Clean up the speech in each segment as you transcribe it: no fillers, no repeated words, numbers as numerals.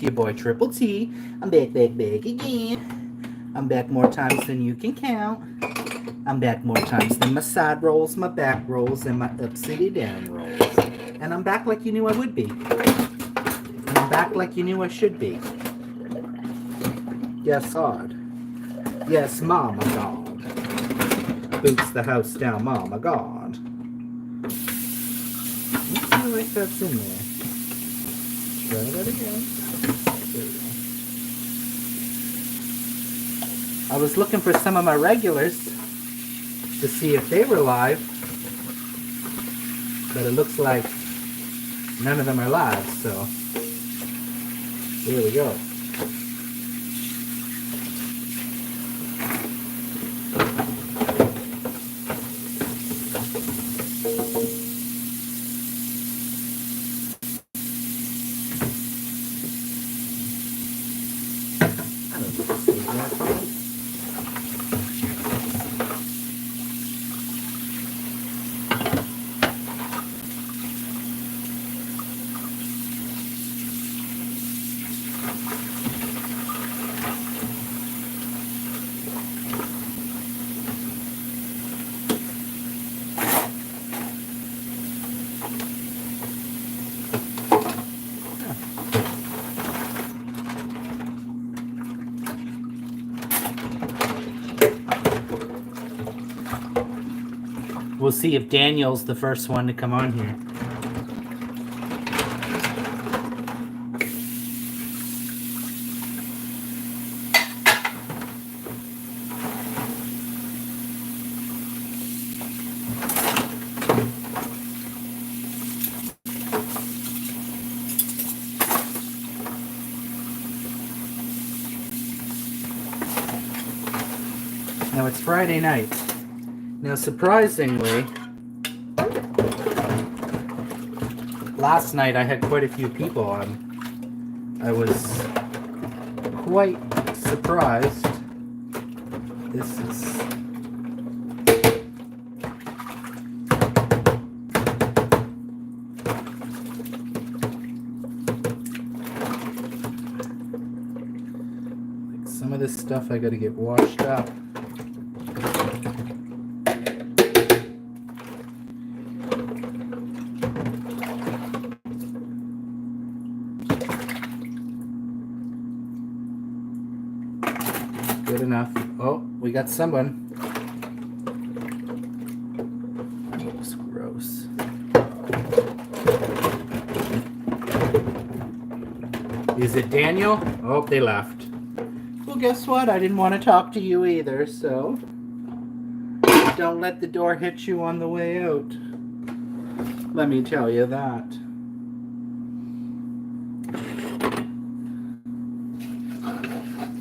your boy Triple T. I'm back again. I'm back more times than you can count. I'm back more times than my side rolls, my back rolls, and my upside down rolls. And I'm back like you knew I would be. And I'm back like you knew I should be. Yes, God. Yes, Mama God. Boots the house down, Mama God. I feel like that's in there. Try that again. There we go. I was looking for some of my regulars to see if they were live, but it looks like none of them are live, so here we go. We'll see if Daniel's the first one to come on here. Now it's Friday night. Now surprisingly, last night I had quite a few people on. I was quite surprised. This is... like some of this stuff I gotta get washed up. Good enough. Oh, we got someone. That looks gross. Is it Daniel? Oh, they left. Well, guess what? I didn't want to talk to you either, so don't let the door hit you on the way out. Let me tell you that.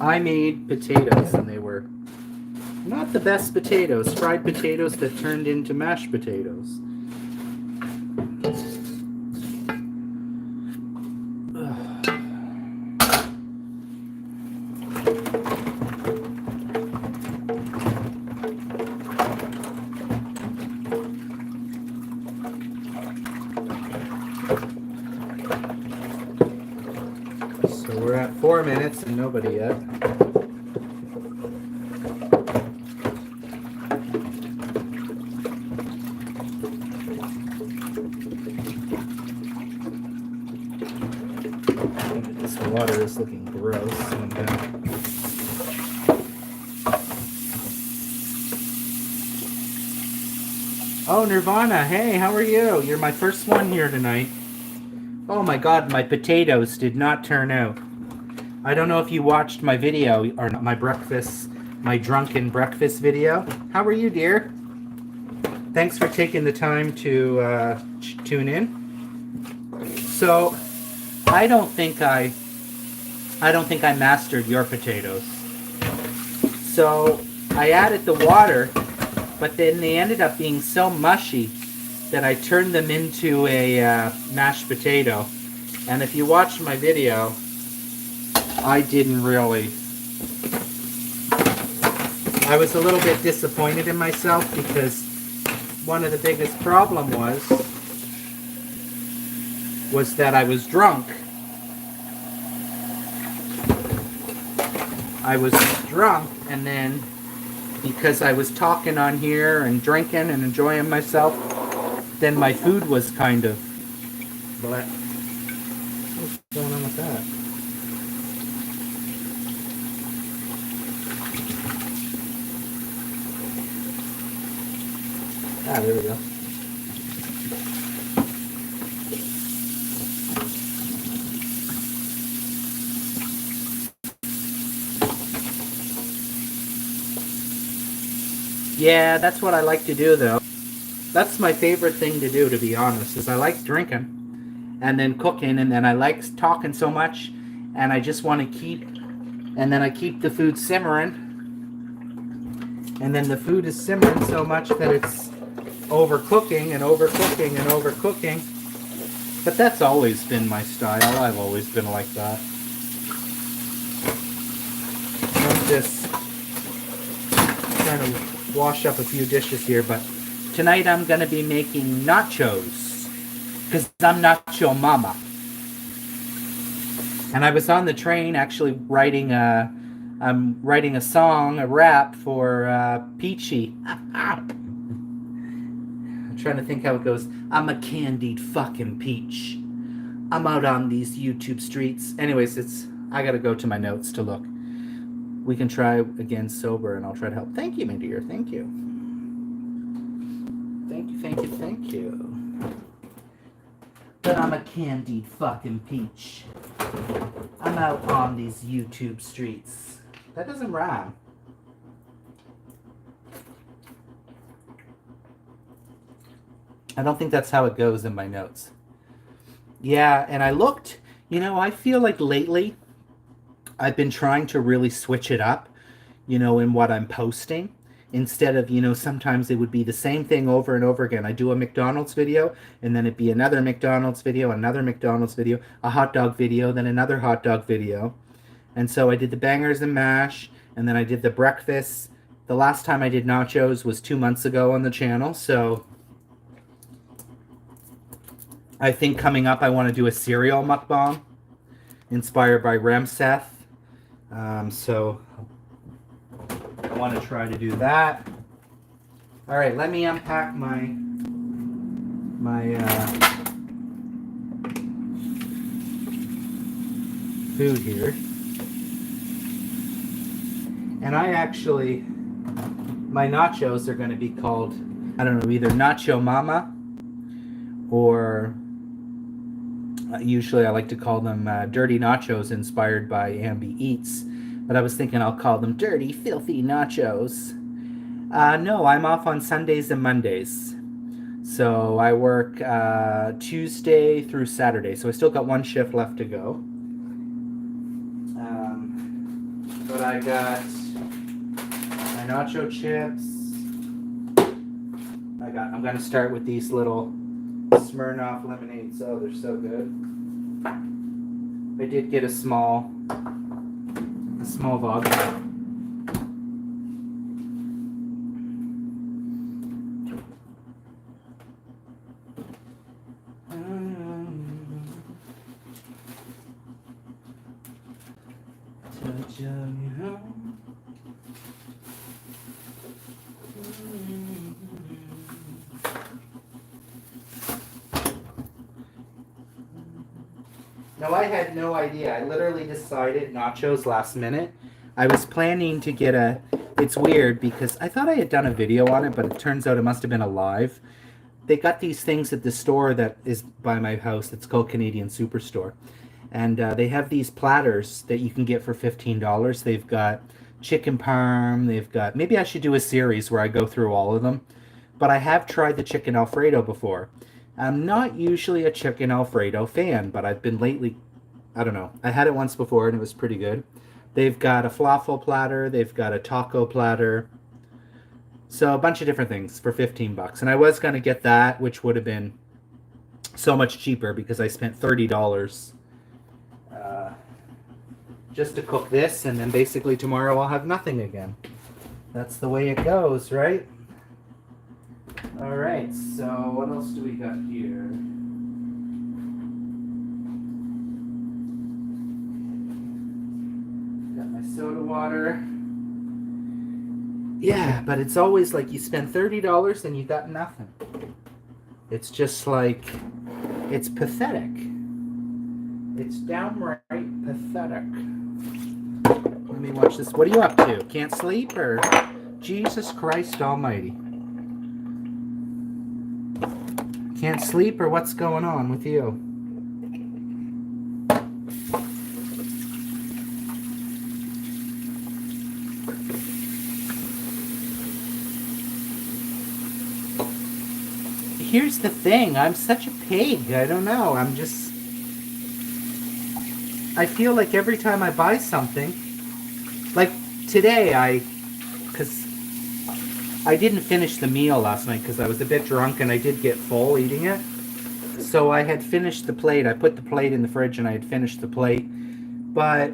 I made potatoes, and they were not the best potatoes. Fried potatoes that turned into mashed potatoes. So we're at 4 minutes and nobody yet. This water is looking gross. Oh, Nirvana, hey, how are you? You're my first one here tonight. Oh my god, my potatoes did not turn out. I don't know if you watched my video, or my drunken breakfast video. How are you, dear? Thanks for taking the time to tune in. So, I don't think I mastered your potatoes. So, I added the water, but then they ended up being so mushy that I turned them into a mashed potato. And if you watched my video, I didn't really... I was a little bit disappointed in myself because one of the biggest problem was that I was drunk. I was drunk, and then because I was talking on here and drinking and enjoying myself, then my food was kind of blah. What's going on with that? Ah, there we go. Yeah, that's what I like to do, though. That's my favorite thing to do, to be honest, is I like drinking and then cooking, and then I like talking so much, and I just want to keep, and then I keep the food simmering, and then the food is simmering so much that it's overcooking and overcooking and overcooking. But that's always been my style. I've always been like that. I'm just trying to wash up a few dishes here, but tonight I'm going to be making nachos because I'm Nacho Mama. And I was on the train actually writing a song, a rap for Peachy. I'm trying to think how it goes. I'm a candied fucking peach. I'm out on these YouTube streets. Anyways, I got to go to my notes to look. We can try again sober, and I'll try to help. Thank you, my dear. Thank you. Thank you, thank you, thank you. But I'm a candied fucking peach. I'm out on these YouTube streets. That doesn't rhyme. I don't think that's how it goes in my notes. Yeah, and I looked, I feel like lately I've been trying to really switch it up, in what I'm posting. Instead of, sometimes it would be the same thing over and over again. I do a McDonald's video, and then it'd be another McDonald's video, another McDonald's video, a hot dog video, then another hot dog video. And so I did the bangers and mash, and then I did the breakfast. The last time I did nachos was 2 months ago on the channel, so I think coming up I want to do a cereal mukbang inspired by Remseth. So I want to try to do that. All right, let me unpack my food here. And my nachos are going to be called, I don't know, either Nacho Mama, or usually I like to call them Dirty Nachos, inspired by Ambi Eats. But I was thinking I'll call them Dirty, Filthy Nachos. No, I'm off on Sundays and Mondays. So I work Tuesday through Saturday. So I still got one shift left to go. But I got my nacho chips. I'm going to start with these little Smirnoff lemonades. Oh, they're so good. I did get a small vodka. No, I had no idea. I literally decided nachos last minute. I was planning to get it's weird because I thought I had done a video on it, but it turns out it must have been a live. They got these things at the store that is by my house. It's called Canadian Superstore. And they have these platters that you can get for $15. They've got chicken parm. They've got, maybe I should do a series where I go through all of them. But I have tried the chicken Alfredo before. I'm not usually a chicken Alfredo fan, but I've been lately, I don't know. I had it once before and it was pretty good. They've got a falafel platter. They've got a taco platter. So a bunch of different things for $15. And I was going to get that, which would have been so much cheaper because I spent $30 just to cook this. And then basically tomorrow I'll have nothing again. That's the way it goes, right? All right, so what else do we got here? Got my soda water. Yeah, but it's always like you spend $30 and you got nothing. It's just like, it's pathetic. It's downright pathetic. Let me watch this. What are you up to? Can't sleep or? Jesus Christ Almighty. Can't sleep or what's going on with you? Here's the thing. I'm such a pig. I don't know. I feel like every time I buy something, like today because I didn't finish the meal last night because I was a bit drunk and I did get full eating it. So I had finished the plate. I put the plate in the fridge and I had finished the plate. But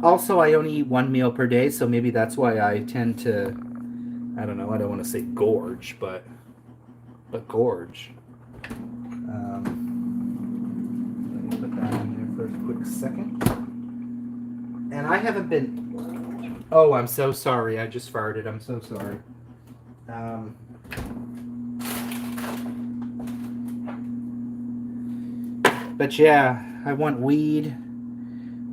also I only eat one meal per day, so maybe that's why I tend to, I don't know, I don't want to say gorge, but gorge. Let me put that in there for a quick second. And I haven't been... Oh, I'm so sorry. I just farted. I'm so sorry. But yeah, I want weed.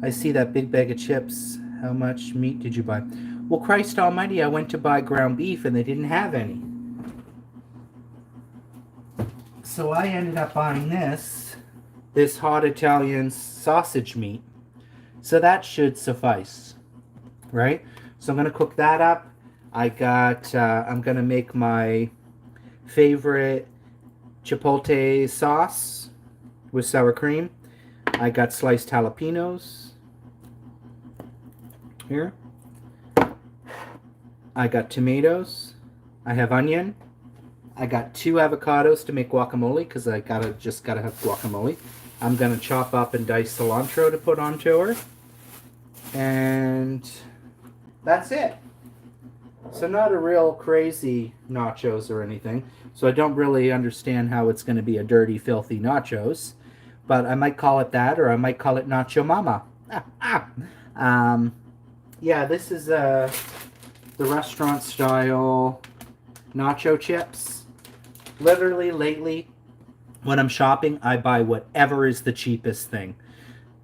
I see that big bag of chips. How much meat did you buy? Well, Christ almighty, I went to buy ground beef and they didn't have any. So I ended up buying this hot Italian sausage meat. So that should suffice, right? So I'm going to cook that up. I'm going to make my favorite chipotle sauce with sour cream. I got sliced jalapenos here. I got tomatoes. I have onion. I got 2 avocados to make guacamole because I just gotta have guacamole. I'm gonna chop up and dice cilantro to put onto her. And that's it. So not a real crazy nachos or anything. So I don't really understand how it's gonna be a dirty, filthy nachos. But I might call it that, or I might call it Nacho Mama. Yeah, this is the restaurant style nacho chips. Literally, lately, when I'm shopping, I buy whatever is the cheapest thing.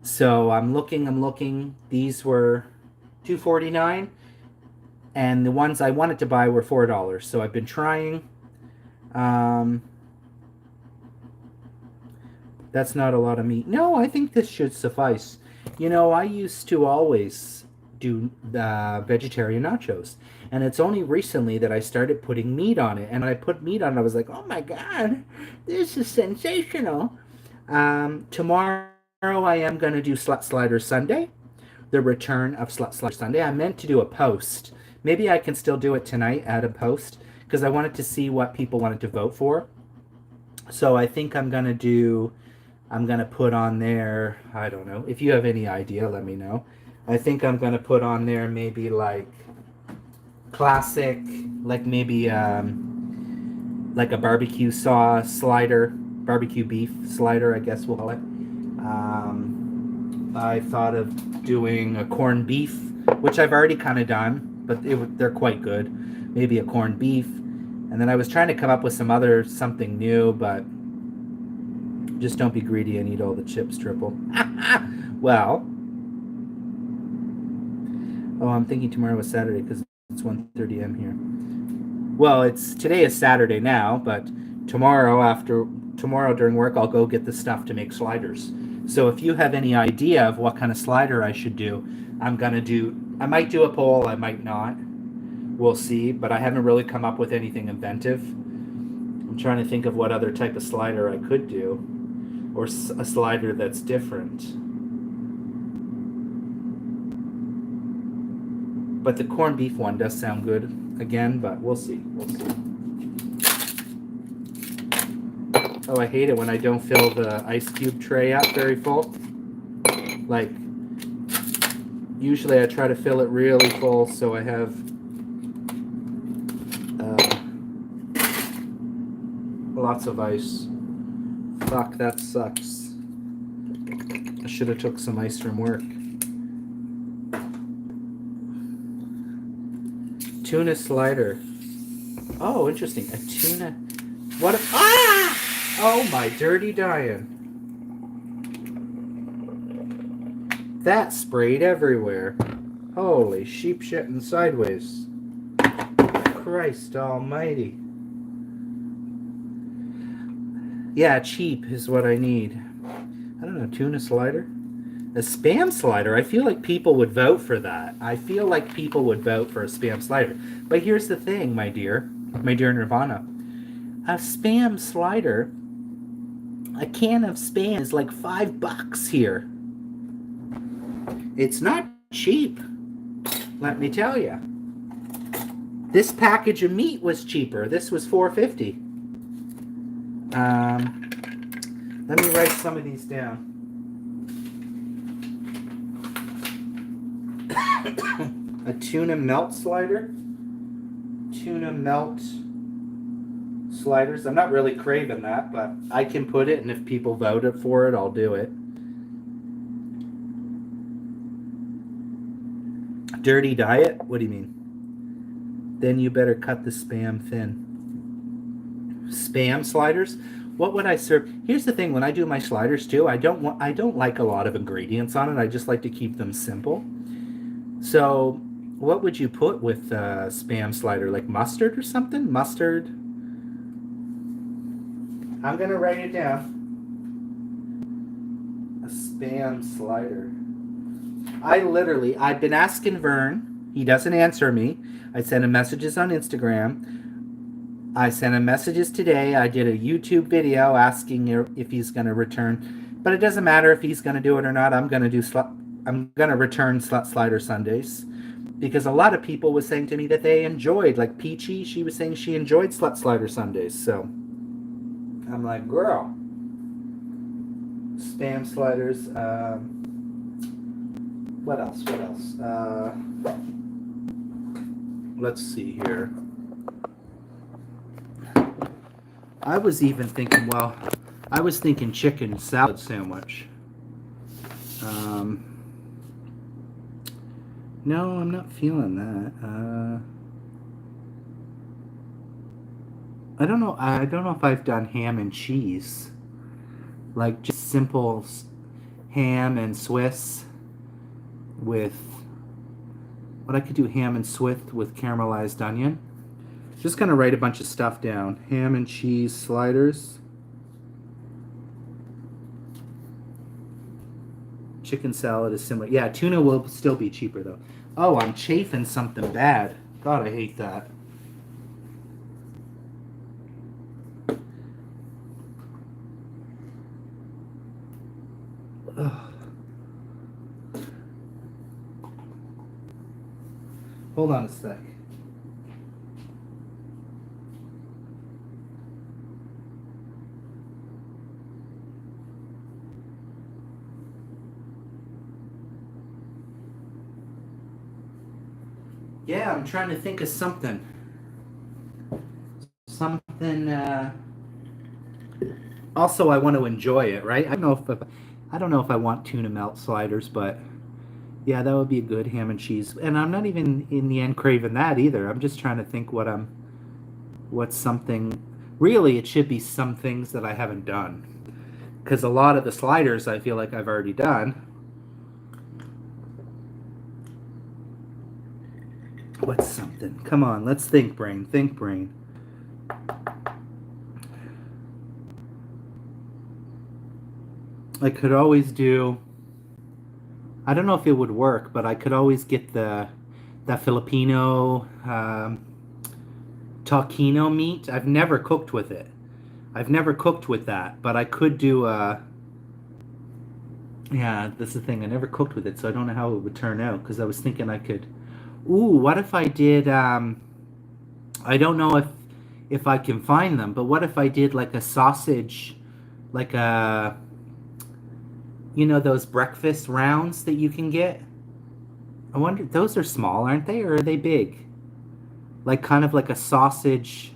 So I'm looking. These were $2.49, and the ones I wanted to buy were $4. So I've been trying. That's not a lot of meat. No, I think this should suffice. You know, I used to always do vegetarian nachos. And it's only recently that I started putting meat on it. And when I put meat on it, I was like, oh my God, this is sensational. Tomorrow I am going to do Slut Slider Sunday. The return of Slut Slider Sunday. I meant to do a post. Maybe I can still do it tonight, add a post. Because I wanted to see what people wanted to vote for. So I think I'm going to put on there, I don't know. If you have any idea, let me know. I think I'm going to put on there maybe like classic, like maybe like a barbecue sauce slider, barbecue beef slider, I guess we'll call it. I thought of doing a corned beef, which I've already kind of done, but they're quite good. Maybe a corned beef. And then I was trying to come up with something new, but just don't be greedy and eat all the chips, Triple. Well, I'm thinking tomorrow is Saturday because it's 1:30 a.m. here. Well, today is Saturday now, but tomorrow during work, I'll go get the stuff to make sliders. So if you have any idea of what kind of slider I should do, I might do a poll, I might not. We'll see, but I haven't really come up with anything inventive. I'm trying to think of what other type of slider I could do, or a slider that's different. But the corned beef one does sound good again, but we'll see. Oh, I hate it when I don't fill the ice cube tray up very full. Like, usually I try to fill it really full so I have lots of ice. Fuck, that sucks. I should have took some ice from work. Tuna slider. Oh, interesting. A tuna. What? Ah! Oh my dirty Diane. That sprayed everywhere. Holy sheep shitting sideways. Christ almighty. Yeah, cheap is what I need. I don't know, tuna slider? A spam slider? I feel like people would vote for that. I feel like people would vote for a spam slider. But here's the thing, my dear Nirvana. A spam slider, a can of spam is like $5 here. It's not cheap, let me tell you. This package of meat was cheaper. This was $4.50. Let me write some of these down. A tuna melt slider. Tuna melt sliders. I'm not really craving that, but I can put it, and if people voted for it, I'll do it. Dirty diet? What do you mean? Then you better cut the spam thin. Spam sliders? What would I serve? Here's the thing, when I do my sliders too, I don't like a lot of ingredients on it. I just like to keep them simple. So, what would you put with a spam slider? Like mustard or something? Mustard? I'm gonna write it down. A spam slider. I've been asking Vern. He doesn't answer me. I sent him messages on Instagram. I sent him messages today. I did a YouTube video asking if he's going to return. But it doesn't matter if he's going to do it or not. I'm going to return Slut Slider Sundays. Because a lot of people were saying to me that they enjoyed, like Peachy, she was saying she enjoyed Slut Slider Sundays. So I'm like, girl. Spam sliders. What else? Let's see here. I was thinking chicken salad sandwich. No, I'm not feeling that. I don't know if I've done ham and cheese. Like just simple ham and Swiss with what I could do, ham and Swiss with caramelized onion. Just gonna write a bunch of stuff down. Ham and cheese sliders. Chicken salad is similar. Yeah, tuna will still be cheaper though. Oh, I'm chafing something bad. God, I hate that. Ugh. Hold on a sec. Yeah, I'm trying to think of something. Also, I want to enjoy it, right? I don't know if I want tuna melt sliders, but yeah, that would be a good ham and cheese. And I'm not even in the end craving that either. I'm just trying to think what's something. Really, it should be some things that I haven't done, because a lot of the sliders I feel like I've already done. What's something? Come on, let's think, brain. Think, brain. I could always do. I don't know if it would work, but I could always get that Filipino taquino meat. I've never cooked with it. I've never cooked with that, but I could do a. Yeah, that's the thing. I never cooked with it, so I don't know how it would turn out. Because I was thinking I could. Ooh, what if I did? I don't know if I can find them, but what if I did like a sausage, like a, those breakfast rounds that you can get? I wonder, those are small, aren't they, or are they big? Like kind of like a sausage.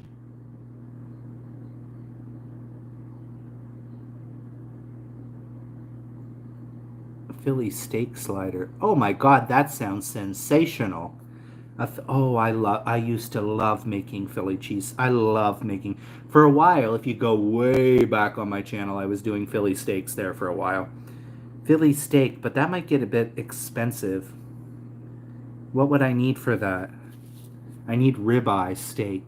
Philly steak slider. Oh my God, that sounds sensational. I used to love making Philly cheese. I love making. For a while, if you go way back on my channel, I was doing Philly steaks there for a while. Philly steak, but that might get a bit expensive. What would I need for that? I need ribeye steak.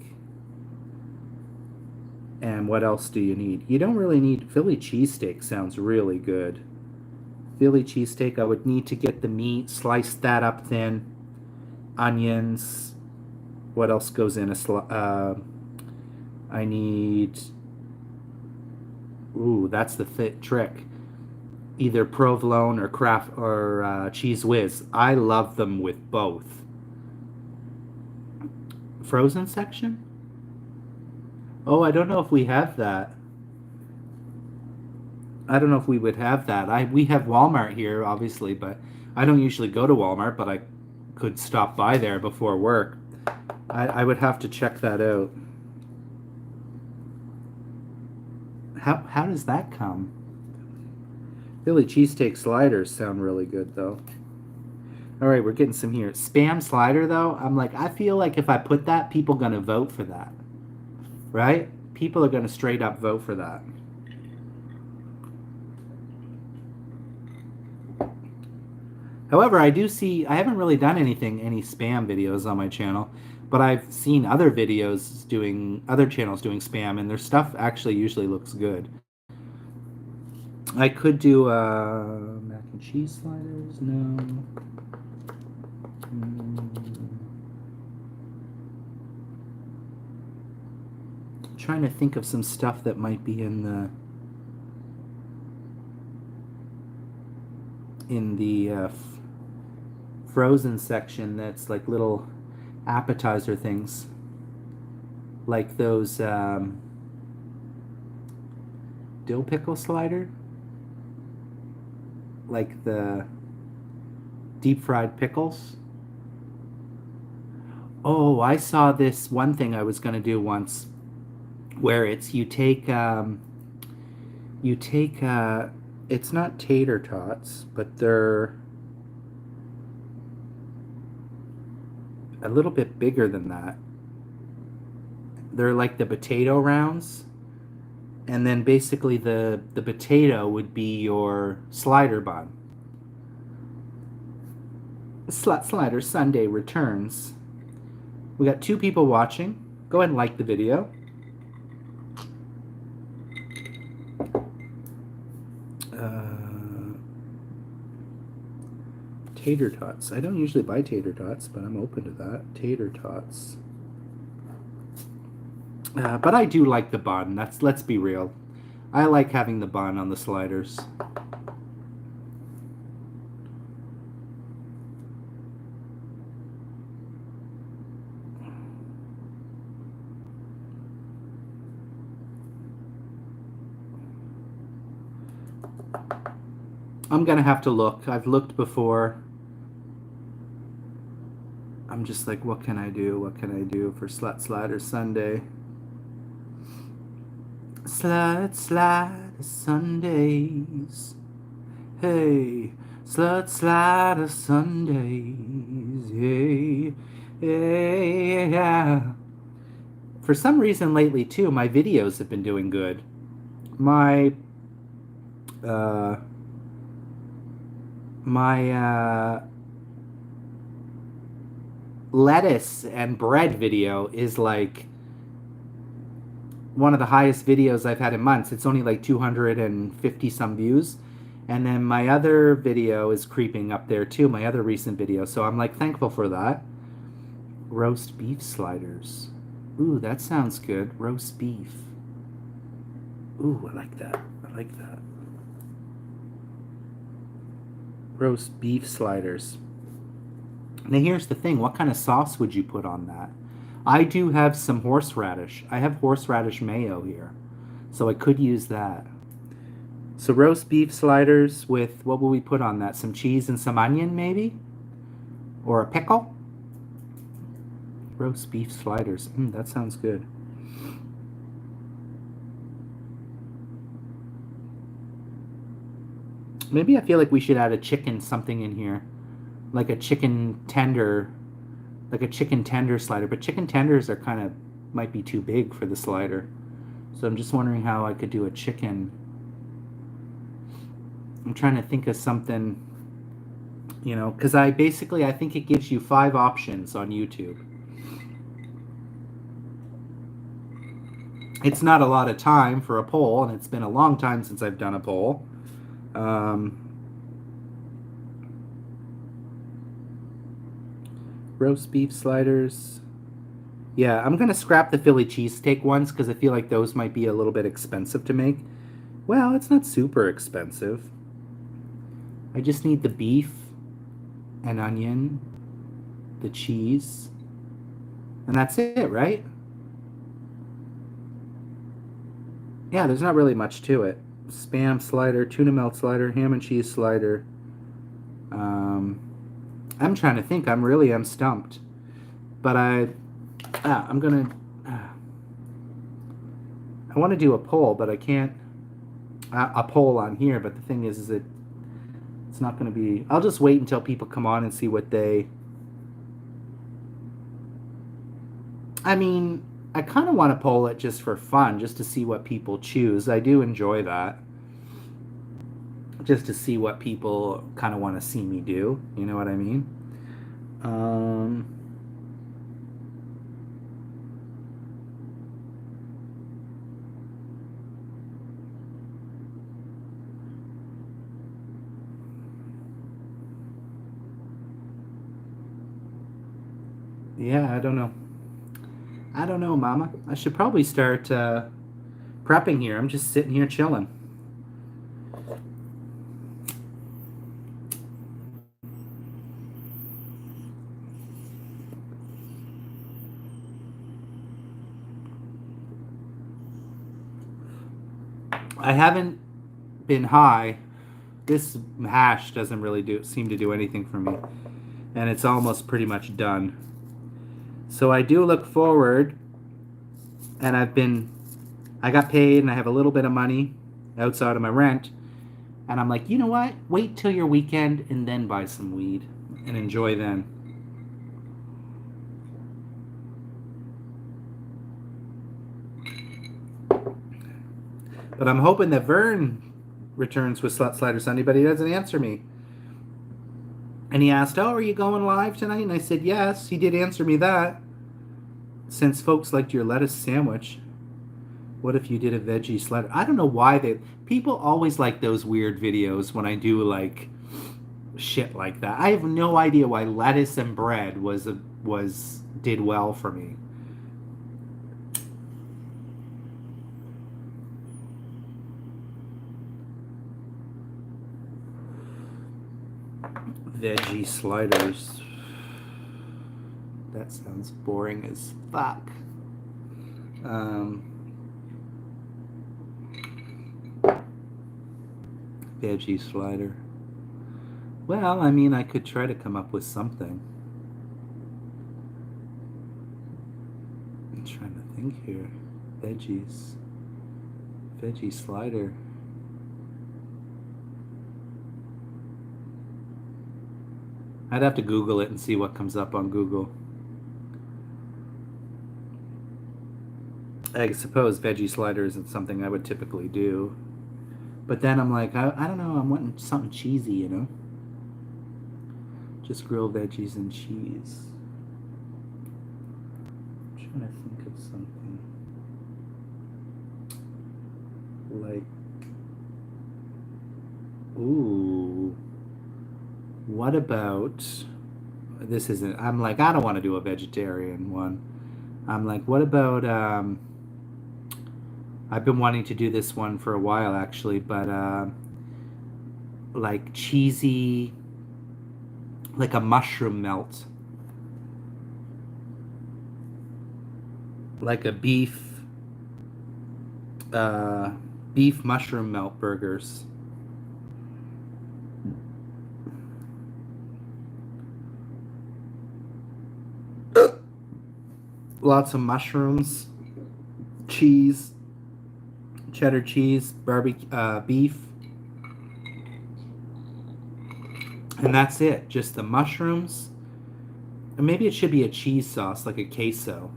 And what else do you need? You don't really need Philly cheesesteak sounds really good. Philly cheesesteak, I would need to get the meat, slice that up thin, onions. What else goes in I need. Ooh, that's the trick. Either provolone or Kraft or Cheese Whiz. I love them with both. Frozen section? Oh, I don't know if we have that. I don't know if we would have that. We have Walmart here, obviously, but I don't usually go to Walmart, but I could stop by there before work. I would have to check that out. How does that come? Philly cheesesteak sliders sound really good, though. All right, we're getting some here. Spam slider, though, I'm like, I feel like if I put that, people are going to vote for that. Right? People are going to straight up vote for that. However, I haven't really done any spam videos on my channel, but I've seen other channels doing spam, and their stuff actually usually looks good. I could do mac and cheese sliders, no. Trying to think of some stuff that might be in the frozen section that's like little appetizer things, like those dill pickle slider, like the deep fried pickles. Oh, I saw this one thing I was going to do once where it's you take it's not tater tots, but they're a little bit bigger than that. They're like the potato rounds, and then basically the potato would be your slider bun. Slut Slider Sunday returns. We got 2 people watching. Go ahead and like the video. Tater tots. I don't usually buy tater tots, but I'm open to that. Tater tots. But I do like the bun. Let's be real. I like having the bun on the sliders. I'm gonna have to look. I've looked before. I'm just like, what can I do? What can I do for Slut Slider Sunday? Slut Slider Sundays. Hey, Slut Slider Sundays. Hey, hey, yeah. For some reason lately, too, my videos have been doing good. My lettuce and bread video is like one of the highest videos I've had in months. It's only like 250 some views. And then my other video is creeping up there too, my other recent video. So I'm like thankful for that. Roast beef sliders. Ooh, that sounds good. Roast beef. Ooh, I like that. I like that. Roast beef sliders. Now here's the thing, what kind of sauce would you put on that? I do have some horseradish. I have horseradish mayo here, so I could use that. So roast beef sliders with, what will we put on that? Some cheese and some onion maybe? Or a pickle? Roast beef sliders, that sounds good. Maybe I feel like we should add a chicken something in here. Like a chicken tender like a chicken tender slider, but chicken tenders are kind of might be too big for the slider. So I'm just wondering how I could do a chicken. I'm trying to think of something, because I think it gives you 5 options on YouTube. It's not a lot of time for a poll, and it's been a long time since I've done a poll. Roast beef sliders. Yeah, I'm going to scrap the Philly cheesesteak ones because I feel like those might be a little bit expensive to make. Well, it's not super expensive. I just need the beef and onion, the cheese, and that's it, right? Yeah, there's not really much to it. Spam slider, tuna melt slider, ham and cheese slider. I'm trying to think. I'm stumped. But I'm gonna. I want to do a poll, but I can't. A poll on here, but the thing is it's not going to be. I'll just wait until people come on and see what they. I mean, I kind of want to poll it just for fun, just to see what people choose. I do enjoy that. Just to see what people kind of want to see me do. You know what I mean? Yeah, I don't know. I don't know, Mama. I should probably start prepping here. I'm just sitting here chilling. I haven't been high. This hash doesn't really seem to do anything for me. And it's almost pretty much done. So I do look forward, and I got paid and I have a little bit of money outside of my rent. And I'm like, you know what? Wait till your weekend and then buy some weed and enjoy then. But I'm hoping that Vern returns with Slut Slider Sunday, but he doesn't answer me. And he asked, "Oh, are you going live tonight?" And I said, yes. He did answer me that. Since folks liked your lettuce sandwich, what if you did a veggie slider? I don't know why people always like those weird videos when I do like shit like that. I have no idea why lettuce and bread did well for me. Veggie sliders. That sounds boring as fuck. Veggie slider. Well, I mean, I could try to come up with something. I'm trying to think here. Veggie slider. I'd have to Google it and see what comes up on Google. I suppose veggie slider isn't something I would typically do. But then I'm like, I don't know, I'm wanting something cheesy, you know? Just grilled veggies and cheese. I'm trying to think of something. Like, ooh, what about, this isn't, I'm like, I don't want to do a vegetarian one. I'm like, what about, I've been wanting to do this one for a while actually, but like cheesy, like a mushroom melt. Like a beef mushroom melt burgers. Lots of mushrooms, cheese, cheddar cheese, barbecue, beef, and that's it. Just the mushrooms Or maybe it should be a cheese sauce, like a queso.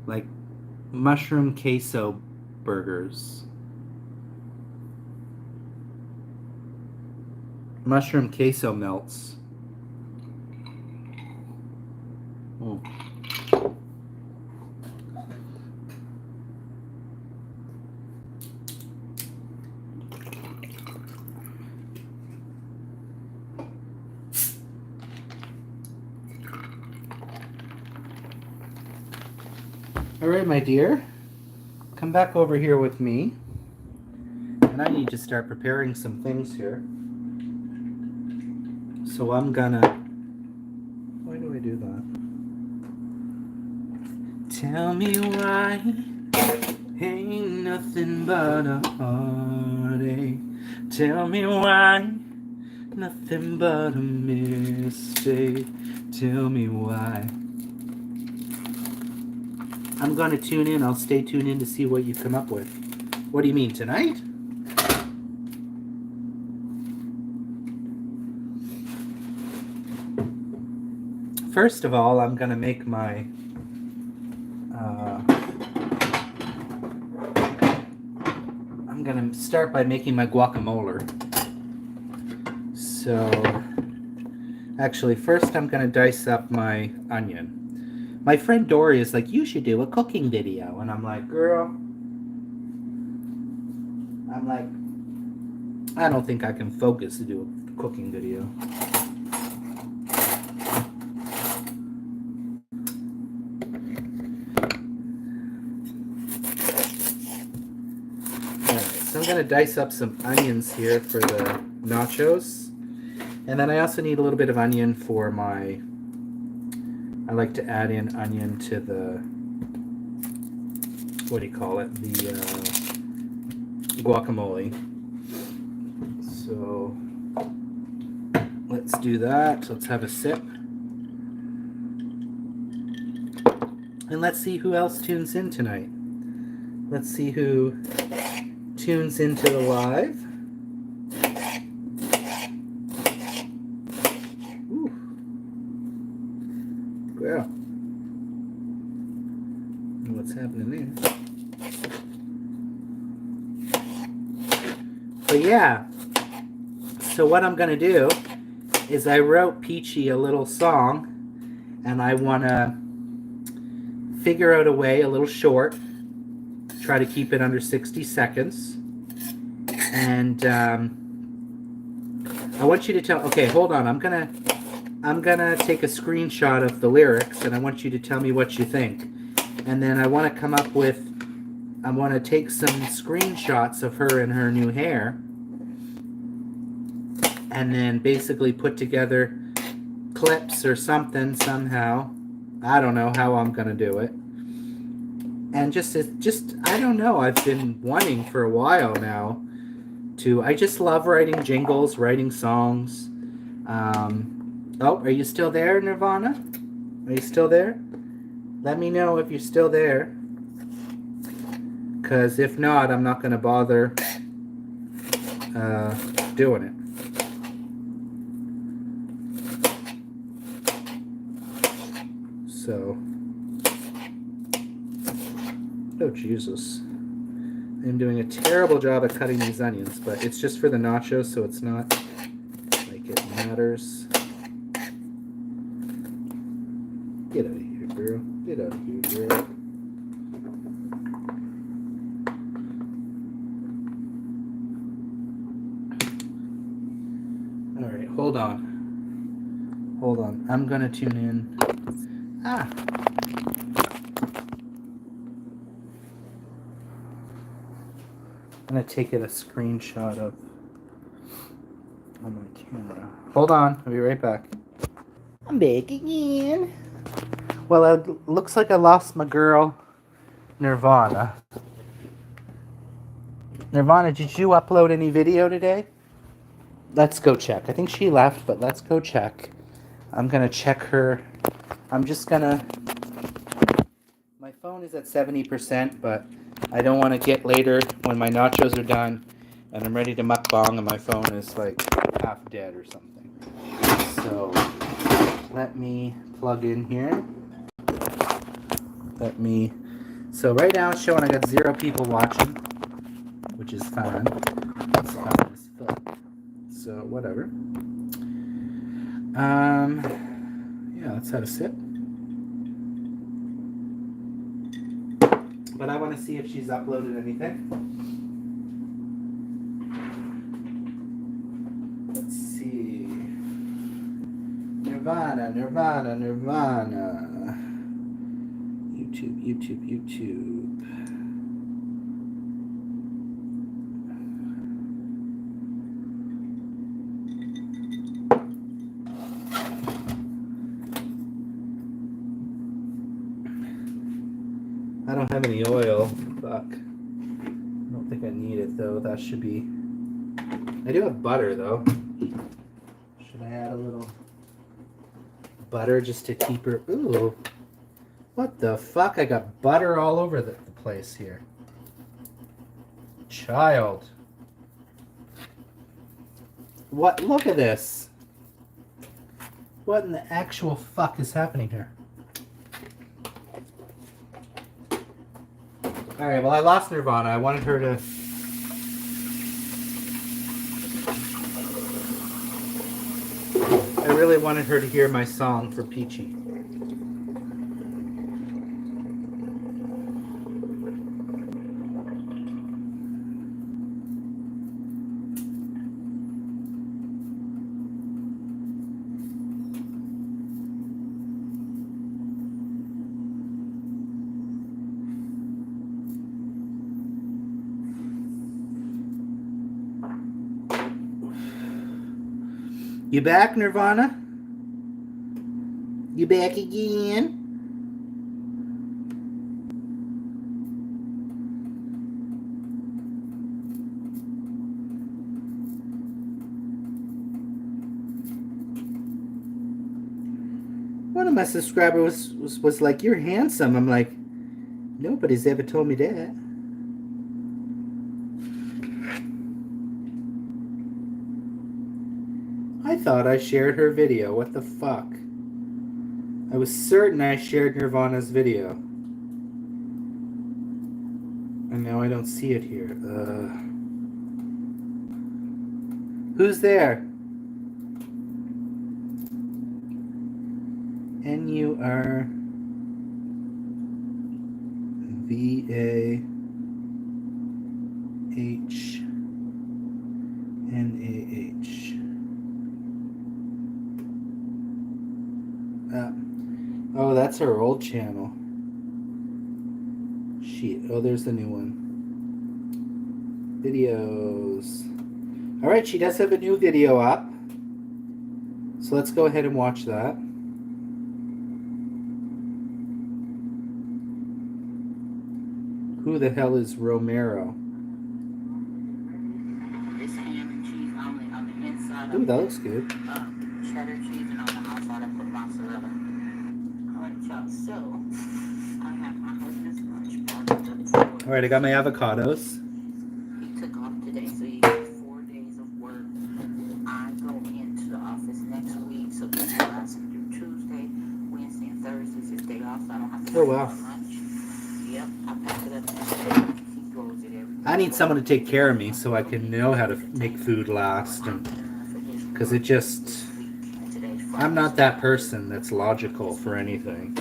Like mushroom queso burgers. Mushroom queso melts. Mm. All right, my dear, come back over here with me. And I need to start preparing some things here. So I'm gonna... Why do I do that? Tell me why ain't nothing but a heartache. Tell me why nothing but a mistake. Tell me why. I'm gonna tune in. I'll stay tuned in to see what you come up with. What do you mean, tonight? First of all, I'm gonna make my I'm gonna start by making my guacamole. So actually, first I'm gonna dice up my onion. My friend Dory is like, you should do a cooking video. And I'm like, girl, I don't think I can focus to do a cooking video. Alright, so I'm going to dice up some onions here for the nachos. And then I also need a little bit of onion for my... I like to add in onion to the, what do you call it, the guacamole. So let's do that. Let's have a sip. And let's see who else tunes in tonight. Let's see who tunes into the live. Well, what's happening there? But yeah, so what I'm gonna do is I wrote Peachy a little song, and I wanna figure out a way, a little short, try to keep it under 60 seconds, and I want you to tell. Okay, hold on. I'm gonna take a screenshot of the lyrics, and I want you to tell me what you think. And then I want to come up with, I want to take some screenshots of her and her new hair, and then basically put together clips or something somehow. I don't know how I'm going to do it. And just I don't know, I've been wanting for a while now to, I just love writing jingles, writing songs. Oh, are you still there, Nirvana? Are you still there? Let me know if you're still there. Because if not, I'm not going to bother doing it. So, oh Jesus. I'm doing a terrible job at cutting these onions, but it's just for the nachos, so it's not like it matters. Get out of here, girl. Get out of here, girl. Alright, hold on. Hold on. I'm gonna tune in. Ah! I'm gonna take it a screenshot of on my camera. Hold on, I'll be right back. I'm back again. Well, it looks like I lost my girl, Nirvana. Nirvana, did you upload any video today? Let's go check. I think she left, but let's go check. I'm gonna check her. I'm just gonna... My phone is at 70%, but I don't want to get later when my nachos are done and I'm ready to mukbang and my phone is like half dead or something. So let me plug in here. So right now it's showing I got 0 people watching, which is fine. It's fine as fuck. So whatever. Yeah, let's have a sip. But I want to see if she's uploaded anything. Let's see. Nirvana. YouTube. I don't have any oil. Fuck. I don't think I need it though. That should be... I do have butter though. Should I add a little butter just to keep her... Ooh. What the fuck? I got butter all over the place here. Child. What? Look at this. What in the actual fuck is happening here? Alright, well I lost Nirvana. I wanted her to... I really wanted her to hear my song for Peachy. You back, Nirvana? You back again? One of my subscribers was like, "You're handsome." I'm like, nobody's ever told me that. I thought I shared her video. What the fuck? I was certain I shared Nirvana's video. And now I don't see it here. Who's there? NURVAHNAH. Oh, that's her old channel. Shit. Oh, there's the new one. Videos. Alright, she does have a new video up. So let's go ahead and watch that. Who the hell is Romero? This ham and cheese on the inside. Ooh, that looks good. Cheddar cheese, and on the outside I put mozzarella. Alright, y'all, so I have my husband's lunch box. Alright, I got my avocados. He took off today, so he has 4 days of work. I go into the office next week, so this will last him through Tuesday, Wednesday, and Thursday's his day off, so I don't have to Oh, wow. lunch. Yep, I pack it up and he throws it every I need someone to take care of me so I can know how to make food last. Because it just... I'm not that person that's logical for anything.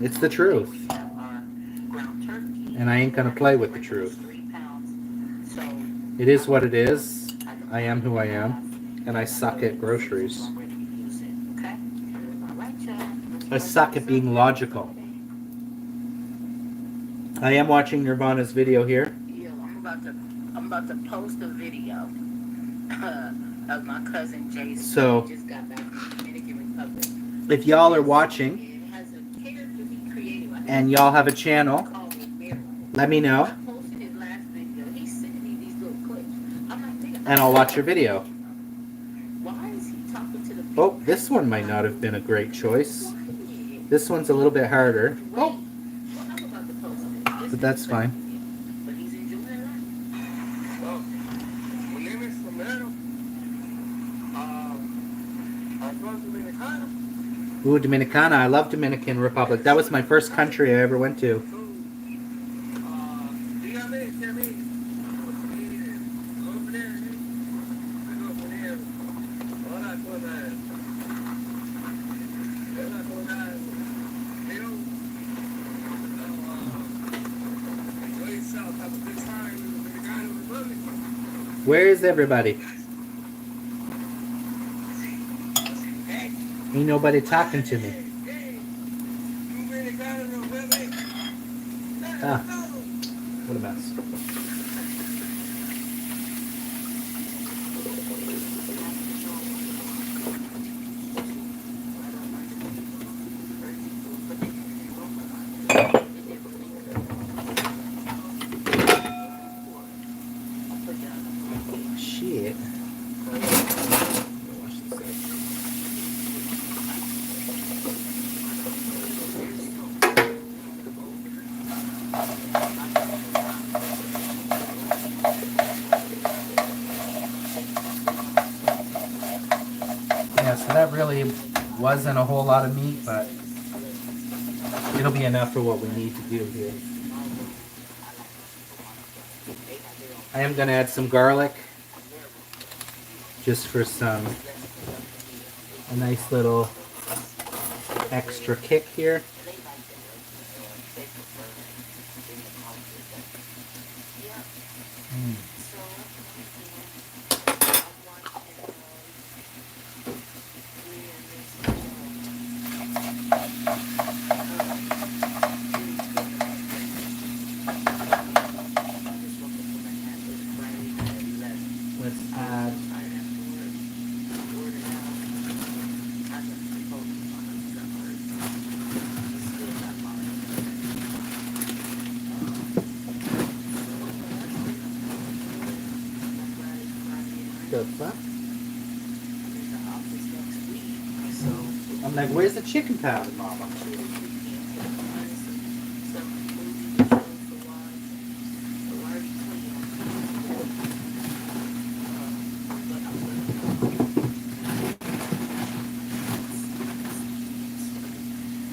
It's the truth. And I ain't gonna play with the truth. It is what it is. I am who I am. And I suck at groceries. I suck at being logical. I am watching Nirvana's video here. Yeah, I'm about to post a video of my cousin Jason. So, He just got back from the Dominican Republic. if y'all are watching It has a character he created. and y'all have a channel, Called Romero. let me know I posted his last video. He sent me these little clips. I'm like, nigga, and I'll watch your video. why is he talking to the people? Oh, this one might not have been a great choice. This one's a little bit harder. Oh, Well, I'm about to post it. but that's fine. But he's enjoying life. My name is Romero. I Ooh, Dominicana. I love Dominican Republic. That was my first country I ever went to. Where is everybody? Ain't nobody talking to me. Ah, what a mess. Shit. Yeah, so that really wasn't a whole lot of meat, but it'll be enough for what we need to do here. I am going to add some garlic just for a nice little extra kick here. Let's add the fuck? I'm like, where's the chicken powder, Mama?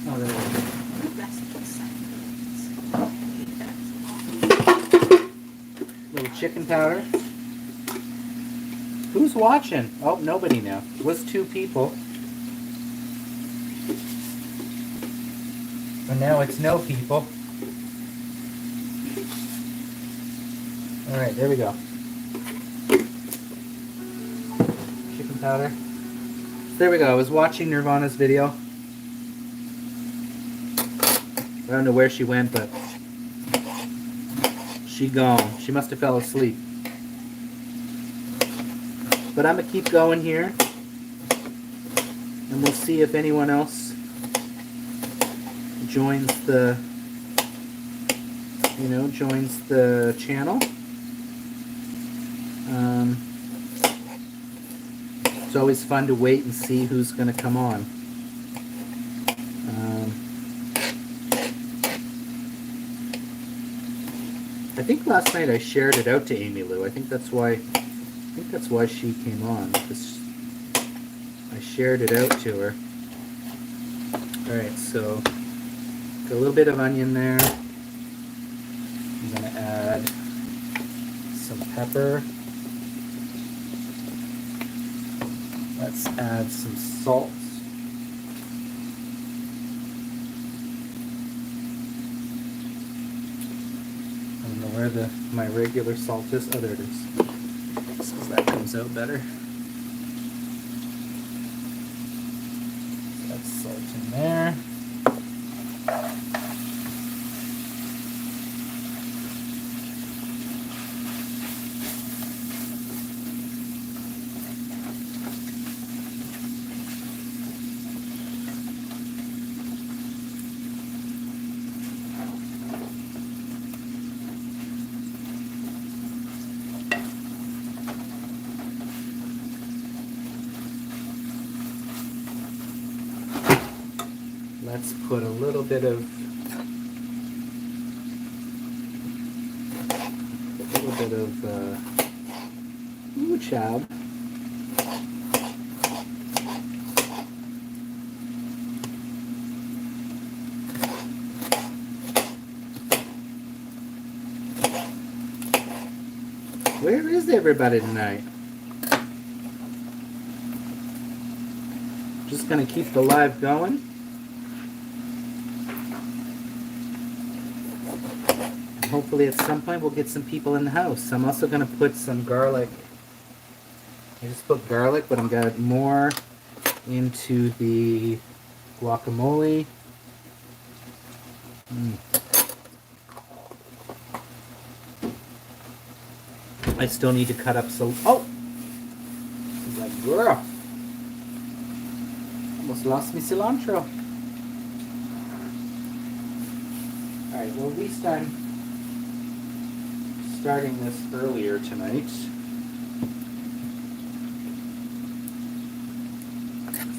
Oh, there it is. Little chicken powder. Who's watching? Oh, nobody now. It was 2 people. But now it's no people. Alright, there we go. Chicken powder. There we go. I was watching Nirvana's video. I don't know where she went, but she gone. She must have fell asleep. But I'm going to keep going here. And we'll see if anyone else joins the, joins the channel. It's always fun to wait and see who's going to come on. I think last night I shared it out to Amy Lou. I think that's why she came on, because I shared it out to her. Alright, so got a little bit of onion there. I'm going to add some pepper. Let's add some salt. I don't know where my regular salt is. Oh, there it is. So that comes out better. That's salt in there. Let's put a little bit of ooh, child. Where is everybody tonight? Just gonna keep the live going. And hopefully at some point we'll get some people in the house. I'm also gonna put some garlic. I just put garlic, but I'm gonna add more into the guacamole. I still need to cut up some. Oh! He's like, girl. Almost lost me cilantro. Alright, well at least I'm starting this earlier tonight.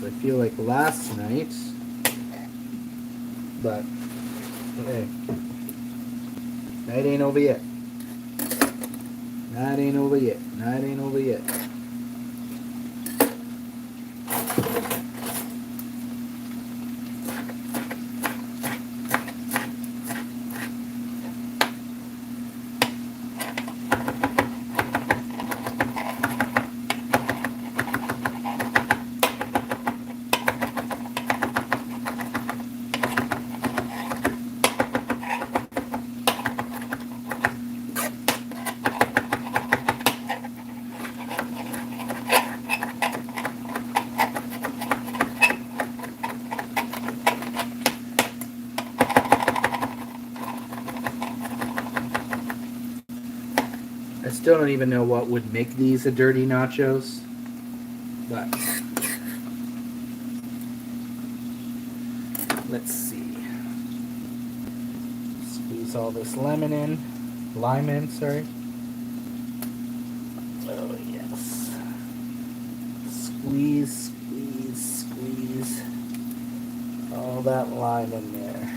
I feel like last night, but hey, night ain't over yet. Night ain't over yet. Night ain't over yet. I still don't even know what would make these a dirty nachos, but let's see. Squeeze all this lime in, sorry. Oh yes. Squeeze, squeeze, squeeze all that lime in there.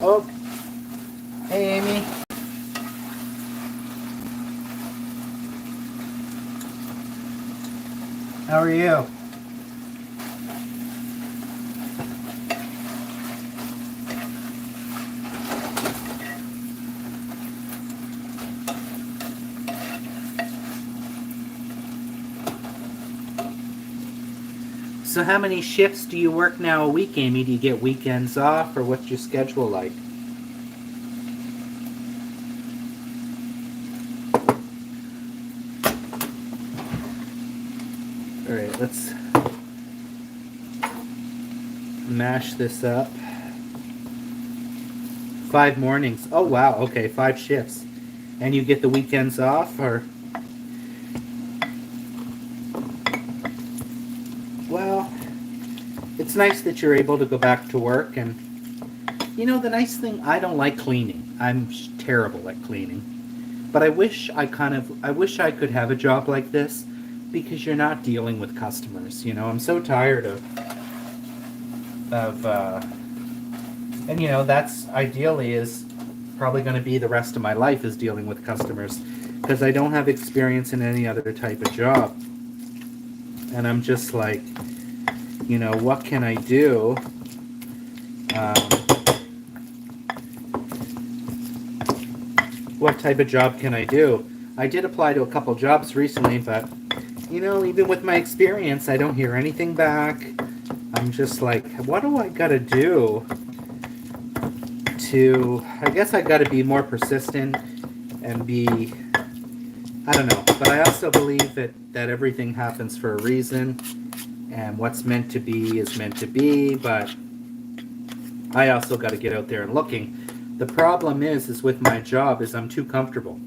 Oh, hey Amy. How are you? So how many shifts do you work now a week, Amy? Do you get weekends off, or what's your schedule like? Alright, let's mash this up. 5 mornings. Oh wow, okay, 5 shifts. And you get the weekends off, or? Well, it's nice that you're able to go back to work, and you know, the nice thing, I don't like cleaning. I'm terrible at cleaning. But I wish I could have a job like this, because you're not dealing with customers, you know. I'm so tired and you know, that's ideally is probably going to be the rest of my life, is dealing with customers, because I don't have experience in any other type of job. And I'm just like, you know, what can I do? What type of job can I do? I did apply to a couple jobs recently, but, you know, even with my experience, I don't hear anything back. I'm just like, what do I gotta do to... I guess I gotta be more persistent and be... I don't know. But I also believe that everything happens for a reason. And what's meant to be is meant to be, but I also got to get out there and looking. The problem is with my job is I'm too comfortable.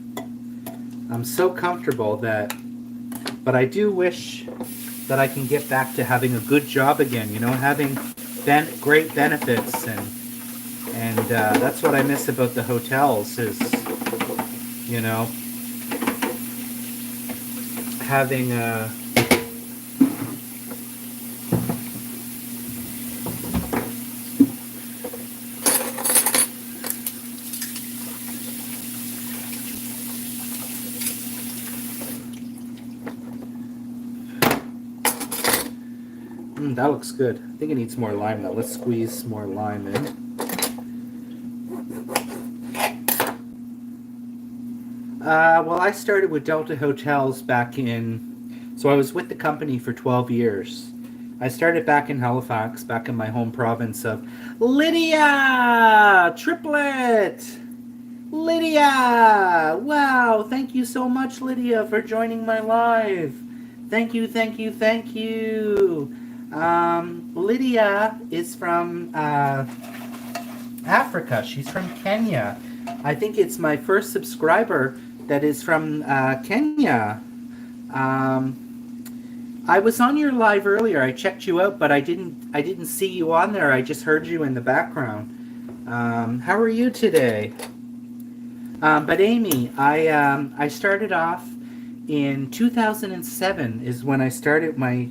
I'm so comfortable that, but I do wish that I can get back to having a good job again, you know, having great benefits, and that's what I miss about the hotels is, you know, That looks good. I think it needs more lime though. Let's squeeze more lime in. Well, I started with Delta Hotels back in... So I was with the company for 12 years. I started back in Halifax, back in my home province of Lydia! Triplet! Lydia! Wow, thank you so much, Lydia, for joining my live. Thank you, thank you, thank you. Lydia is from Africa. She's from Kenya. I think it's my first subscriber that is from Kenya. I was on your live earlier. I checked you out, but I didn't see you on there. I just heard you in the background. How are you today? But Amy, I started off in 2007 is when I started my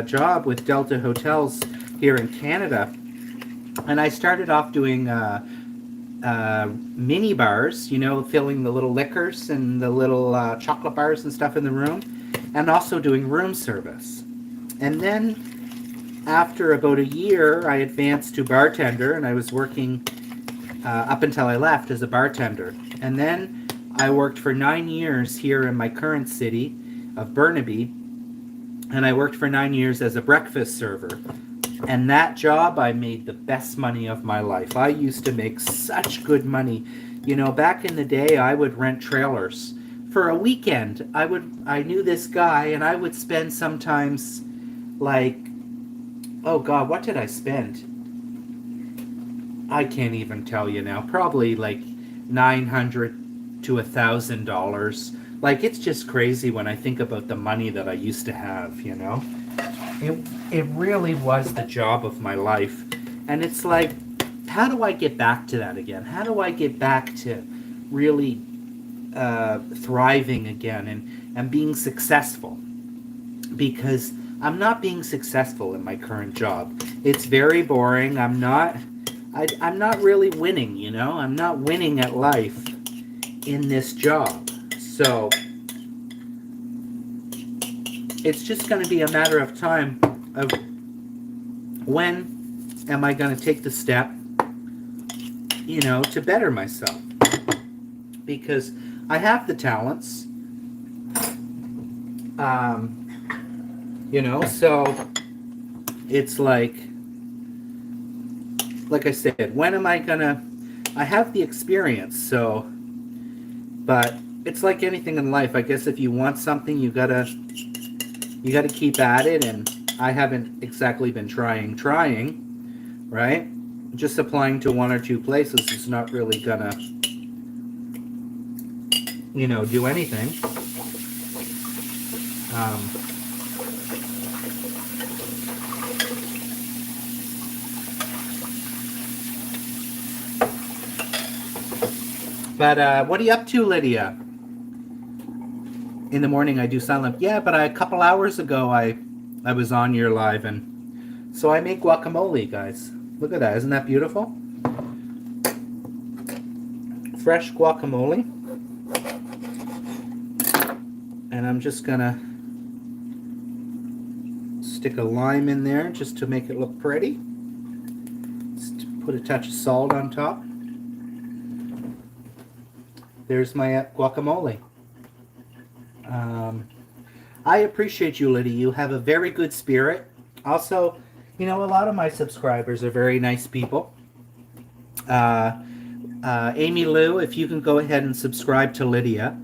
job with Delta Hotels here in Canada. And I started off doing mini bars, you know, filling the little liquors and the little chocolate bars and stuff in the room, and also doing room service. And then after about a year, I advanced to bartender, and I was working up until I left as a bartender. And then I worked for 9 years here in my current city of Burnaby, and I worked for 9 years as a breakfast server. And that job, I made the best money of my life. I used to make such good money. You know, back in the day, I would rent trailers. For a weekend, I knew this guy, and I would spend sometimes like, oh God, what did I spend? I can't even tell you now. Probably like $900 to $1,000. Like, it's just crazy when I think about the money that I used to have, you know? It really was the job of my life. And it's like, how do I get back to that again? How do I get back to really thriving again and being successful? Because I'm not being successful in my current job. It's very boring. I'm not really winning, you know? I'm not winning at life in this job. So it's just going to be a matter of time of when am I going to take the step, you know, to better myself. Because I have the talents, you know, so it's like I said, when am I going to, I have the experience, so, but it's like anything in life. I guess if you want something, you gotta keep at it, and I haven't exactly been trying, right? Just applying to one or two places is not really gonna, you know, do anything. But what are you up to, Lydia? In the morning I do silent. Yeah, but a couple hours ago I was on your live, and so I make guacamole, guys. Look at that. Isn't that beautiful? Fresh guacamole. And I'm just gonna stick a lime in there just to make it look pretty. Just put a touch of salt on top. There's my guacamole. I appreciate you, Lydia. You have a very good spirit. Also, you know, a lot of my subscribers are very nice people. Amy Lou, if you can go ahead and subscribe to Lydia.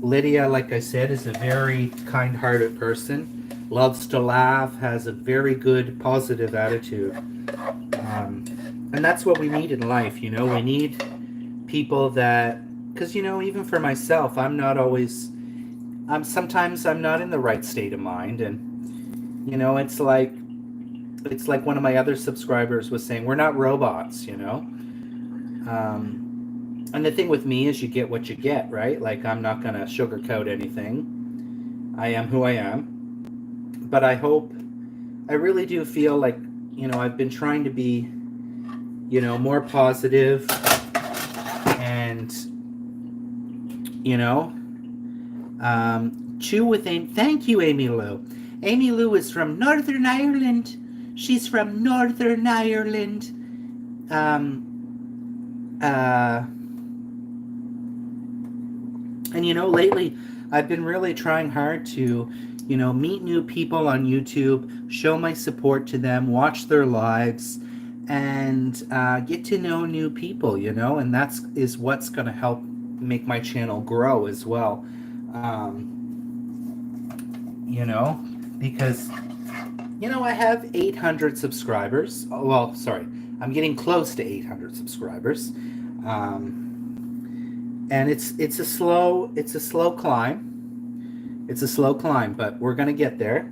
Lydia, like I said, is a very kind-hearted person. Loves to laugh, has a very good, positive attitude. And that's what we need in life, you know. We need people that, because, you know, even for myself, sometimes I'm not in the right state of mind, and, you know, it's like one of my other subscribers was saying, we're not robots, you know. And the thing with me is you get what you get, right? Like, I'm not gonna sugarcoat anything. I am who I am. But I really do feel like, you know, I've been trying to be, you know, more positive, and, you know, chew with Amy. Thank you, Amy Lou. Amy Lou is from Northern Ireland. She's from Northern Ireland. And lately I've been really trying hard to, meet new people on YouTube, show my support to them, watch their lives, and get to know new people, and is what's going to help make my channel grow as well. Because, I have 800 subscribers. Oh, well, sorry. I'm getting close to 800 subscribers. And it's a slow climb. It's a slow climb, but we're going to get there.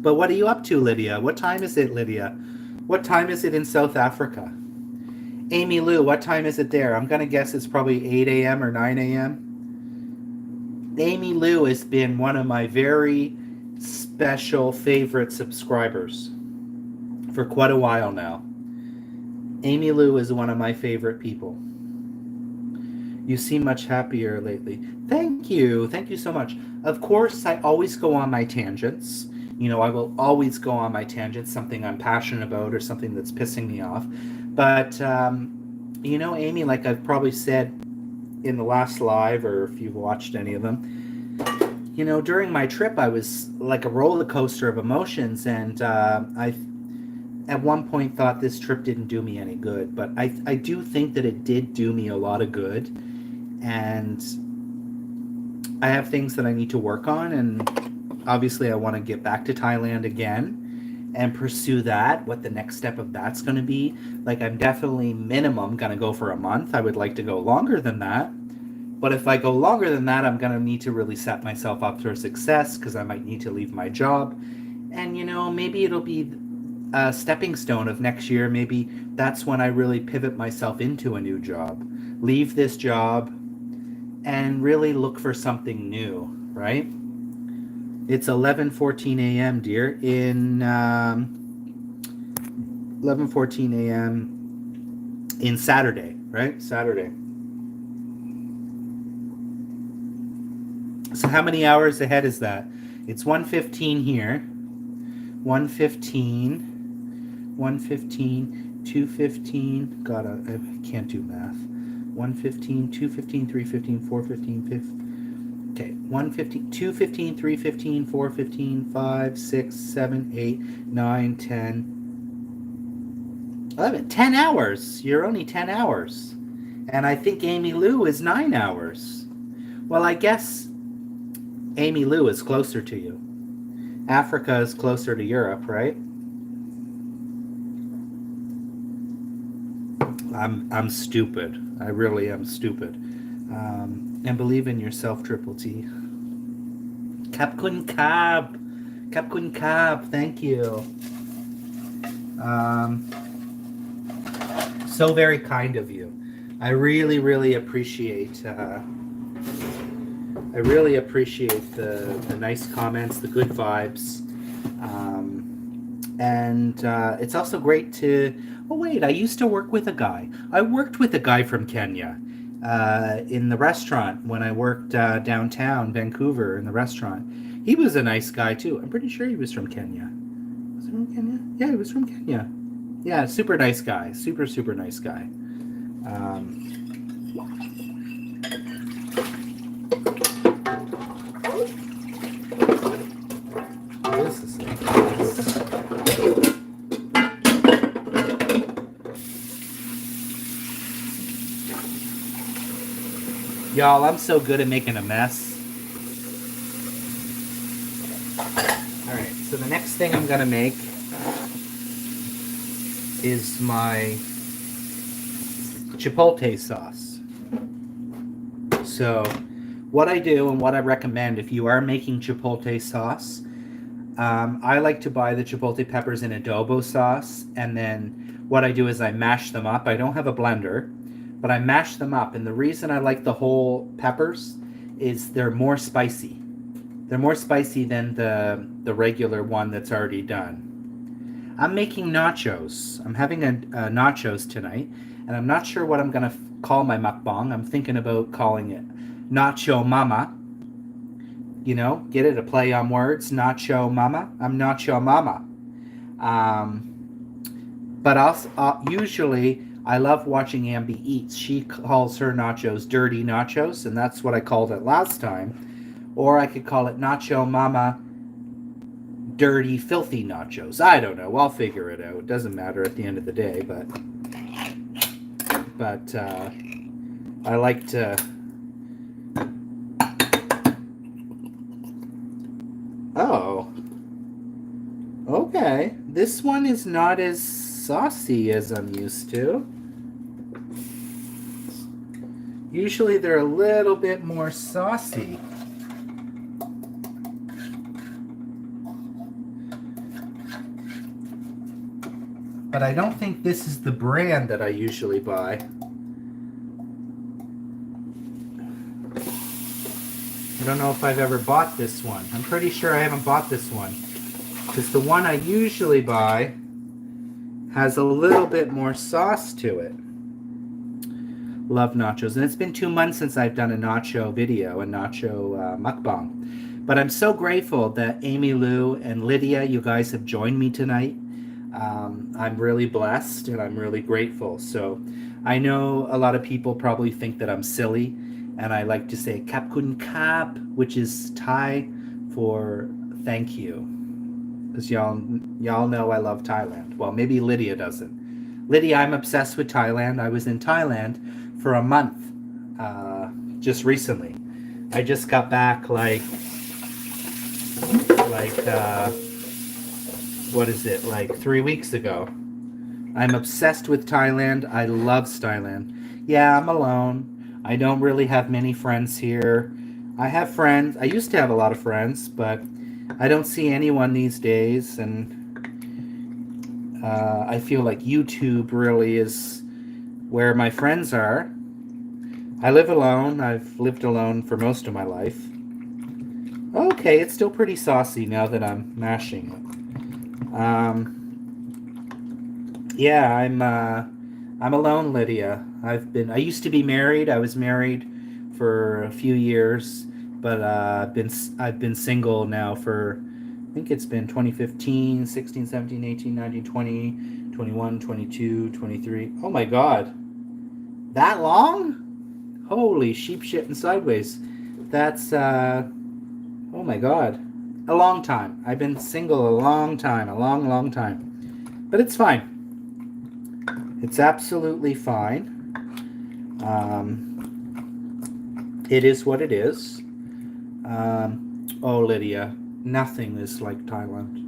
But what are you up to, Lydia? What time is it, Lydia? What time is it in South Africa? Amy Lou, what time is it there? I'm going to guess it's probably 8 a.m. or 9 a.m. Amy Lou has been one of my very special favorite subscribers for quite a while now. Amy Lou is one of my favorite people. You seem much happier lately. Thank you. Thank you so much. Of course, I always go on my tangents. I will always go on my tangents, something I'm passionate about or something that's pissing me off. But, Amy, like I've probably said in the last live, or if you've watched any of them, during my trip, I was like a roller coaster of emotions, and I at one point thought this trip didn't do me any good, but I do think that it did do me a lot of good, and I have things that I need to work on, and obviously I want to get back to Thailand again and pursue that, what the next step of that's going to be. Like, I'm definitely minimum going to go for a month. I would like to go longer than that. But if I go longer than that, I'm going to need to really set myself up for success, because I might need to leave my job. And, maybe it'll be a stepping stone of next year. Maybe that's when I really pivot myself into a new job. Leave this job and really look for something new, right? It's 11:14 a.m., dear. In 11:14 a.m. in Saturday, right? Saturday. So how many hours ahead is that? It's 1:15 here. 1:15, 2:15. God, I can't do math. 1:15, 2:15, 3:15, 4:15, 5. Okay, 1:15, 2:15, 3:15, 4:15, 5, 6, 7, 8, 9, 10, 11. 10 hours. You're only 10 hours. And I think Amy Lou is 9 hours. Well, I guess Amy Lou is closer to you. Africa is closer to Europe, right? I'm stupid. I really am stupid. And believe in yourself, Triple T. Kapkun Kab. Kapkun Kab, thank you. So very kind of you. I really, really appreciate the nice comments, the good vibes. And it's also great to... Oh, wait, I used to work with a guy. I worked with a guy from Kenya in the restaurant when I worked downtown Vancouver in the restaurant. He was a nice guy, too. I'm pretty sure he was from Kenya. Was he from Kenya? Yeah, he was from Kenya. Yeah, super nice guy. Super, super nice guy. This is nice. Y'all, I'm so good at making a mess. Alright, so the next thing I'm gonna make is my chipotle sauce. So what I do and what I recommend if you are making chipotle sauce, I like to buy the chipotle peppers in adobo sauce, and then what I do is I mash them up. I don't have a blender, but I mash them up, and the reason I like the whole peppers is they're more spicy. They're more spicy than the regular one that's already done. I'm making nachos. I'm having a nachos tonight, and I'm not sure what I'm going to call my mukbang. I'm thinking about calling it Nacho Mama. get it, a play on words, Nacho Mama. I'm Nacho Mama. But also, usually I love watching Ambi eats. She calls her nachos dirty nachos, and that's what I called it last time. Or I could call it Nacho Mama dirty, filthy nachos. I don't know. I'll figure it out. It doesn't matter at the end of the day, but I like to. Oh, okay. This one is not as saucy as I'm used to. Usually they're a little bit more saucy. But I don't think this is the brand that I usually buy. I don't know if I've ever bought this one. I'm pretty sure I haven't bought this one. Because the one I usually buy has a little bit more sauce to it. Love nachos. And it's been 2 months since I've done a nacho video, a nacho mukbang. But I'm so grateful that Amy Lou and Lydia, you guys have joined me tonight. I'm really blessed and I'm really grateful. So I know a lot of people probably think that I'm silly, and I like to say Kap Kun Kap, which is Thai for thank you. Because y'all know I love Thailand. Well, maybe Lydia doesn't. Lydia, I'm obsessed with Thailand. I was in Thailand for a month just recently. I just got back like what is it, like 3 weeks ago. I'm obsessed with Thailand. I love Thailand. Yeah, I'm alone. I don't really have many friends here. I have friends. I used to have a lot of friends, but I don't see anyone these days. And I feel like YouTube really is where my friends are. I live alone. I've lived alone for most of my life. Okay, it's still pretty saucy now that I'm mashing it. Yeah, I'm alone, Lydia. I used to be married. I was married for a few years, but I've been single now for, I think it's been 2015, 16, 17, 18, 19, 20, 21, 22, 23. Oh my God. That long? Holy sheep shit and sideways. That's oh my God. A long time. I've been single a long time. A long, long time. But it's fine. It's absolutely fine. It is what it is. Oh, Lydia, nothing is like Thailand.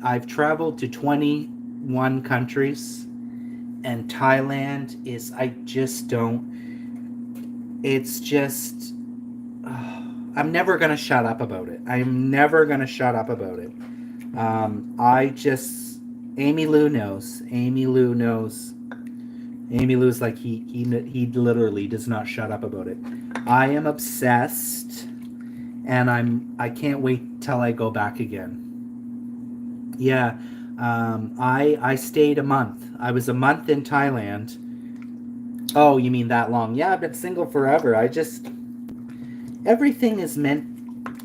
I've traveled to 21 countries, and Thailand is, I'm never going to shut up about it. I'm never going to shut up about it. Amy Lou knows. Amy Lou knows. Amy Lou's like, he literally does not shut up about it. I am obsessed, and I can't wait till I go back again. Yeah, I stayed a month. I was a month in Thailand. Oh, you mean that long? Yeah, I've been single forever. Everything is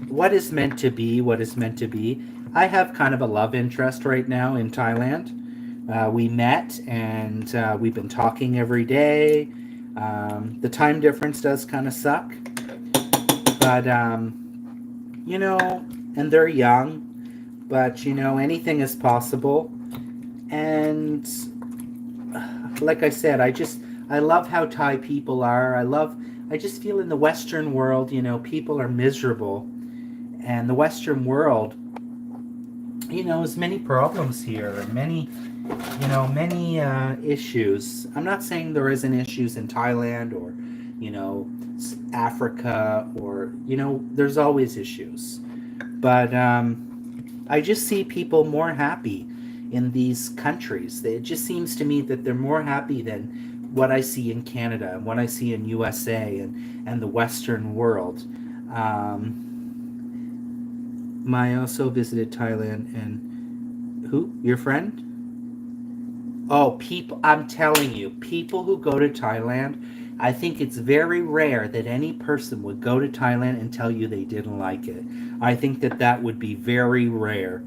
what is meant to be, what is meant to be. I have kind of a love interest right now in Thailand. We met, and we've been talking every day. The time difference does kind of suck. But, and they're young. But, anything is possible. And like I said, I love how Thai people are. I just feel in the Western world, people are miserable. And the Western world, has many problems here, and many issues. I'm not saying there isn't issues in Thailand or, Africa or, there's always issues. But I just see people more happy in these countries. It just seems to me that they're more happy than what I see in Canada and what I see in USA and the Western world. I also visited Thailand, and who? Your friend? Oh, people! I'm telling you, people who go to Thailand, I think it's very rare that any person would go to Thailand and tell you they didn't like it. I think that that would be very rare.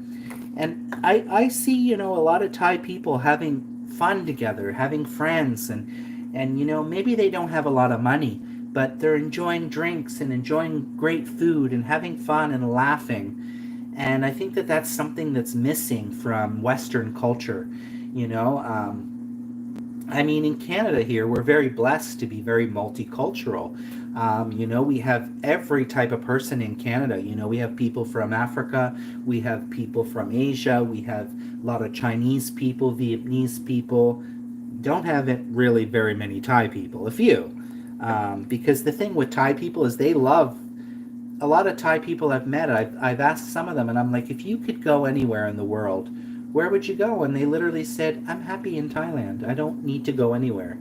And I see, a lot of Thai people having fun together, having friends, and maybe they don't have a lot of money, but they're enjoying drinks and enjoying great food and having fun and laughing. And I think that that's something that's missing from Western culture. You know, I mean, in Canada here, we're very blessed to be very multicultural. We have every type of person in Canada. We have people from Africa, we have people from Asia, we have a lot of Chinese people, Vietnamese people. Don't have it really very many Thai people, a few. Because the thing with Thai people is they love a lot of Thai people I've met. I've asked some of them, and I'm like, if you could go anywhere in the world, where would you go? And they literally said, I'm happy in Thailand. I don't need to go anywhere.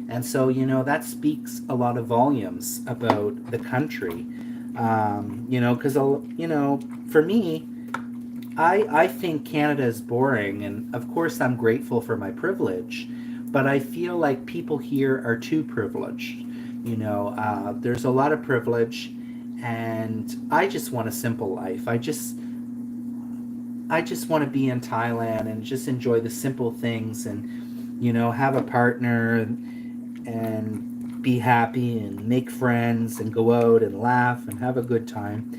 And so, that speaks a lot of volumes about the country. Because, for me, I think Canada is boring. And of course, I'm grateful for my privilege. But I feel like people here are too privileged. There's a lot of privilege. And I just want a simple life. I just want to be in Thailand and just enjoy the simple things and, have a partner and be happy and make friends and go out and laugh and have a good time.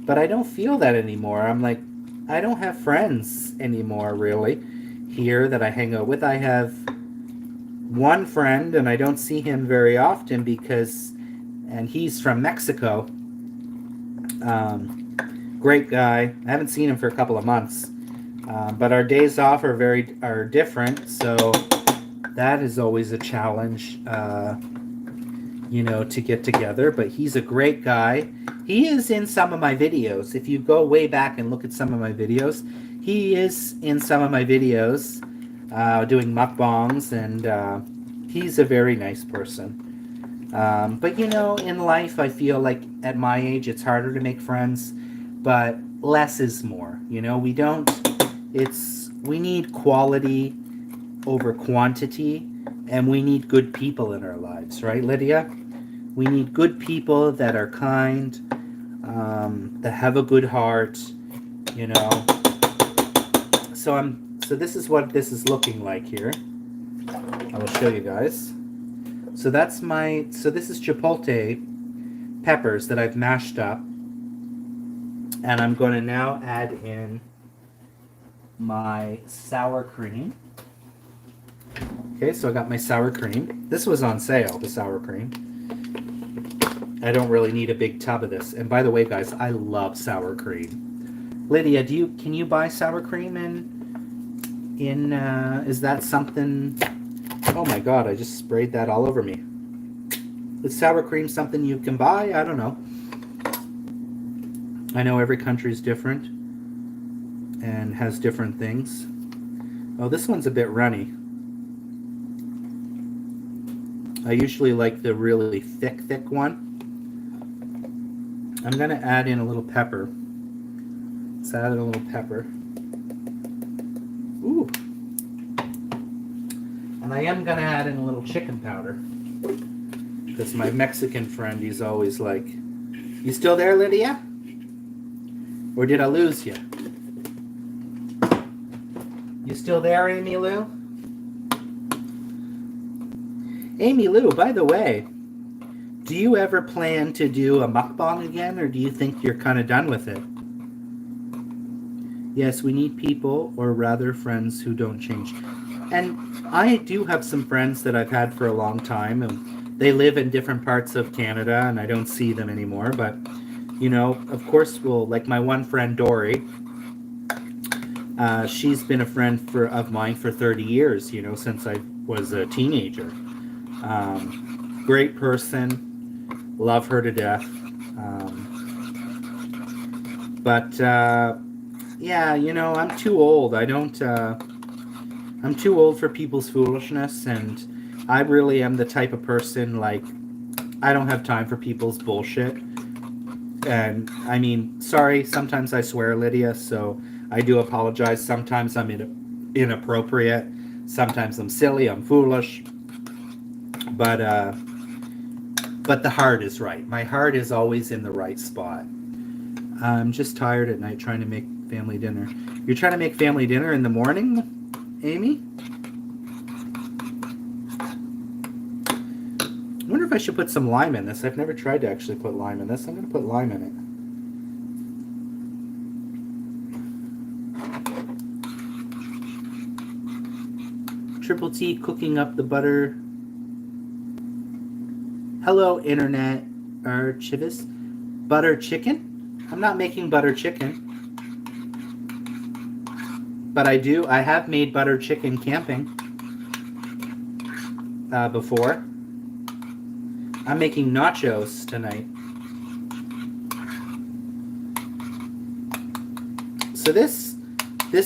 But I don't feel that anymore. I'm like, I don't have friends anymore, really, here that I hang out with. I have one friend and I don't see him very often and he's from Mexico. Great guy. I haven't seen him for a couple of months, but our days off are different. So that is always a challenge, to get together. But he's a great guy. He is in some of my videos. If you go way back and look at some of my videos, he is in some of my videos doing mukbangs, and he's a very nice person. But in life, I feel like at my age, it's harder to make friends, but less is more. We need quality over quantity, and we need good people in our lives, right, Lydia? We need good people that are kind, that have a good heart, So this is what this is looking like here. I will show you guys. So this is chipotle peppers that I've mashed up. And I'm going to now add in my sour cream. Okay, so I got my sour cream. This was on sale, the sour cream. I don't really need a big tub of this. And by the way, guys, I love sour cream. Lydia, can you buy sour cream is that something? Oh my God, I just sprayed that all over me. Is sour cream something you can buy? I don't know. I know every country is different and has different things. Oh, this one's a bit runny. I usually like the really thick one. I'm going to add in a little pepper. Let's add in a little pepper. Ooh. And I am going to add in a little chicken powder. Because my Mexican friend, he's always like, you still there, Lydia? Or did I lose you? You still there, Amy Lou? Amy Lou, by the way, do you ever plan to do a mukbang again, or do you think you're kind of done with it? Yes, we need people, or rather friends, who don't change. And I do have some friends that I've had for a long time, and they live in different parts of Canada, and I don't see them anymore. But, of course, like my one friend, Dory, she's been a friend of mine for 30 years, since I was a teenager. Great person, love her to death. Yeah, I'm too old. I'm too old for people's foolishness, and I really am the type of person, like, I don't have time for people's bullshit. And, I mean, sorry, sometimes I swear, Lydia, so I do apologize. Sometimes I'm inappropriate. Sometimes I'm silly, I'm foolish. But, but the heart is right. My heart is always in the right spot. I'm just tired at night trying to make family dinner. You're trying to make family dinner in the morning, Amy? I wonder if I should put some lime in this. I've never tried to actually put lime in this. I'm going to put lime in it. Triple T cooking up the butter. Hello, Internet Archivist. Butter chicken? I'm not making butter chicken. But I have made butter chicken camping before. I'm making nachos tonight. So this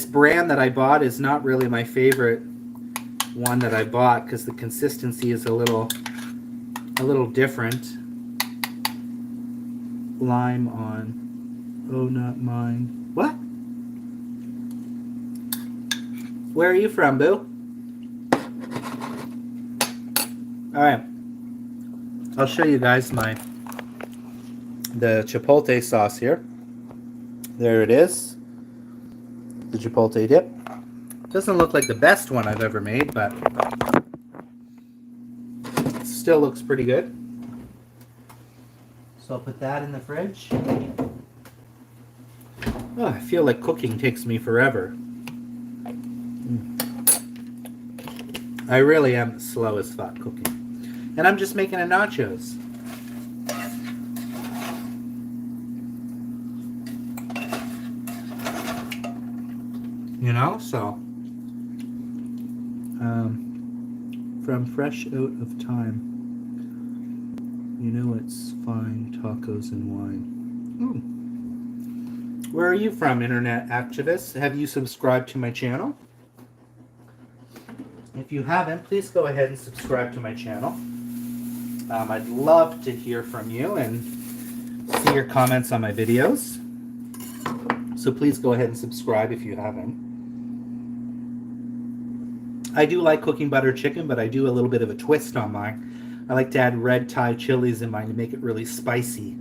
brand that I bought is not really my favorite one that I bought because the consistency is a little different. Lime on. Oh, not mine. What? Where are you from, boo? All right. I'll show you guys the chipotle sauce here. There it is. The chipotle dip. Doesn't look like the best one I've ever made, but it still looks pretty good. So I'll put that in the fridge. Oh, I feel like cooking takes me forever. I really am slow as fuck cooking. And I'm just making a nachos. You know, so from fresh out of time, you know it's fine, tacos and wine. Ooh. Where are you from, Internet Activists? Have you subscribed to my channel? If you haven't, please go ahead and subscribe to my channel. I'd love to hear from you and see your comments on my videos. So please go ahead and subscribe if you haven't. I do like cooking butter chicken, but I do a little bit of a twist on mine. I like to add red Thai chilies in mine to make it really spicy.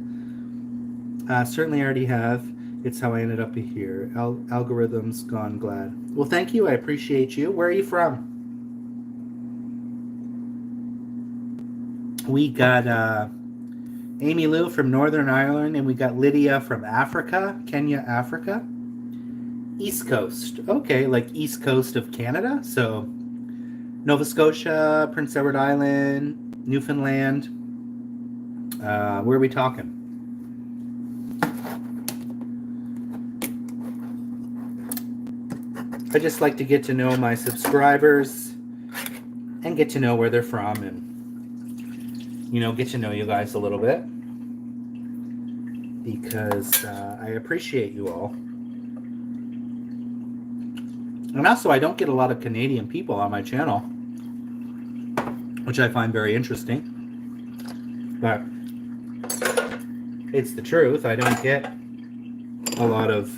Certainly I already have. It's how I ended up here. Algorithms gone glad. Well, thank you. I appreciate you. Where are you from? We got Amy Lou from Northern Ireland, and we got Lydia from Africa, Kenya, Africa. East Coast. Okay, like East Coast of Canada. So Nova Scotia, Prince Edward Island, Newfoundland. Where are we talking? I just like to get to know my subscribers and get to know where they're from and, you know, get to know you guys a little bit because I appreciate you all. And also, I don't get a lot of Canadian people on my channel, which I find very interesting. But it's the truth. I don't get a lot of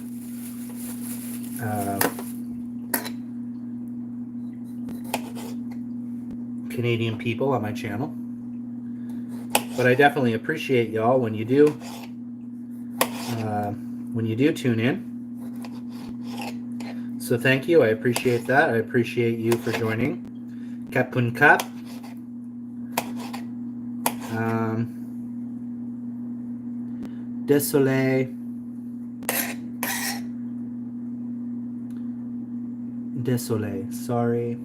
Canadian people on my channel. But I definitely appreciate y'all when you do tune in. So thank you. I appreciate that. I appreciate you for joining. Kapun Kap. Désolé. Désolé. Sorry.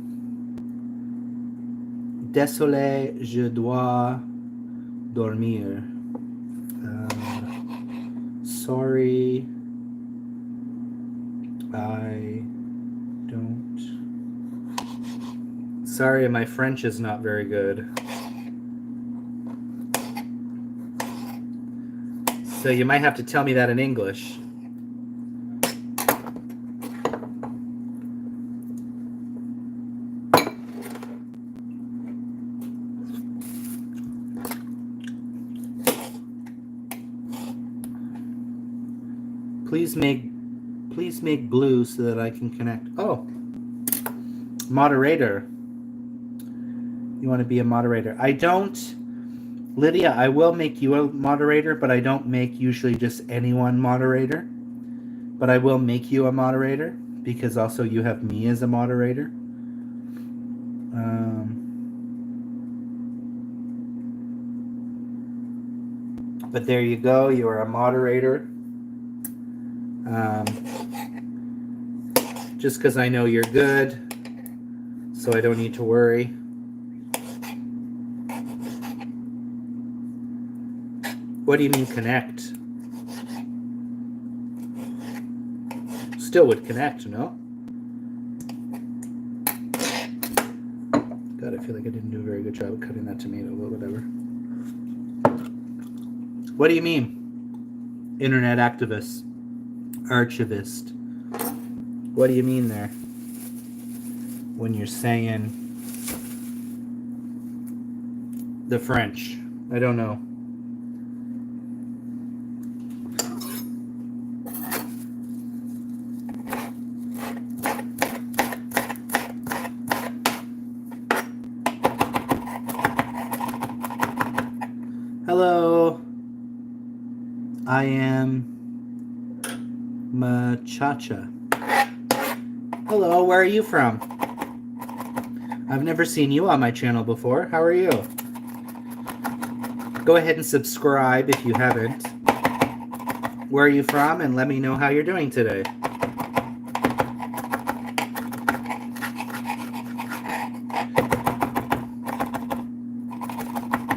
Désolé, je dois dormir. Sorry. I don't. Sorry, my French is not very good. So you might have to tell me that in English. Please make blue so that I can connect. Oh, moderator. You want to be a moderator? I don't Lydia, I will make you a moderator, but I don't make usually just anyone moderator. But I will make you a moderator because also you have me as a moderator. But there you go. You are a moderator. Just because I know you're good, so I don't need to worry. What do you mean connect? Still would connect, no? God, I feel like I didn't do a very good job of cutting that tomato, but whatever. What do you mean? Internet activist. Archivist. What do you mean there? When you're saying the French. I don't know. Hello. I am Machacha. Hello, where are you from? I've never seen you on my channel before. How are you? Go ahead and subscribe if you haven't. Where are you from? And let me know how you're doing today.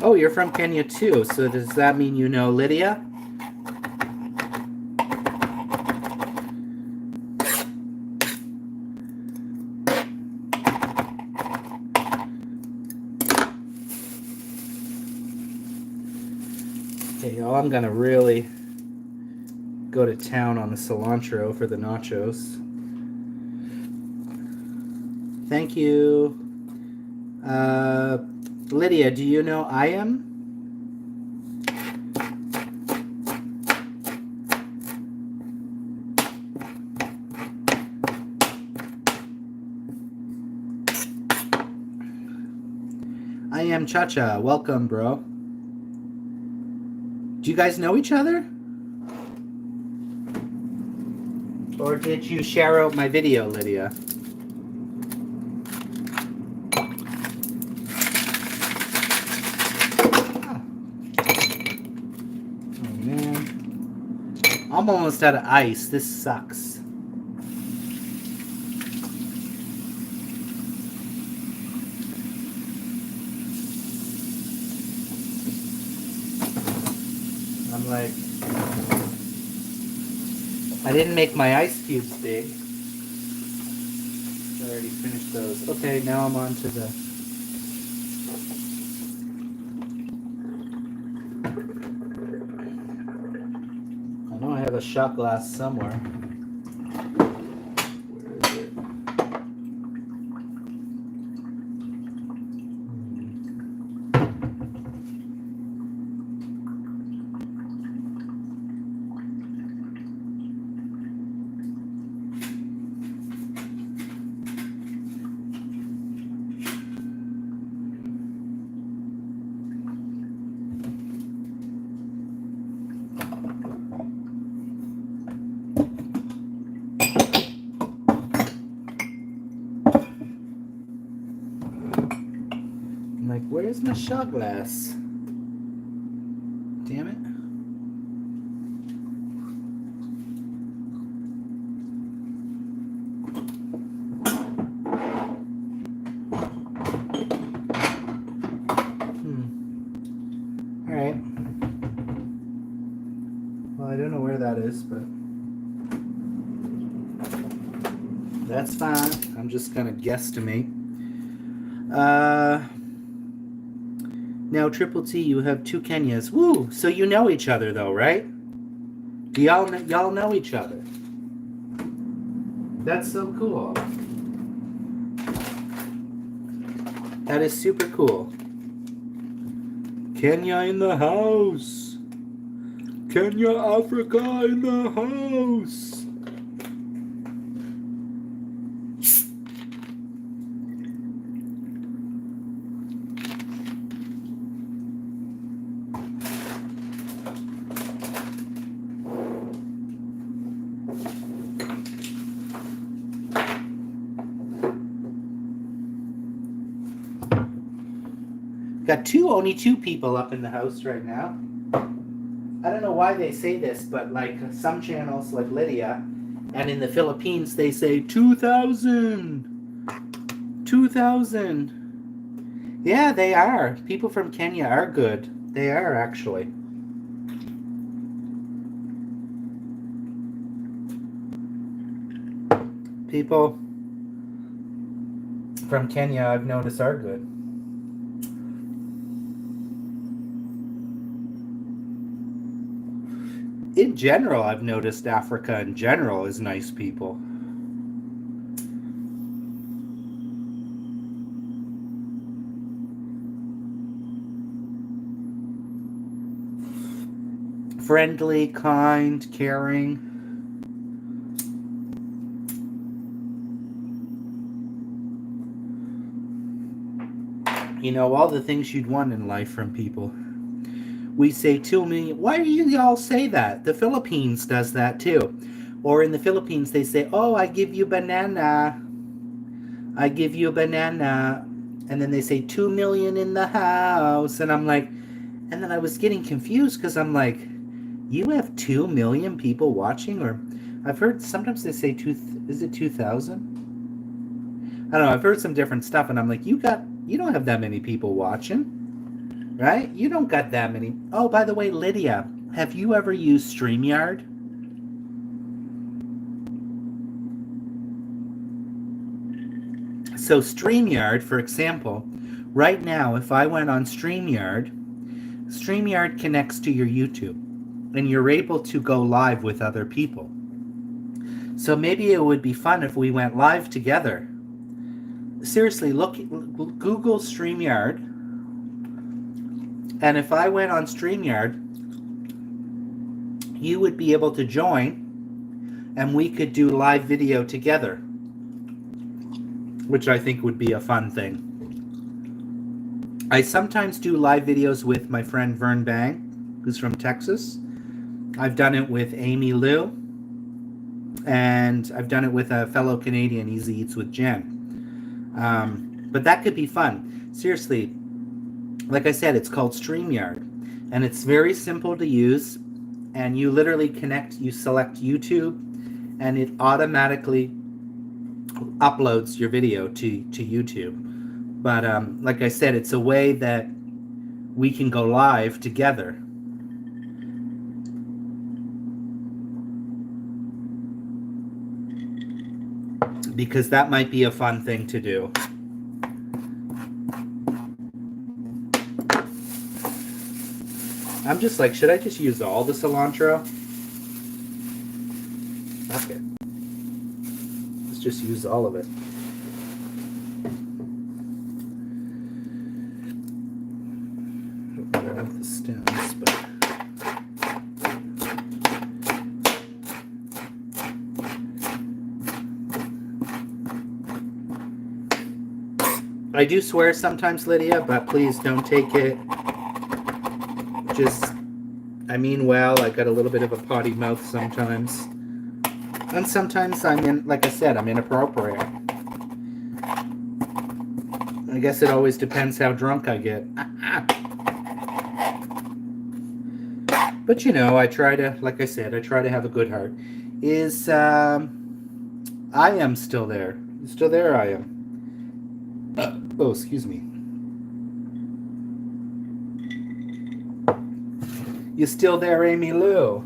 Oh, you're from Kenya too. So does that mean you know Lydia? Okay, y'all, I'm gonna really go to town on the cilantro for the nachos. Thank you. Lydia, do you know I am? I am Chacha. Welcome, bro. Do you guys know each other? Or did you share out my video, Lydia? Oh, man. I'm almost out of ice. This sucks. I'm like, I didn't make my ice cubes big. I already finished those. Okay, now I'm on to the... I know I have a shot glass somewhere. I'm like, where's my shot glass? Damn it. Alright. Well, I don't know where that is, but that's fine. I'm just gonna guesstimate. Now, Triple T, you have 2 Kenyas. Woo! So you know each other, though, right? Y'all know each other. That's so cool. That is super cool. Kenya in the house. Kenya, Africa in the house. Got only two people up in the house right now. I don't know why they say this, but like some channels like Lydia, and in the Philippines they say 2,000. 2,000. Yeah, they are. People from Kenya are good. They are actually. People from Kenya I've noticed are good. In general, I've noticed Africa in general is nice people. Friendly, kind, caring. You know, all the things you'd want in life from people. We say 2 million. Why do you all say that? The Philippines does that too. Or in the Philippines, they say, oh, I give you banana. I give you a banana. And then they say 2 million in the house. And I'm like, and then I was getting confused because I'm like, you have 2 million people watching? Or I've heard sometimes they say, is it 2,000? I don't know. I've heard some different stuff. And I'm like, you don't have that many people watching. Right? You don't got that many. Oh, by the way, Lydia, have you ever used StreamYard? So StreamYard, for example, right now, if I went on StreamYard, StreamYard connects to your YouTube, and you're able to go live with other people. So maybe it would be fun if we went live together. Seriously, Google StreamYard. And if I went on StreamYard, you would be able to join and we could do live video together, which I think would be a fun thing. I sometimes do live videos with my friend Vern Bang, who's from Texas. I've done it with Amy Liu, and I've done it with a fellow Canadian, Easy Eats with Jen. But that could be fun. Seriously, like I said, it's called StreamYard, and it's very simple to use, and you literally you select YouTube, and it automatically uploads your video to YouTube. But like I said, it's a way that we can go live together. Because that might be a fun thing to do. I'm just like, should I just use all the cilantro? Okay. Let's just use all of it. I don't have the stems, but... I do swear sometimes, Lydia, but please don't take it. I mean well. I got a little bit of a potty mouth sometimes. And sometimes like I said, I'm inappropriate. I guess it always depends how drunk I get. But you know, I try to, like I said, I try to have a good heart. I am still there. You still there? I am. Oh, excuse me. You still there, Amy Lou?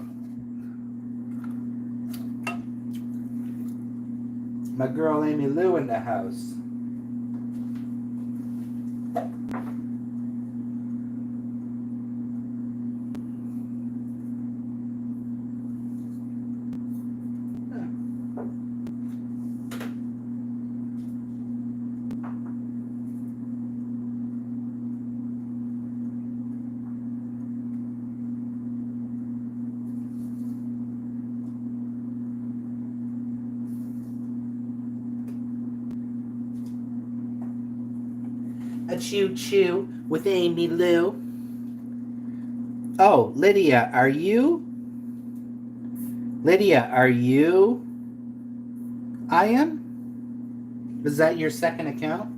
My girl Amy Lou in the house. A choo-choo with Amy Lou. Oh, Lydia, are you? Lydia, are you? I am? Is that your second account?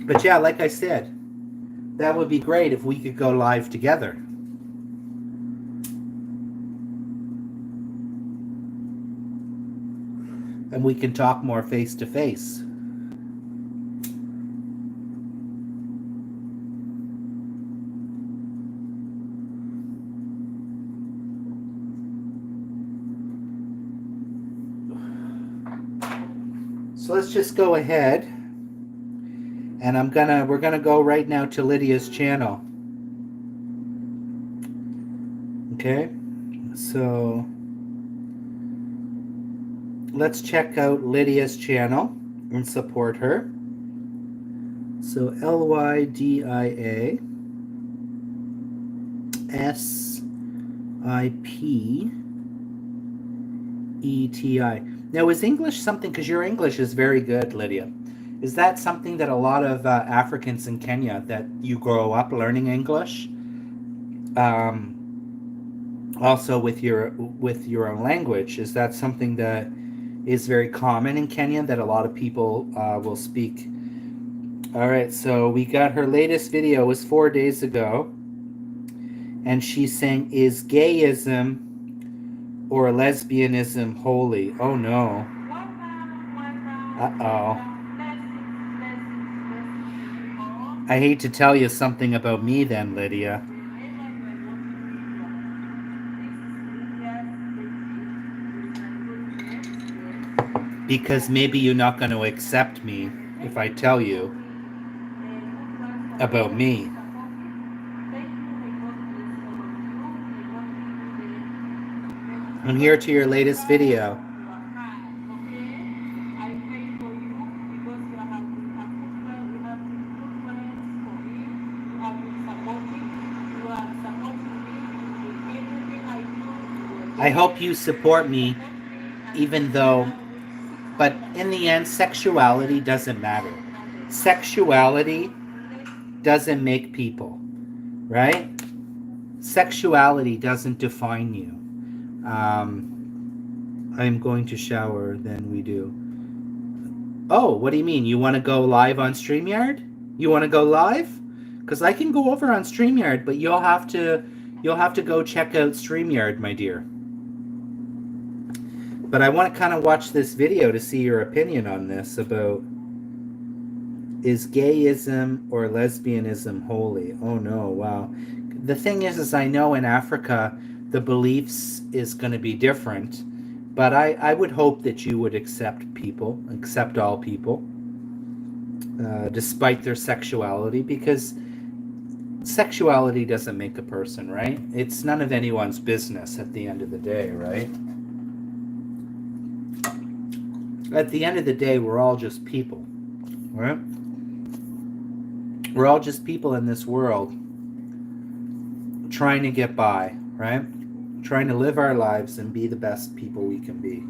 But yeah, like I said, that would be great if we could go live together. And we can talk more face to face. So let's just go ahead, and we're gonna go right now to Lydia's channel. Okay, so let's check out Lydia's channel and support her. So LYDIASIPETI. Now, is English something, because your English is very good, Lydia, is that something that a lot of Africans in Kenya, that you grow up learning English? Also with your own language, is that something that is very common in Kenya, that a lot of people will speak? All right, so we got her latest video was 4 days ago, and she's saying, is gayism or lesbianism holy? Oh no. Uh-oh. I hate to tell you something about me then, Lydia. Because maybe you're not going to accept me if I tell you about me. I'm here to your latest video. I hope you support me, even though, but in the end, sexuality doesn't matter. Sexuality doesn't make people, right? Sexuality doesn't define you. I'm going to shower, then we do. Oh, what do you mean? You want to go live on StreamYard? You want to go live? Because I can go over on StreamYard, but you'll have to go check out StreamYard, my dear. But I want to kind of watch this video to see your opinion on this about, is gayism or lesbianism holy? Oh no, wow. The thing is I know in Africa the beliefs is going to be different, but I would hope that you would accept all people, despite their sexuality, because sexuality doesn't make a person, right? It's none of anyone's business at the end of the day, right? At the end of the day, we're all just people, right? We're all just people in this world trying to get by, right? Trying to live our lives and be the best people we can be.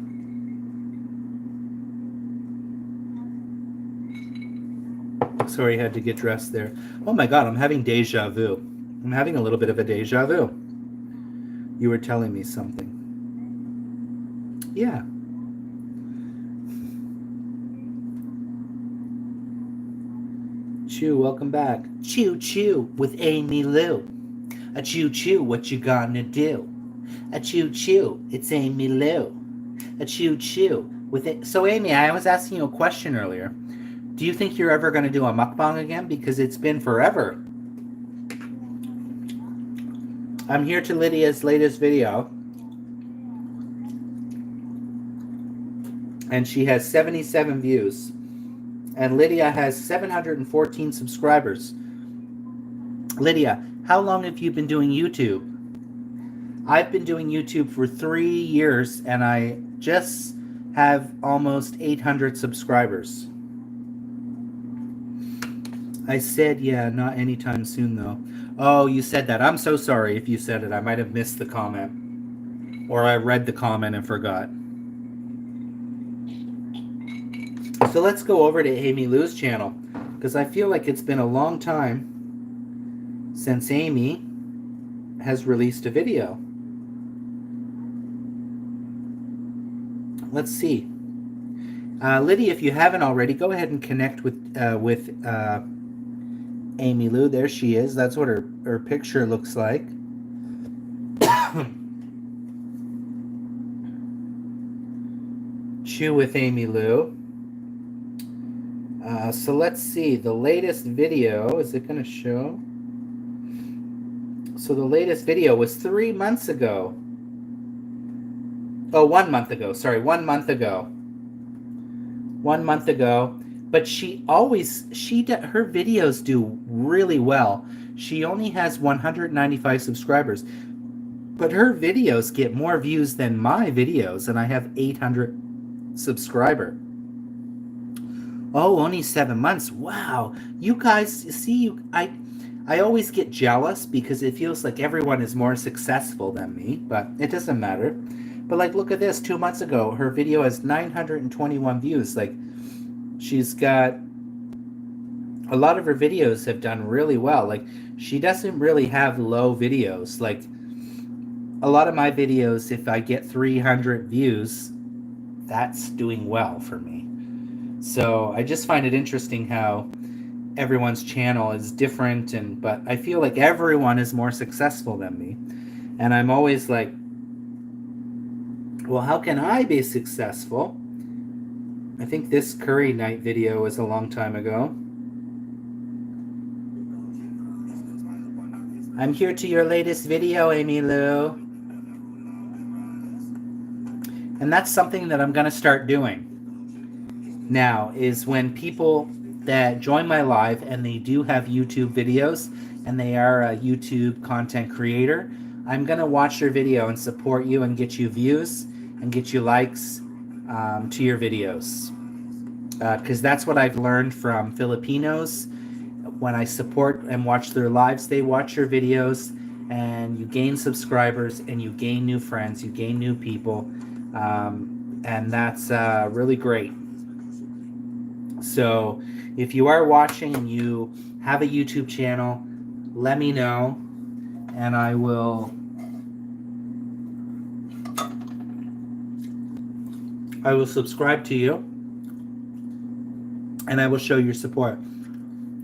Sorry, I had to get dressed there. Oh my God, I'm having deja vu. I'm having a little bit of a deja vu. You were telling me something. Yeah. Chew, welcome back. Chew, chew with Amy Lou. A chew, chew, what you gonna do? A chew, chew, it's Amy Lou. A chew, chew with it. So, Amy, I was asking you a question earlier. Do you think you're ever going to do a mukbang again? Because it's been forever. I'm here to Lydia's latest video. And she has 77 views. And Lydia has 714 subscribers. Lydia, how long have you been doing YouTube? I've been doing YouTube for 3 years, and I just have almost 800 subscribers. I said, yeah, not anytime soon, though. Oh, you said that. I'm so sorry if you said it. I might have missed the comment. Or I read the comment and forgot. So let's go over to Amy Lou's channel, because I feel like it's been a long time since Amy has released a video. Let's see. Lydia, if you haven't already, go ahead and connect with Amy Lou. There she is. That's what her picture looks like. Chew with Amy Lou. So let's see. The latest video, is it going to show? So the latest video was 3 months ago. Oh, 1 month ago. Sorry, 1 month ago. 1 month ago. But her videos do really well. She only has 195 subscribers. But her videos get more views than my videos, and I have 800 subscribers. Oh, only 7 months. Wow. You guys, see, I always get jealous because it feels like everyone is more successful than me, but it doesn't matter. But like, look at this. 2 months ago, her video has 921 views. Like, she's got a lot of her videos have done really well. Like, she doesn't really have low videos. Like, a lot of my videos, if I get 300 views, that's doing well for me. So I just find it interesting how everyone's channel is different, but I feel like everyone is more successful than me. And I'm always like, well, how can I be successful? I think this curry night video was a long time ago. I'm here to your latest video, Amy Lou. And that's something that I'm going to start doing now, is when people that join my live and they do have YouTube videos and they are a YouTube content creator, I'm going to watch your video and support you and get you views and get you likes to your videos. Because that's what I've learned from Filipinos. When I support and watch their lives, they watch your videos and you gain subscribers and you gain new friends, you gain new people. And that's really great. So if you are watching and you have a YouTube channel, let me know and I will subscribe to you and I will show your support.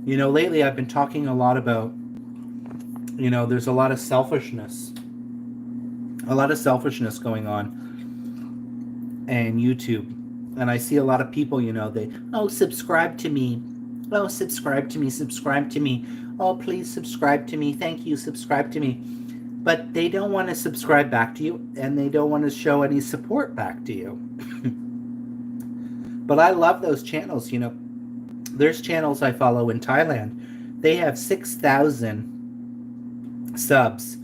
You know, lately I've been talking a lot about, you know, there's a lot of selfishness going on in YouTube. And I see a lot of people, you know, subscribe to me. Oh, subscribe to me. Oh, please subscribe to me. Thank you, subscribe to me. But they don't want to subscribe back to you, and they don't want to show any support back to you. But I love those channels, you know. There's channels I follow in Thailand. They have 6,000 subs,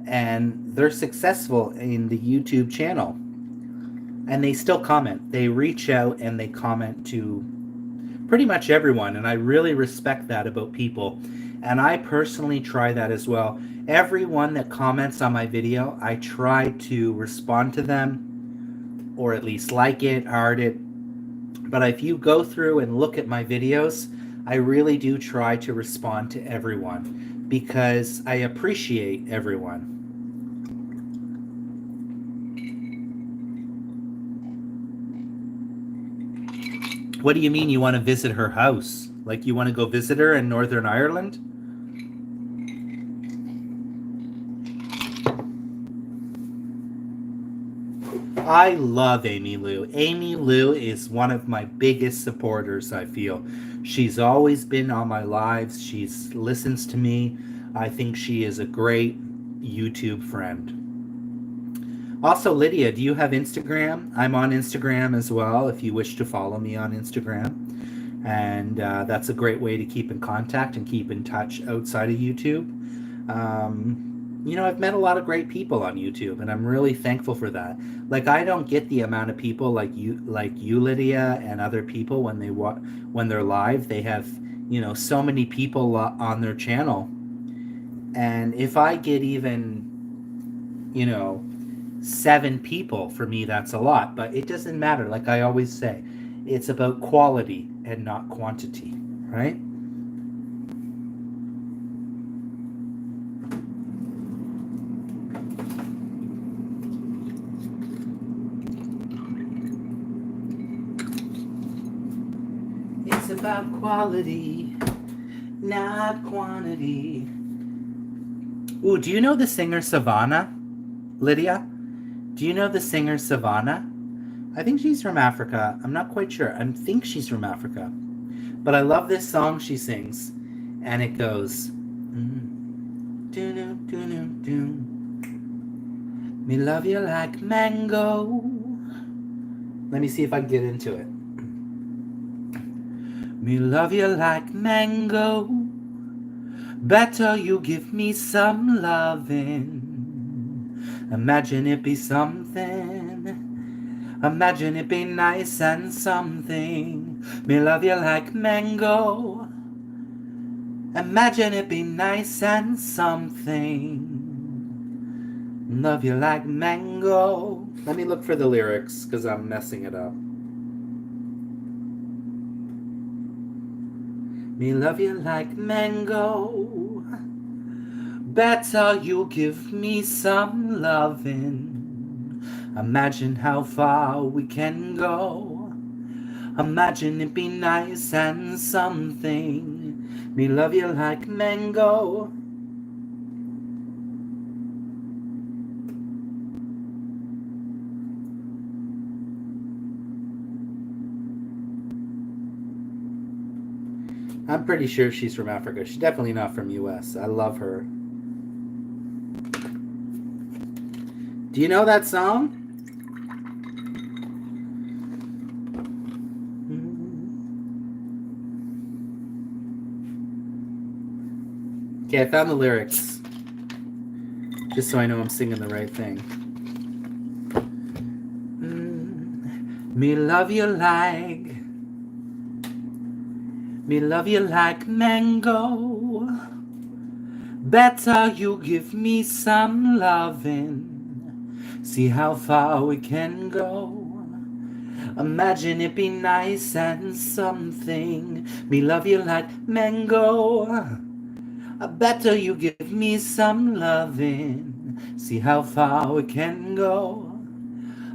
and they're successful in the YouTube channel. And they still comment. They reach out and they comment to pretty much everyone. And I really respect that about people. And I personally try that as well. Everyone that comments on my video, I try to respond to them or at least like it, heart it. But if you go through and look at my videos, I really do try to respond to everyone because I appreciate everyone. What do you mean you want to visit her house? Like you want to go visit her in Northern Ireland? I love Amy Lou. Amy Lou is one of my biggest supporters, I feel. She's always been on my lives. She listens to me. I think she is a great YouTube friend. Also, Lydia, do you have Instagram? I'm on Instagram as well if you wish to follow me on Instagram. And that's a great way to keep in contact and keep in touch outside of YouTube. You know, I've met a lot of great people on YouTube, and I'm really thankful for that. Like, I don't get the amount of people like you, Lydia, and other people when they're live. They have, you know, so many people on their channel. And if I get even, you know, 7 people, for me, that's a lot. But it doesn't matter. Like I always say, it's about quality and not quantity, right? It's about quality, not quantity. Ooh, do you know the singer Savannah, Lydia? Do you know the singer Savannah? I think she's from Africa. I'm not quite sure. I think she's from Africa. But I love this song she sings. And it goes... Me love you like mango. Let me see if I can get into it. Me love you like mango. Better you give me some loving. Imagine it be something. Imagine it be nice and something. Me love you like mango. Imagine it be nice and something. Love you like mango. Let me look for the lyrics because I'm messing it up. Me love you like mango. Better you give me some loving. Imagine how far we can go. Imagine it be nice and something. Me love you like mango. I'm pretty sure she's from Africa. She's definitely not from US. I love her. Do you know that song? Okay, I found the lyrics. Just so I know I'm singing the right thing. Me love you like mango. Better you give me some loving. See how far we can go. Imagine it be nice and something. Me love you like mango. Better you give me some loving. See how far we can go.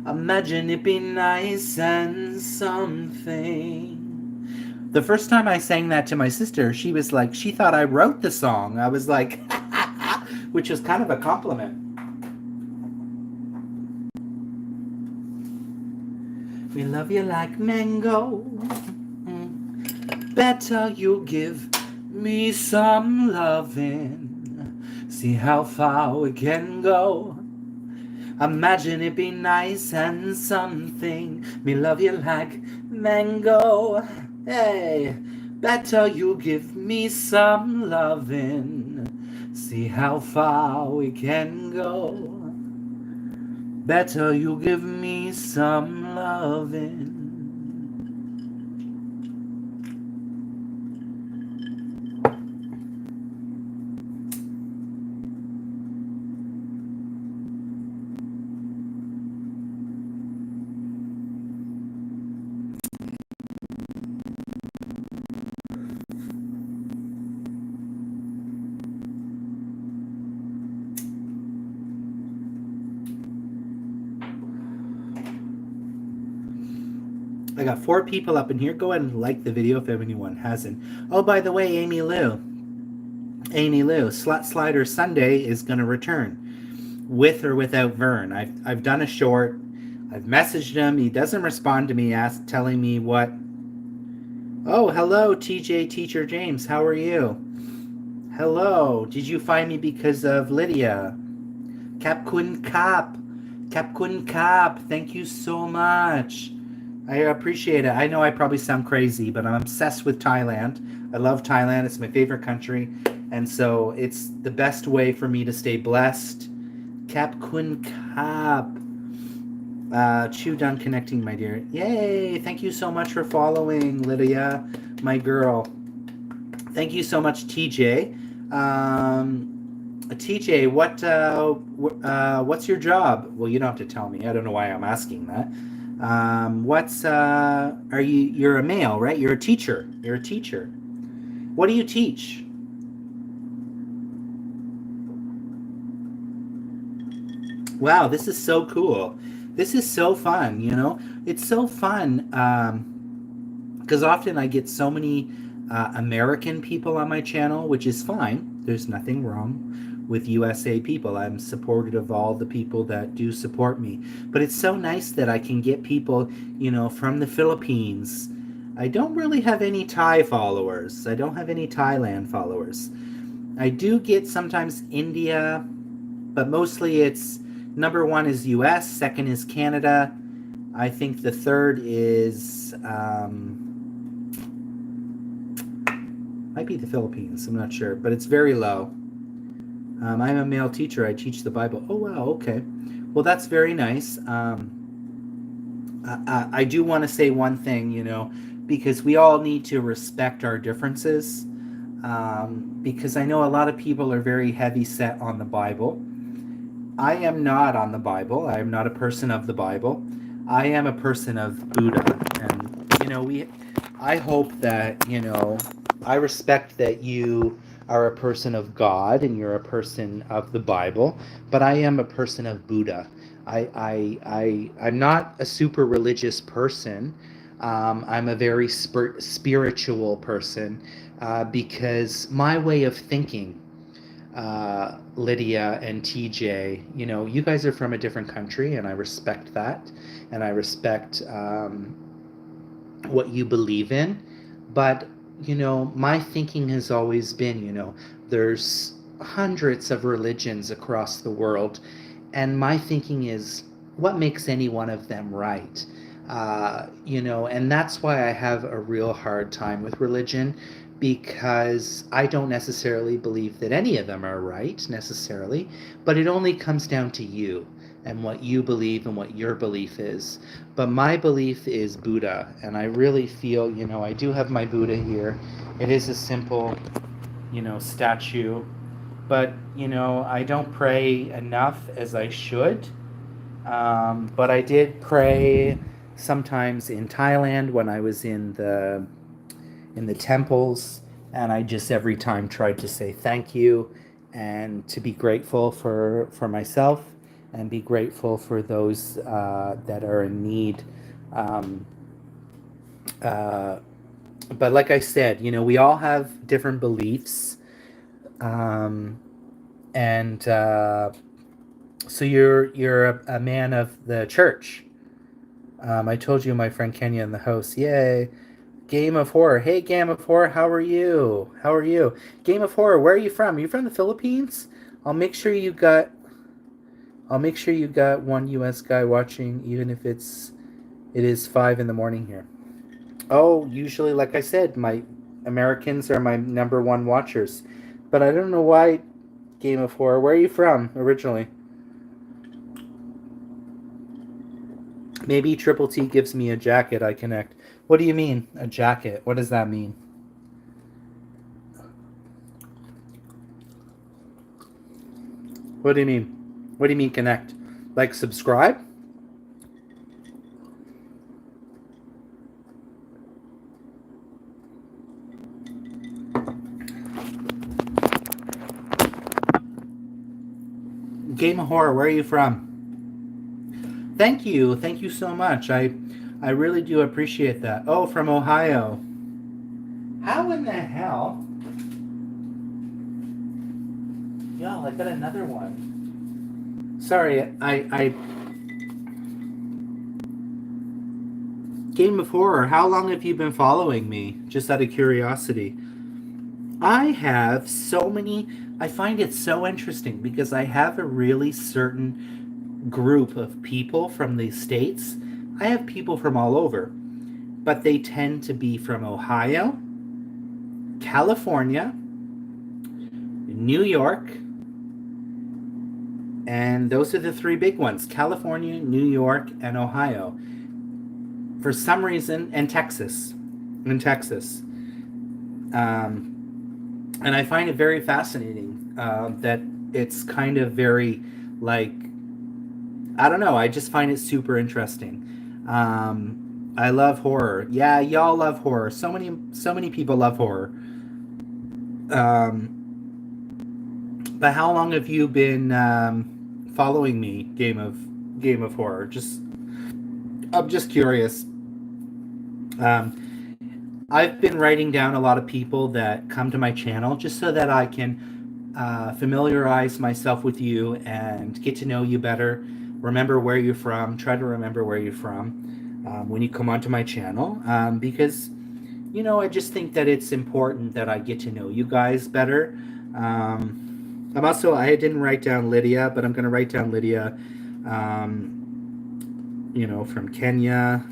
Imagine it be nice and something. The first time I sang that to my sister, she was like, she thought I wrote the song. I was like, which was kind of a compliment. We love you like mango. Better you give me some loving. See how far we can go. Imagine it be nice and something. Me love you like mango. Hey, better you give me some loving. See how far we can go. Better you give me some loving. I got 4 people up in here. Go ahead and like the video if anyone hasn't. Oh, by the way, Amy Lou, Slut Slider Sunday is going to return, with or without Vern. I've done a short. I've messaged him. He doesn't respond to me, telling me what. Oh, hello, TJ Teacher James. How are you? Hello. Did you find me because of Lydia? Capcun Cap. Thank you so much. I appreciate it. I know I probably sound crazy, but I'm obsessed with Thailand. I love Thailand. It's my favorite country. And so it's the best way for me to stay blessed. Cap Kun Cap. Chew done connecting, my dear. Yay! Thank you so much for following, Lydia, my girl. Thank you so much, TJ. TJ, what's your job? Well, you don't have to tell me. I don't know why I'm asking that. You're a male, right? You're a teacher. What do you teach? Wow, this is so cool. This is so fun, you know? It's so fun because often I get so many American people on my channel, which is fine. There's nothing wrong with USA people. I'm supportive of all the people that do support me. But it's so nice that I can get people, from the Philippines. I don't really have any Thai followers. I don't have any Thailand followers. I do get sometimes India, but mostly it's number one is US, second is Canada. I think the third is might be the Philippines. I'm not sure, but it's very low. I'm a male teacher. I teach the Bible. Oh wow, okay. Well, that's very nice. I do want to say one thing, because we all need to respect our differences. Because I know a lot of people are very heavy set on the Bible. I am not on the Bible. I am not a person of the Bible. I am a person of Buddha. And, I hope that, I respect that you are a person of God and you're a person of the Bible, but I am a person of Buddha. I'm not a super religious person. I'm a very spiritual person because my way of thinking, Lydia and TJ, you guys are from a different country, and I respect that, and I respect what you believe in. But, my thinking has always been, there's hundreds of religions across the world, and my thinking is what makes any one of them right? And that's why I have a real hard time with religion, because I don't necessarily believe that any of them are right necessarily, but it only comes down to you and what you believe and what your belief is. But my belief is Buddha, and I really feel, I do have my Buddha here. It is a simple, statue, but, I don't pray enough as I should. But I did pray sometimes in Thailand when I was in the temples, and I just every time tried to say thank you and to be grateful for myself and be grateful for those that are in need. But like I said, we all have different beliefs, and so you're a man of the church. I told you my friend Kenya in the host. Yay. Game of Horror. Hey, Game of Horror, how are you? How are you? Game of Horror, where are you from? Are you from the Philippines? I'll make sure you got one US guy watching, even if it is 5 a.m. here. Oh, usually, like I said, my Americans are my number one watchers. But I don't know why, Game of Horror. Where are you from originally? Maybe Triple T gives me a jacket I connect. What do you mean, a jacket? What does that mean? What do you mean? What do you mean connect? Like subscribe? Game of Horror, where are you from? Thank you so much. I really do appreciate that. Oh, from Ohio. How in the hell? Y'all, I got another one. Sorry, I Game of Horror, how long have you been following me? Just out of curiosity. I have so many. I find it so interesting because I have a really certain group of people from the States. I have people from all over, but they tend to be from Ohio, California, New York, and those are the three big ones: California, New York, and Ohio. For some reason, and Texas. And I find it very fascinating that it's kind of very, like, I don't know, I just find it super interesting. I love horror. Yeah, y'all love horror. So many people love horror. But how long have you been following me, Game of Horror? I'm just curious. I've been writing down a lot of people that come to my channel just so that I can familiarize myself with you and get to know you better. Remember where you're from. Try to remember where you're from when you come onto my channel because, you know, I just think that it's important that I get to know you guys better. I didn't write down Lydia, but I'm going to write down Lydia, you know, from Kenya,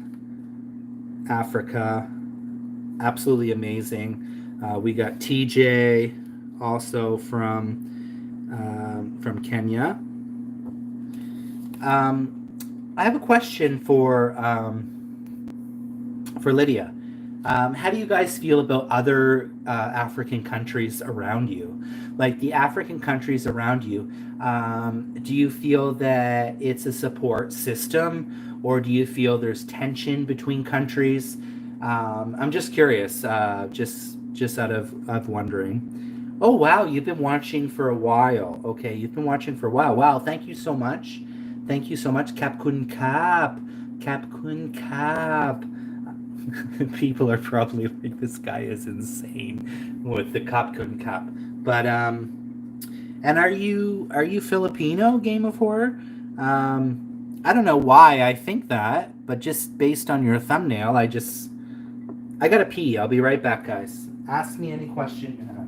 Africa. Absolutely amazing. We got TJ, also from Kenya. I have a question for Lydia. How do you guys feel about other African countries around you? Like the African countries around you, do you feel that it's a support system, or do you feel there's tension between countries? I'm just curious, just out of wondering. Oh wow, you've been watching for a while. Okay, you've been watching for a while. Wow, thank you so much. Thank you so much, Cap Kun Cap. Cap Kun Cap. People are probably like, this guy is insane with the Cap Kun Cap. But and are you Filipino, Game of Horror? I don't know why I think that, but just based on your thumbnail, I gotta pee. I'll be right back, guys. Ask me any question you have.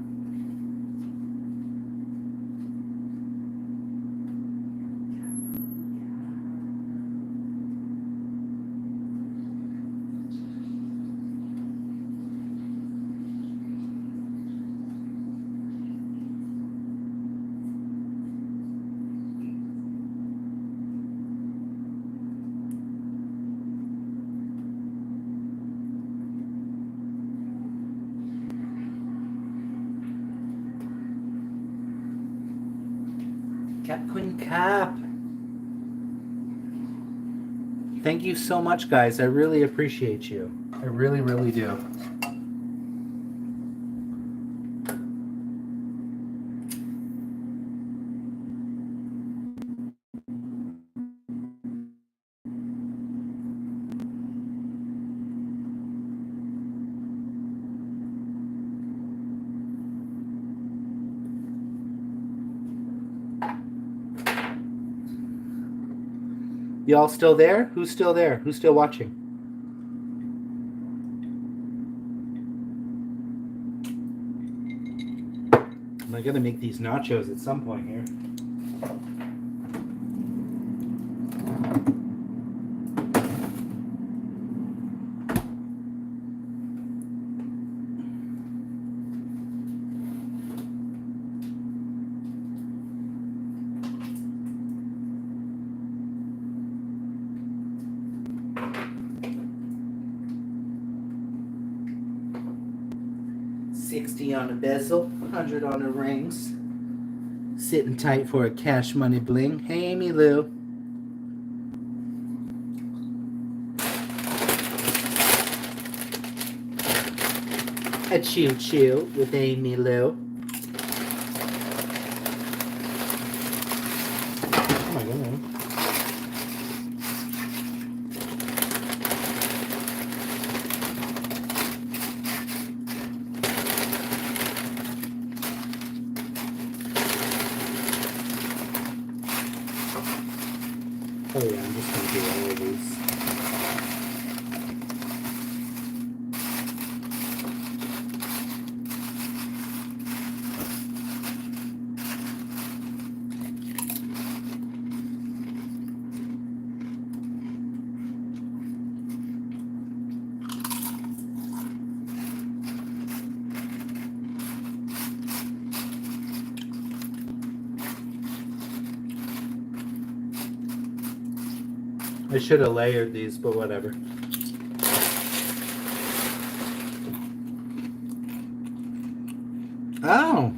Cap Queen Cap. Thank you so much, guys. I really appreciate you. I really, really do. Y'all still there? Who's still there? Who's still watching? I gotta make these nachos at some point here. $60 on a bezel, $100 on the rings. Sitting tight for a cash money bling. Hey, Amy Lou. A chew chew with Amy Lou. Oh my god. Oh yeah, I'm just gonna do all of these. I should have layered these, but whatever. Oh.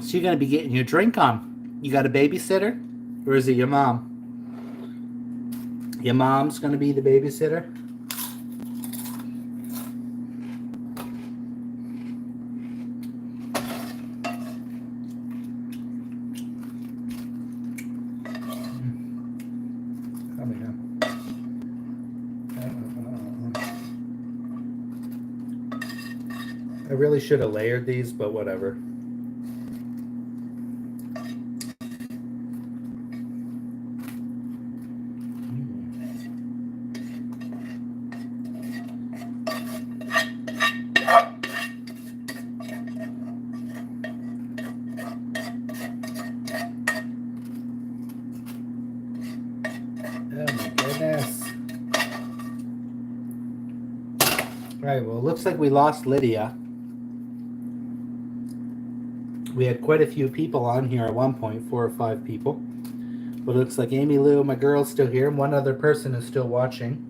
So you're going to be getting your drink on. You got a babysitter? Or is it your mom? Your mom's going to be the babysitter? I really should have layered these, but whatever. Oh my goodness. Alright, well, it looks like we lost Lydia. We had quite a few people on here at one point, 4 or 5 people. But it looks like Amy Lou, my girl's still here, and one other person is still watching.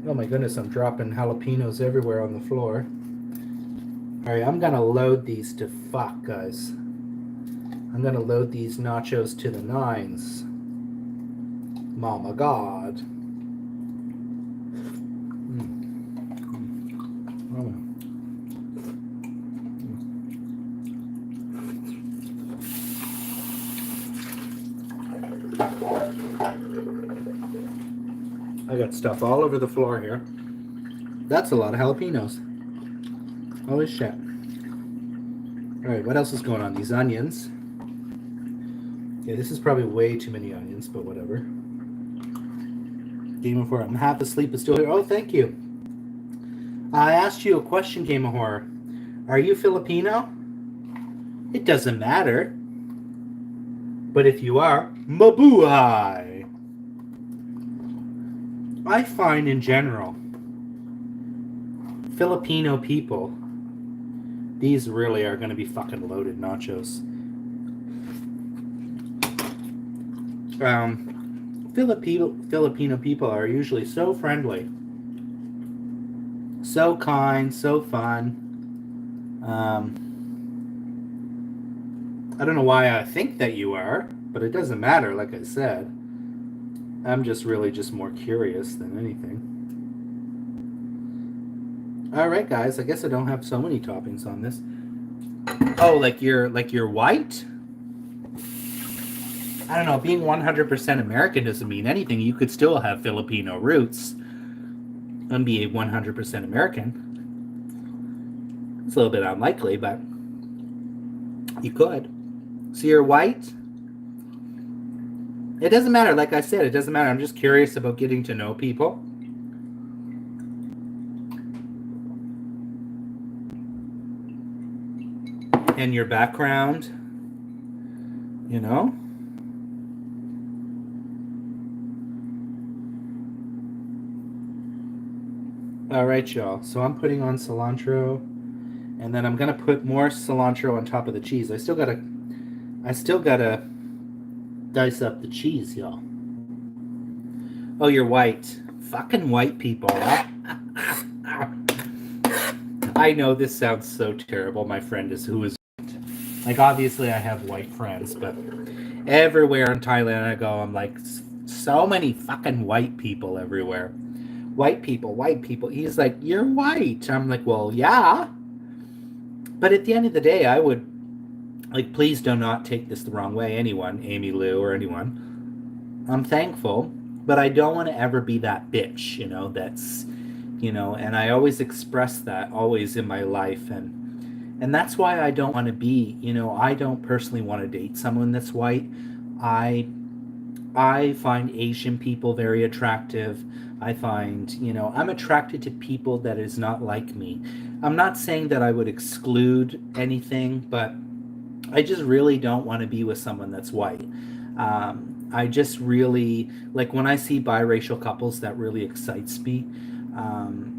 Oh my goodness, I'm dropping jalapenos everywhere on the floor. Alright, I'm gonna load these to fuck, guys. I'm gonna load these nachos to the 9s. Mama God. I got stuff all over the floor here. That's a lot of jalapenos. Holy shit. Alright, what else is going on? These onions. Okay, this is probably way too many onions, but whatever. Game of Horror. I'm half asleep, but still here. Oh, thank you. I asked you a question, Game of Horror. Are you Filipino? It doesn't matter. But if you are, mabuhay! I find in general, Filipino people, these really are going to be fucking loaded nachos. Filipino people are usually so friendly, so kind, so fun. I don't know why I think that you are, but it doesn't matter, like I said. I'm just really just more curious than anything. Alright guys, I guess I don't have so many toppings on this. Oh, like you're white? I don't know, being 100% American doesn't mean anything. You could still have Filipino roots and be 100% American. It's a little bit unlikely, but you could. So you're white? It doesn't matter, like I said, it doesn't matter. I'm just curious about getting to know people. And your background, you know? All right, y'all. So I'm putting on cilantro, and then I'm gonna put more cilantro on top of the cheese. I still gotta dice up the cheese, y'all. Oh, you're white. Fucking white people. I know this sounds so terrible. My friend who is like, obviously I have white friends, but everywhere in Thailand I go, I'm like, so many fucking white people everywhere. White people, white people. He's like, you're white. I'm like, well, yeah. But at the end of the day, I would, like, please do not take this the wrong way, anyone, Amy Lou or anyone. I'm thankful, but I don't want to ever be that bitch, you know, that's, you know, and I always express that always in my life, and that's why I don't want to be, you know, I don't personally want to date someone that's white. I find Asian people very attractive. I find, you know, I'm attracted to people that is not like me. I'm not saying that I would exclude anything, but I just really don't want to be with someone that's white. I just really, like, when I see biracial couples, that really excites me.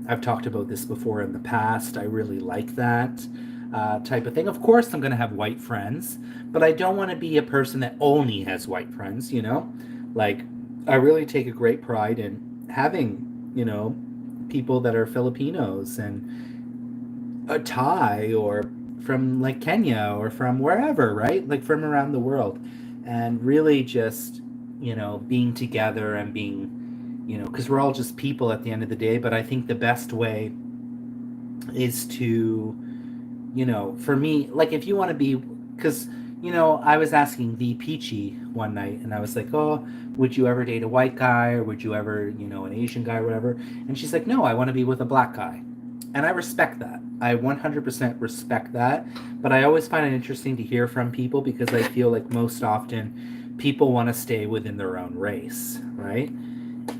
I've talked about this before in the past. I really like that type of thing. Of course, I'm going to have white friends, but I don't want to be a person that only has white friends, you know? Like, I really take a great pride in having, you know, people that are Filipinos and a Thai or from like Kenya or from wherever, right? Like from around the world. And really just, you know, being together and being, you know, because we're all just people at the end of the day. But I think the best way is to, you know, for me, like if you want to be, because, I was asking the Peachy one night, and I was like, "Oh, would you ever date a white guy, or would you ever, an Asian guy, or whatever?" And she's like, "No, I want to be with a black guy." And I respect that. I 100% respect that. But I always find it interesting to hear from people because I feel like most often people want to stay within their own race, right?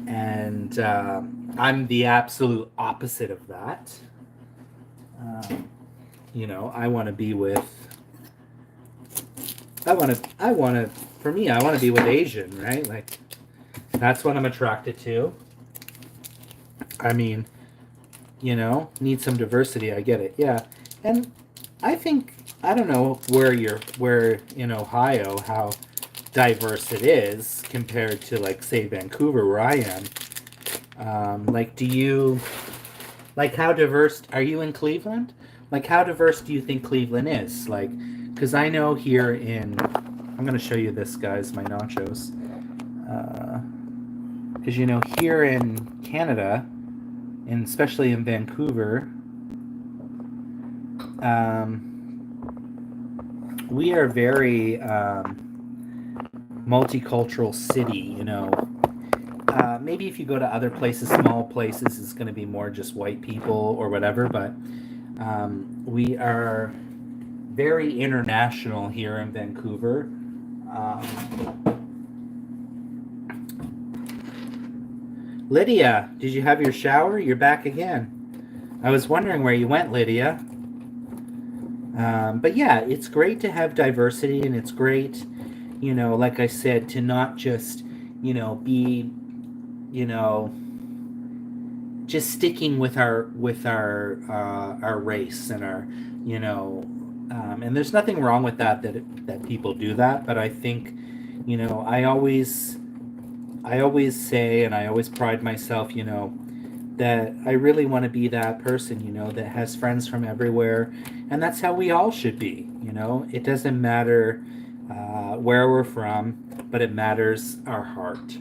And I'm the absolute opposite of that. Um, I want to be with. For me, I want to be with Asian, right? Like, that's what I'm attracted to. I mean, need some diversity. I get it. Yeah. And I think, I don't know where in Ohio, how diverse it is compared to, like, say, Vancouver, where I am. Like, like, how diverse are you in Cleveland? Like, how diverse do you think Cleveland is? Like, because I know here I'm going to show you this, guys, my nachos. Because, here in Canada, and especially in Vancouver, we are very multicultural city. Maybe if you go to other places, small places, it's going to be more just white people or whatever. But we are very international here in Vancouver. Lydia, did you have your shower? You're back again. I was wondering where you went, Lydia. But yeah, it's great to have diversity, and it's great, like I said, to not just, be, just sticking with our race and our, and there's nothing wrong with that people do that. But I think, I always say, and I always pride myself, that I really want to be that person, that has friends from everywhere. And that's how we all should be. It doesn't matter where we're from, but it matters our heart,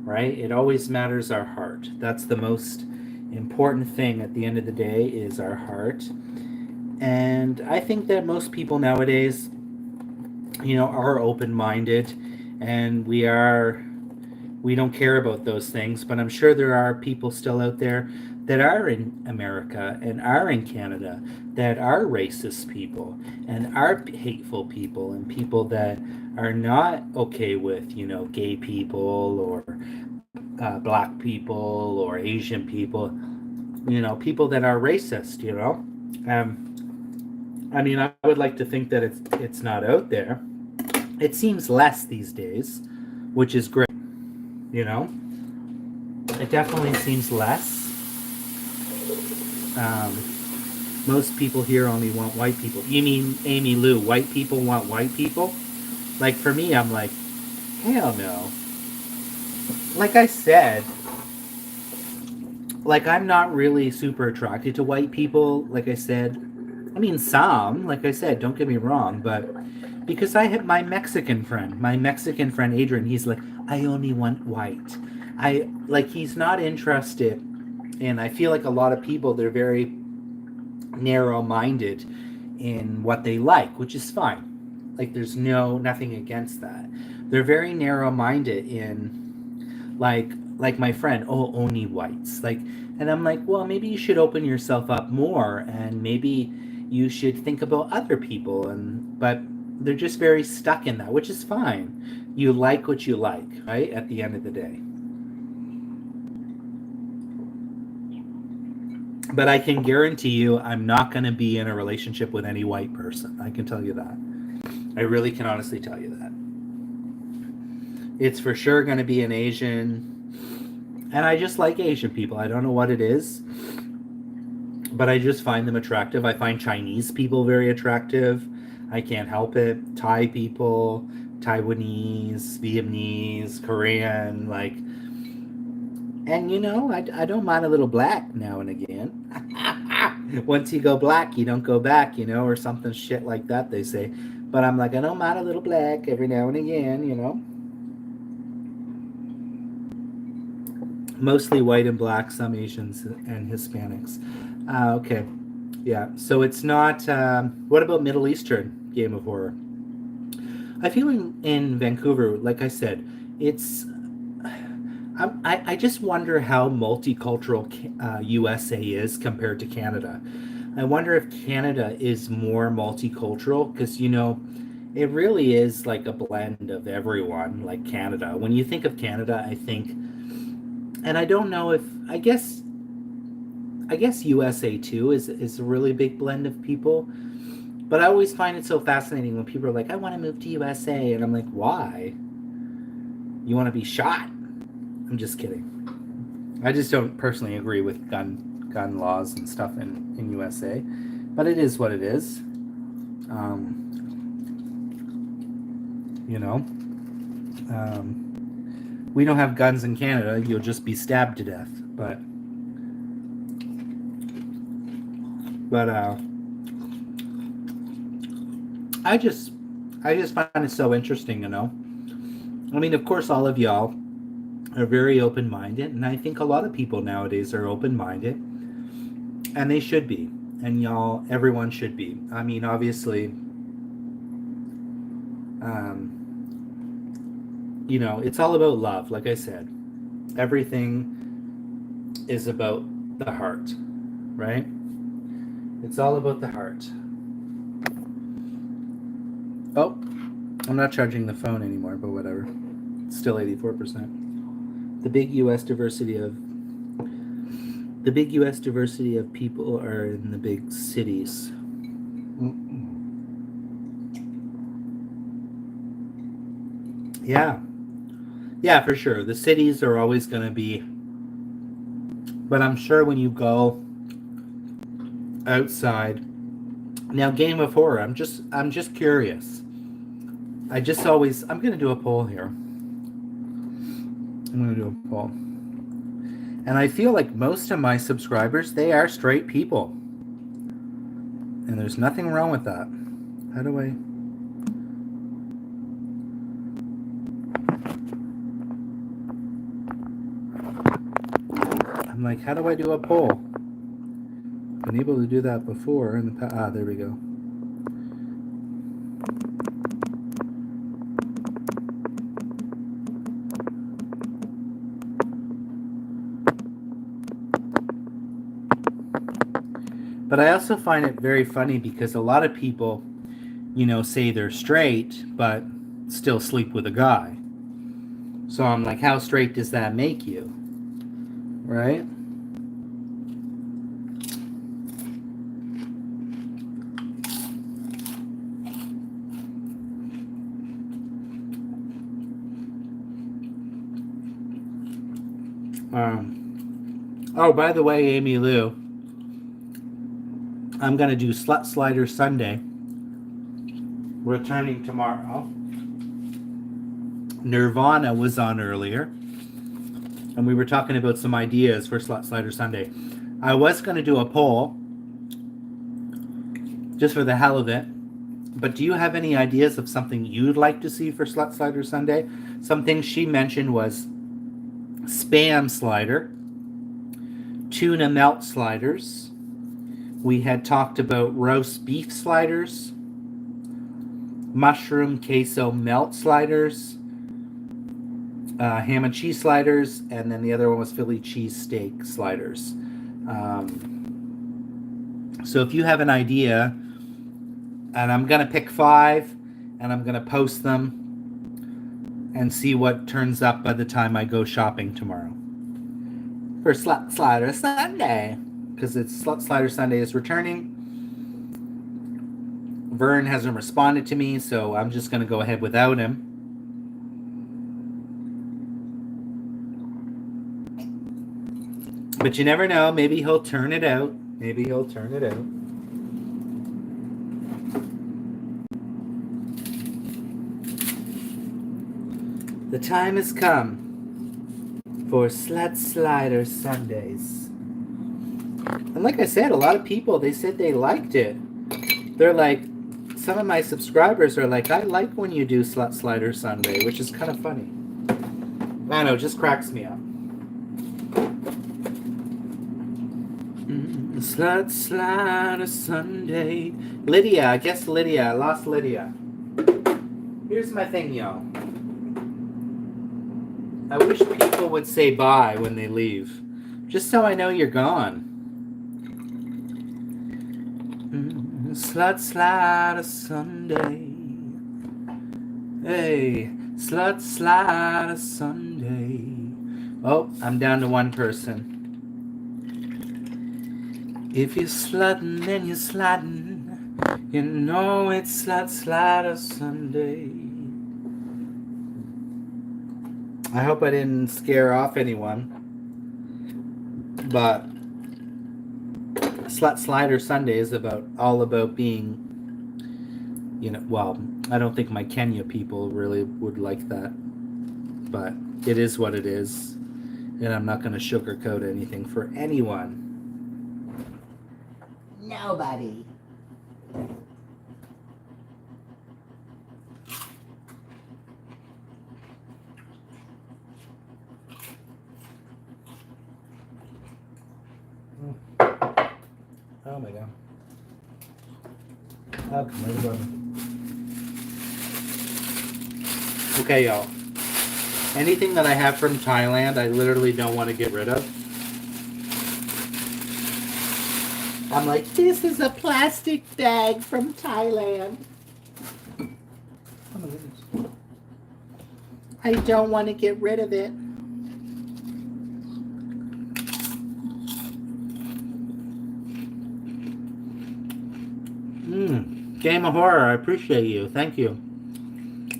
right? It always matters our heart. That's the most important thing at the end of the day, is our heart. And I think that most people nowadays, are open-minded, and we don't care about those things. But I'm sure there are people still out there that are in America and are in Canada that are racist people and are hateful people, and people that are not okay with, gay people, or black people, or Asian people, people that are racist, I mean, I would like to think that it's not out there. It seems less these days, which is great. It definitely seems less. Most people here only want white people. You mean, Amy Lou, white people want white people? Like, for me, I'm like, hell no. Like I said, like, I'm not really super attracted to white people. Like I said, I mean, some, like I said, don't get me wrong, but because I have my Mexican friend Adrian, he's like, I only want white. He's not interested. And I feel like a lot of people, they're very narrow-minded in what they like, which is fine. Like, there's nothing against that. They're very narrow-minded in, like my friend, oh, only whites. Like, and I'm like, well, maybe you should open yourself up more, and maybe you should think about other people. But they're just very stuck in that, which is fine. You like what you like, right? At the end of the day. But I can guarantee you, I'm not going to be in a relationship with any white person. I can tell you that. I really can honestly tell you that. It's for sure going to be an Asian. And I just like Asian people. I don't know what it is, but I just find them attractive. I find Chinese people very attractive. I can't help it. Thai people, Taiwanese, Vietnamese, Korean, like. And I don't mind a little black now and again. Once you go black, you don't go back, or something shit like that, they say. But I'm like, I don't mind a little black every now and again, Mostly white and black, some Asians and Hispanics. Okay. Yeah, so it's not... what about Middle Eastern Game of Horror? I feel in Vancouver, like I said, it's. I just wonder how multicultural USA is compared to Canada. I wonder if Canada is more multicultural because, it really is like a blend of everyone, like Canada. When you think of Canada, I think, and I don't know if, I guess USA too is a really big blend of people. But I always find it so fascinating when people are like, I want to move to USA. And I'm like, why? You want to be shot? I'm just kidding. I just don't personally agree with gun laws and stuff in USA. But it is what it is. You know? We don't have guns in Canada. You'll just be stabbed to death. But I just find it so interesting, I mean, of course, all of y'all are very open-minded, and I think a lot of people nowadays are open-minded, and they should be, and everyone should be. I mean, obviously, it's all about love, like I said. Everything is about the heart, right? It's all about the heart. Oh, I'm not charging the phone anymore, but whatever. It's still 84%. The big U.S. diversity of people are in the big cities. Yeah, for sure. The cities are always going to be, but I'm sure when you go outside. Now, Game of Horror. I'm just curious. I'm going to do a poll here. And I feel like most of my subscribers, they are straight people. And there's nothing wrong with that. How do I... I'm like, how do I do a poll? Been able to do that before in the past. There we go. But I also find it very funny because a lot of people, say they're straight, but still sleep with a guy. So I'm like, how straight does that make you? Right? Oh, by the way, Amy Lou, I'm going to do Slut Slider Sunday, returning tomorrow. Nirvana was on earlier, and we were talking about some ideas for Slut Slider Sunday. I was going to do a poll, just for the hell of it, but do you have any ideas of something you'd like to see for Slut Slider Sunday? Something she mentioned was Spam Slider, Tuna Melt Sliders. We had talked about roast beef sliders, mushroom queso melt sliders, ham and cheese sliders, and then the other one was Philly cheesesteak sliders. So if you have an idea, and I'm going to pick 5, and I'm going to post them and see what turns up by the time I go shopping tomorrow. For Slut Slider Sunday. Because it's Slut Slider Sunday is returning. Vern hasn't responded to me, so I'm just going to go ahead without him. But you never know. Maybe he'll turn it out. The time has come for Slut Slider Sundays. And like I said, a lot of people, they said they liked it. They're like, some of my subscribers are like, I like when you do Slut Slider Sunday, which is kind of funny. I know, it just cracks me up. Slut Slider Sunday. Lydia, I guess Lydia. I lost Lydia. Here's my thing, y'all. I wish people would say bye when they leave. Just so I know you're gone. Slut slide a Sunday. Hey, slut slide a Sunday. Oh, I'm down to one person. If you're slutting, then you're sliding. You know it's slut slide a Sunday. I hope I didn't scare off anyone. But Slut Slider Sunday is all about being, well, I don't think my Kenya people really would like that. But it is what it is. And I'm not going to sugarcoat anything for anyone. Nobody. Oh my god. Okay, y'all. Anything that I have from Thailand, I literally don't want to get rid of. I'm like, this is a plastic bag from Thailand. Oh my goodness. I don't want to get rid of it. Game of Horror, I appreciate you. Thank you.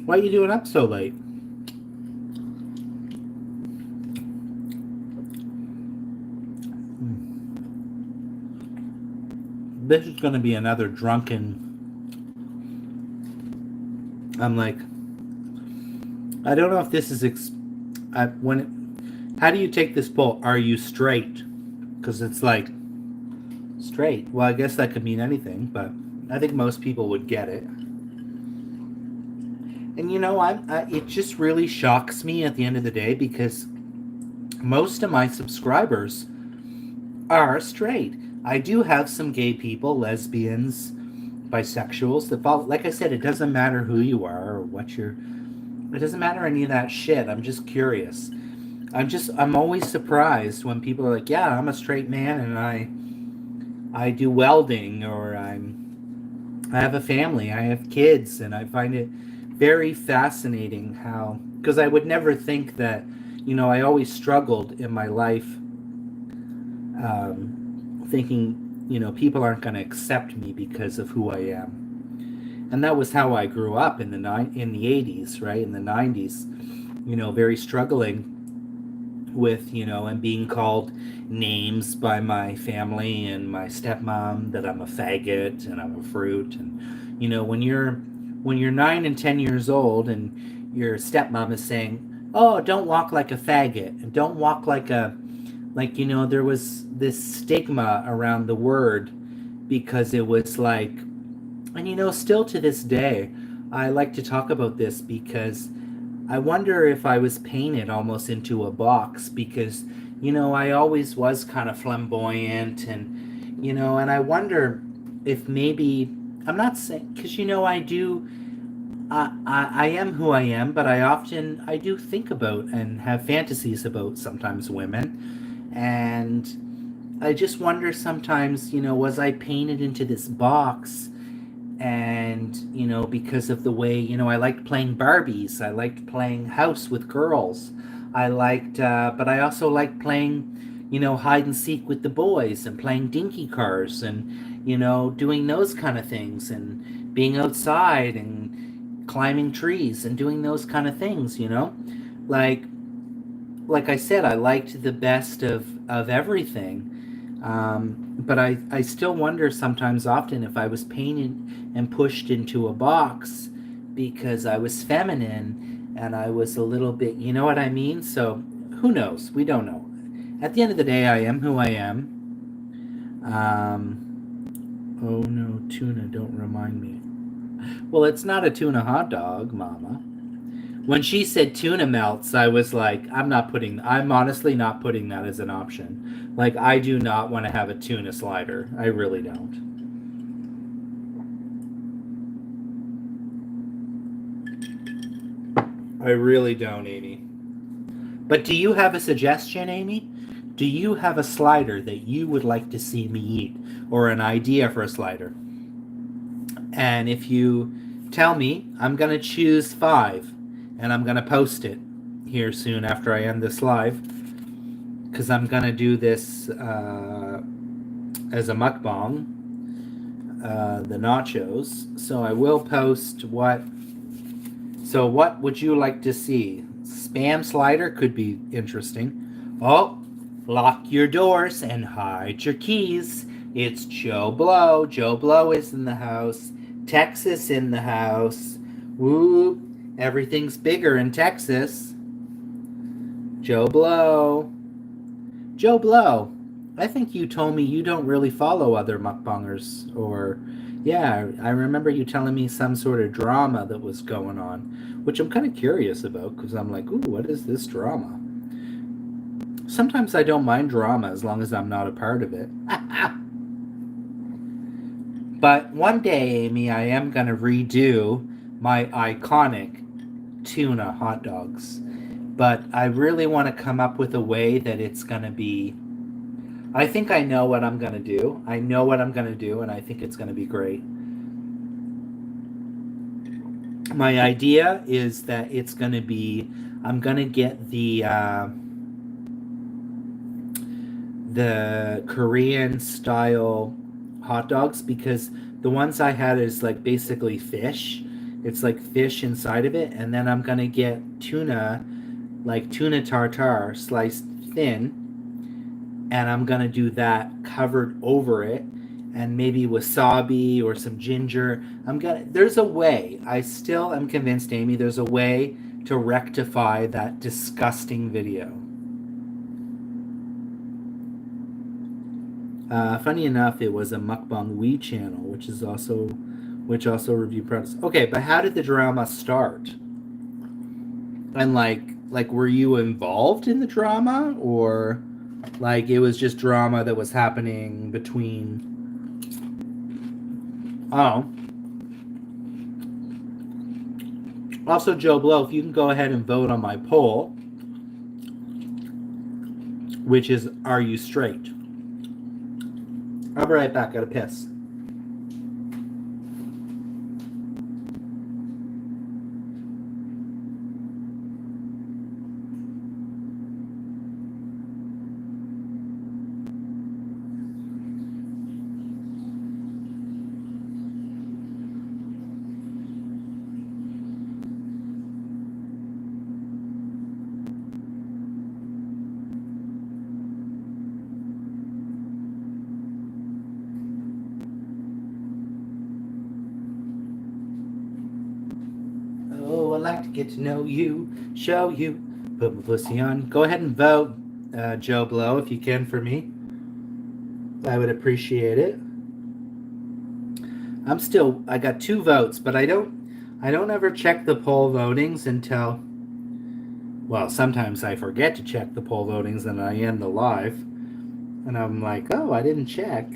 Why are you doing up so late? This is going to be another drunken... I'm like... I don't know if this is... how do you take this poll? Are you straight? Because it's like... Straight. Well, I guess that could mean anything, but... I think most people would get it. And it just really shocks me at the end of the day because most of my subscribers are straight. I do have some gay people, lesbians, bisexuals that follow. Like I said, it doesn't matter who you are or what you're... It doesn't matter any of that shit. I'm just curious. I'm always surprised when people are like, yeah, I'm a straight man and I do welding or I have a family, I have kids, and I find it very fascinating how, because I would never think that, I always struggled in my life thinking, people aren't going to accept me because of who I am. And that was how I grew up in the 80s, right? In the 90s, very struggling with, and being called names by my family and my stepmom that I'm a faggot and I'm a fruit. And, when you're 9 and 10 years old and your stepmom is saying, oh, don't walk like a faggot and don't walk like there was this stigma around the word because it was like, and still to this day, I like to talk about this because I wonder if I was painted almost into a box because, I always was kind of flamboyant and, and I wonder if maybe, I'm not saying, because, I do, I am who I am, but I do think about and have fantasies about sometimes women. And I just wonder sometimes, was I painted into this box? And, because of the way, I liked playing Barbies. I liked playing house with girls. I liked, but I also liked playing, hide and seek with the boys and playing dinky cars and, doing those kind of things and being outside and climbing trees and doing those kind of things, Like I said, I liked the best of everything. But I still wonder sometimes often if I was painted and pushed into a box because I was feminine and I was a little bit, you know what I mean? So who knows? We don't know. At the end of the day, I am who I am. Oh no, tuna, don't remind me. Well, it's not a tuna hot dog, Mama. When she said tuna melts, I was like, I'm honestly not putting that as an option. Like, I do not want to have a tuna slider. I really don't. I really don't, Amy. But do you have a suggestion, Amy? Do you have a slider that you would like to see me eat, or an idea for a slider? And if you tell me, I'm going to choose 5, and I'm going to post it here soon after I end this live, because I'm going to do this as a mukbang, the nachos. So I will post what. So what would you like to see? Spam slider could be interesting. Oh, lock your doors and hide your keys. It's Joe Blow. Joe Blow is in the house. Texas in the house. Woo! Everything's bigger in Texas. Joe Blow. Joe Blow, I think you told me you don't really follow other mukbangers, or yeah, I remember you telling me some sort of drama that was going on, which I'm kind of curious about, because I'm like, ooh, what is this drama? Sometimes I don't mind drama as long as I'm not a part of it. But one day, Amy, I am going to redo my iconic tuna hot dogs. But I really want to come up with a way that it's going to be... I think I know what I'm going to do. I know what I'm going to do, and I think it's going to be great. My idea is that it's going to be... I'm going to get the Korean-style hot dogs, because the ones I had is like basically fish. It's like fish inside of it, and then I'm going to get tuna... like tuna tartare sliced thin, and I'm gonna do that covered over it, and maybe wasabi or some ginger. There's a way. I still am convinced, Amy, there's a way to rectify that disgusting video. Funny enough, it was a Mukbang Wii channel, which also reviewed products. Okay, but how did the drama start? And like were you involved in the drama, or like it was just drama that was happening between... Oh. Also, Joe Blow, if you can go ahead and vote on my poll, which is, are you straight? I'll be right back. Gotta piss. I'd like to get to know you, show you, put my pussy on. Go ahead and vote, Joe Blow, if you can, for me. I would appreciate it. I got 2 votes, but I don't ever check the poll votings until, well, sometimes I forget to check the poll votings and I end the live, and I'm like, oh, I didn't check.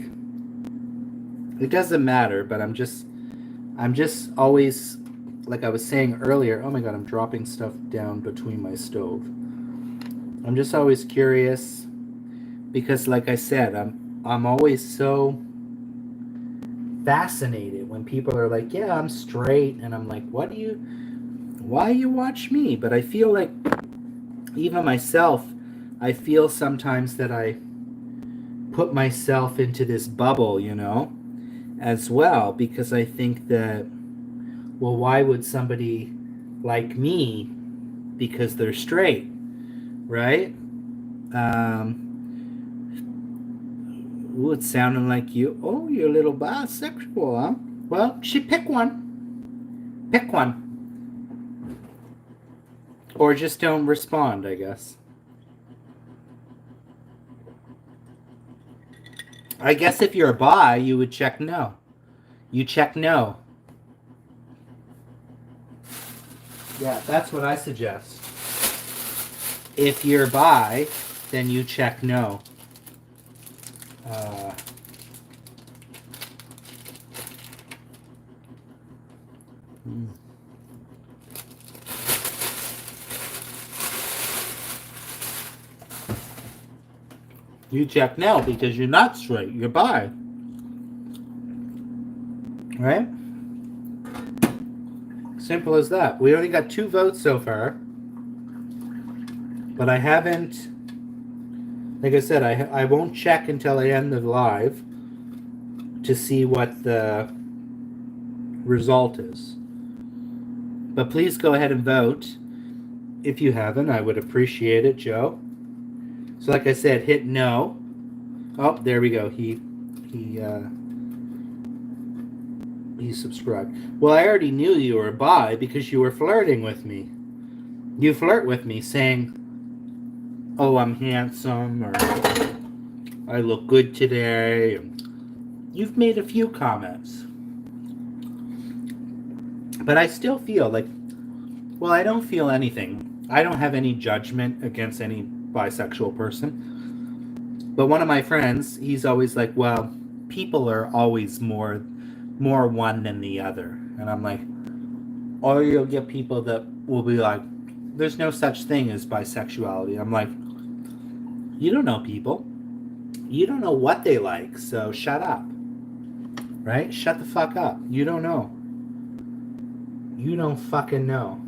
It doesn't matter, but I'm just always, like I was saying earlier, oh my god, I'm dropping stuff down between my stove. I'm just always curious, because like I said, I'm always so fascinated when people are like, yeah, I'm straight, and I'm like, why you watch me? But I feel like, even myself, I feel sometimes that I put myself into this bubble, as well, because I think that, well, why would somebody like me because they're straight, right? Ooh, it's sounding like you. Oh, you're a little bisexual, huh? Well, pick one. Pick one. Or just don't respond, I guess. I guess if you're a bi, you would check no. You check no. Yeah, that's what I suggest. If you're bi, then you check no. You check now because you're not straight. You're bi. Right? Simple as that. We only got 2 votes so far. But I haven't... Like I said, I won't check until I end the live to see what the result is. But please go ahead and vote. If you haven't, I would appreciate it, Joe. So like I said, hit no. Oh, there we go. He subscribed. Well, I already knew you were bi because you were flirting with me. You flirt with me saying, oh, I'm handsome, or I look good today. You've made a few comments. But I still feel like, well, I don't feel anything. I don't have any judgment against any bisexual person. But one of my friends, he's always like, well, people are always more one than the other. And I'm like, or you'll get people that will be like, there's no such thing as bisexuality. I'm like, you don't know people. You don't know what they like, so shut up. Right? Shut the fuck up. You don't know. You don't fucking know.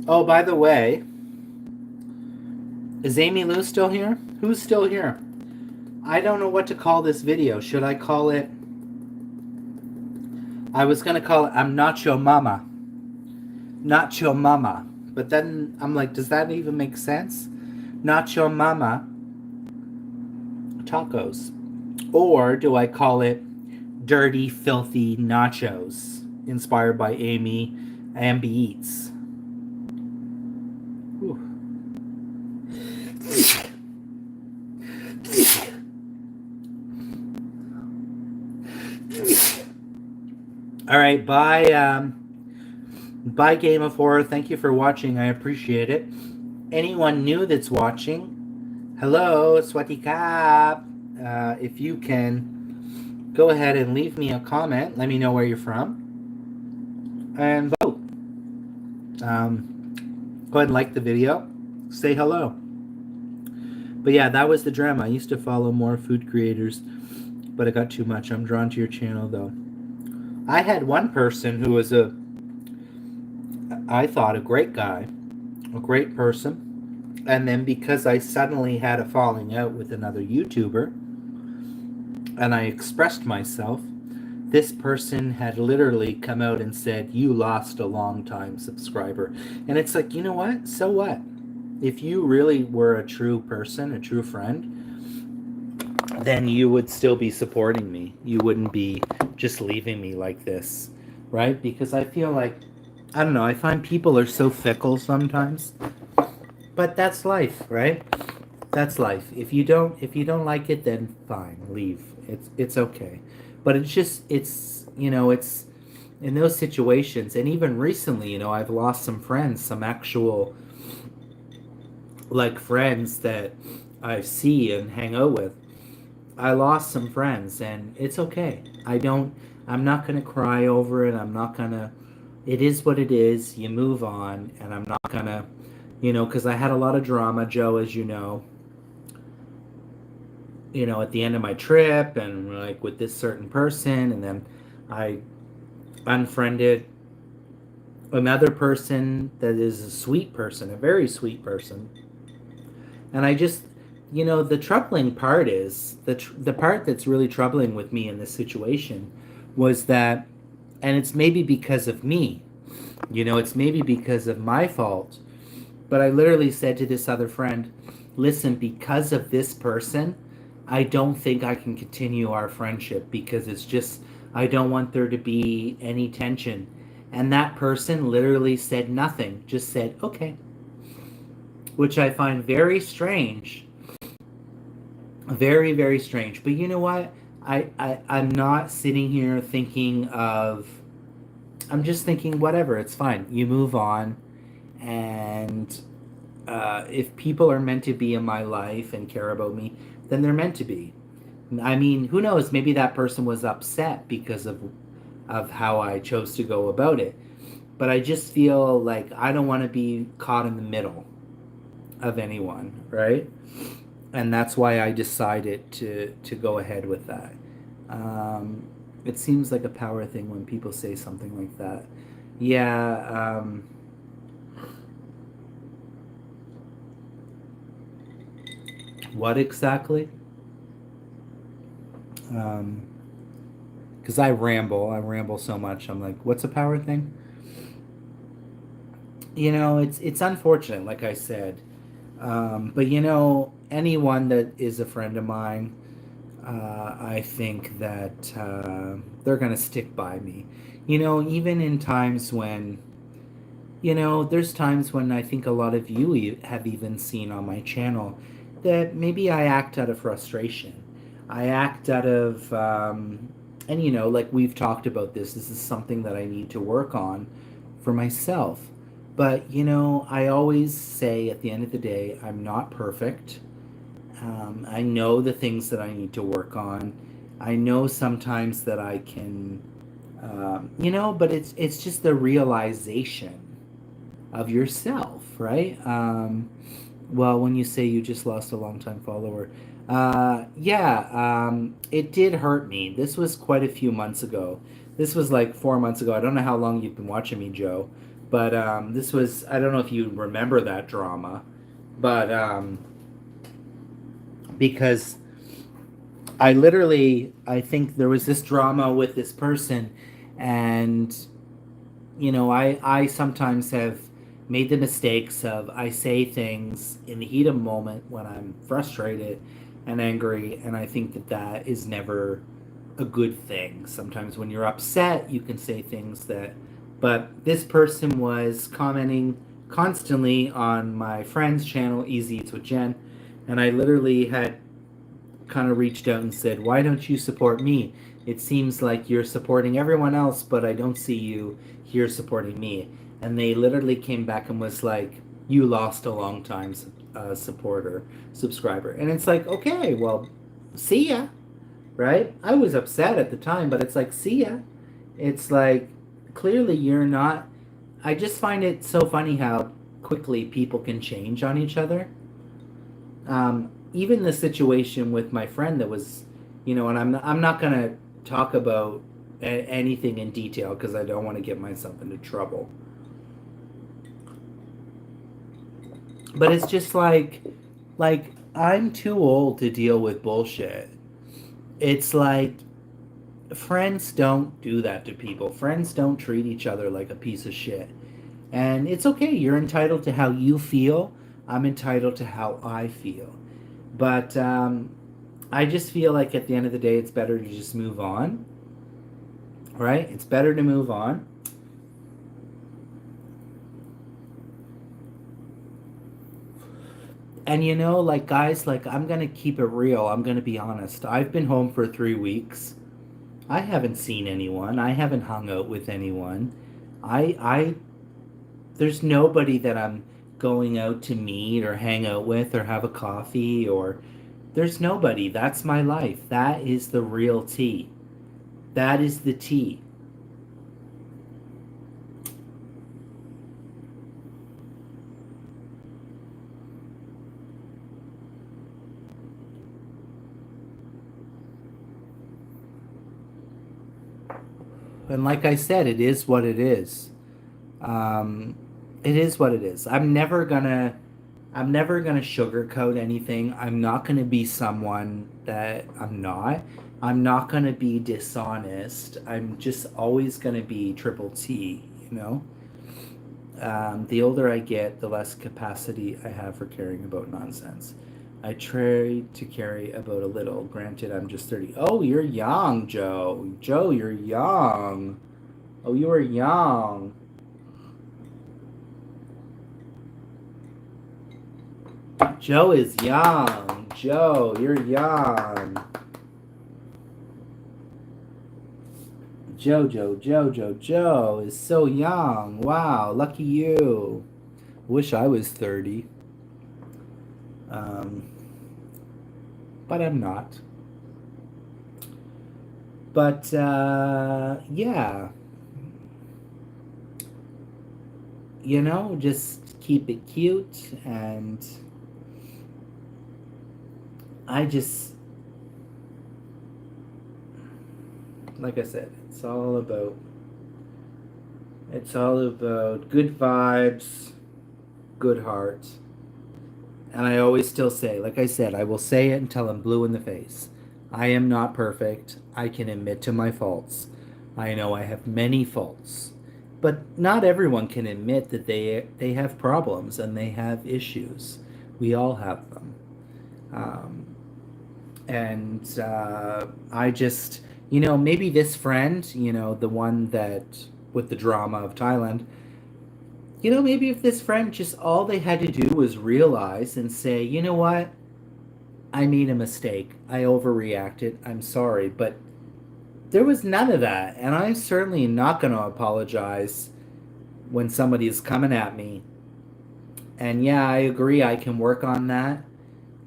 Oh, by the way, is Amy Lou still here? Who's still here? I don't know what to call this video. Should I call it... I was going to call it I'm Not Your Mama. Not Your Mama. But then I'm like, does that even make sense? Not Your Mama Tacos. Or do I call it Dirty Filthy Nachos, inspired by Amy Ambi Eats? All right, bye Game of Horror. Thank you for watching. I appreciate it. Anyone new that's watching, hello, Swati Kap. If you can go ahead and leave me a comment, let me know where you're from, and vote. Go ahead and like the video. Say hello. But yeah, that was the drama. I used to follow more food creators, but it got too much. I'm drawn to your channel, though. I had one person who was I thought, a great guy, a great person. And then because I suddenly had a falling out with another YouTuber, and I expressed myself, this person had literally come out and said, you lost a long-time subscriber. And it's like, you know what? So what? If you really were a true person, a true friend, then you would still be supporting me. You wouldn't be just leaving me like this, right? Because I feel like, I don't know, I find people are so fickle sometimes. But that's life, right? That's life. If you don't like it, then fine, leave. It's okay. But it's in those situations, and even recently, I've lost some friends, some actual like friends that I see and hang out with. I lost some friends, and it's okay. I'm not gonna cry over it. It is what it is. You move on, and I'm not gonna, because I had a lot of drama, Joe, as you know, at the end of my trip, and like with this certain person, and then I unfriended another person that is a sweet person, a very sweet person. And I just, the troubling part is, the part that's really troubling with me in this situation was that, and it's maybe because of me, it's maybe because of my fault, but I literally said to this other friend, listen, because of this person, I don't think I can continue our friendship, because it's just, I don't want there to be any tension. And that person literally said nothing, just said, okay. Which I find very strange. Very, very strange. But you know what? I'm not sitting here thinking of... I'm just thinking, whatever, it's fine. You move on. And if people are meant to be in my life and care about me, then they're meant to be. I mean, who knows? Maybe that person was upset because of how I chose to go about it. But I just feel like I don't want to be caught in the middle of anyone, right? and that's why I decided to go ahead with that. Um, it seems like a power thing when people say something like that. Yeah. What exactly? Um, because I ramble so much. I'm like, what's a power thing? It's unfortunate, like I said. But anyone that is a friend of mine, I think that they're gonna stick by me. Even in times when, there's times when I think a lot of you have even seen on my channel that maybe I act out of frustration. I act out of, and like we've talked about this. This is something that I need to work on for myself. But I always say at the end of the day, I'm not perfect. I know the things that I need to work on. I know sometimes that I can, but it's just the realization of yourself, right? Well, when you say you just lost a longtime follower, yeah, it did hurt me. This was quite a few months ago. This was like 4 months ago. I don't know how long you've been watching me, Joe, but this was, I don't know if you remember that drama, but because I think there was this drama with this person, and I sometimes have made the mistakes of I say things in the heat of the moment when I'm frustrated and angry, and I think that that is never a good thing. Sometimes when you're upset, you can say things that, but this person was commenting constantly on my friend's channel, Easy Eats with Jen, and I literally had kind of reached out and said, "Why don't you support me? It seems like you're supporting everyone else, but I don't see you here supporting me." And they literally came back and was like, "You lost a long time supporter, subscriber." And it's like, okay, well, see ya, right? I was upset at the time, but it's like, see ya. It's like, clearly you're not. I just find it so funny how quickly people can change on each other. Even the situation with my friend that was, and I'm not gonna talk about anything in detail because I don't want to get myself into trouble. But it's just like I'm too old to deal with bullshit. It's like friends don't do that to people. Friends don't treat each other like a piece of shit. And it's okay. You're entitled to how you feel. I'm entitled to how I feel. But I just feel like at the end of the day, it's better to just move on, right? It's better to move on. And like guys, like I'm gonna keep it real. I'm gonna be honest. I've been home for 3 weeks. I haven't seen anyone. I haven't hung out with anyone. I there's nobody that I'm going out to meet or hang out with or have a coffee or there's nobody. That's my life. That is the real tea. That is the tea. And like I said, it is what it is. Um, it is what it is. I'm never gonna sugarcoat anything. I'm not gonna be someone that I'm not. I'm not gonna be dishonest. I'm just always gonna be triple T, you know? The older I get, the less capacity I have for caring about nonsense. I try to carry about a little. Granted, I'm just 30. Oh, you're young, Joe. Joe, you're young. Oh, you are young. Joe is young. Joe, you're young. Joe is so young. Wow, lucky you. Wish I was 30. Um, but I'm not. But, yeah. Just keep it cute and I just, like I said, it's all about good vibes, good heart. And I always still say, like I said, I will say it until I'm blue in the face. I am not perfect. I can admit to my faults. I know I have many faults. But not everyone can admit that they have problems and they have issues. We all have them. Um, and I just, maybe this friend, the one that with the drama of Thailand, maybe if this friend just all they had to do was realize and say, you know what, I made a mistake. I overreacted. I'm sorry. But there was none of that. And I'm certainly not going to apologize when somebody is coming at me. And yeah, I agree. I can work on that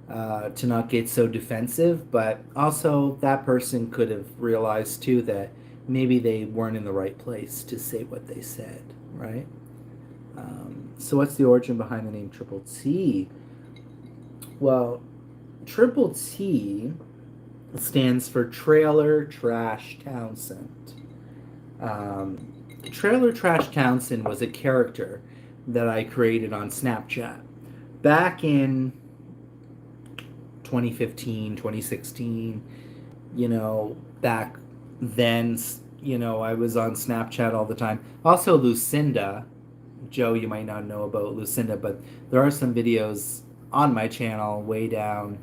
to not get so defensive. But also, that person could have realized too that maybe they weren't in the right place to say what they said, right? So, what's the origin behind the name Triple T? Well, Triple T stands for Trailer Trash Townsend. Trailer Trash Townsend was a character that I created on Snapchat back in 2015, 2016. Back then, I was on Snapchat all the time. Also, Lucinda. Joe, you might not know about Lucinda, but there are some videos on my channel way down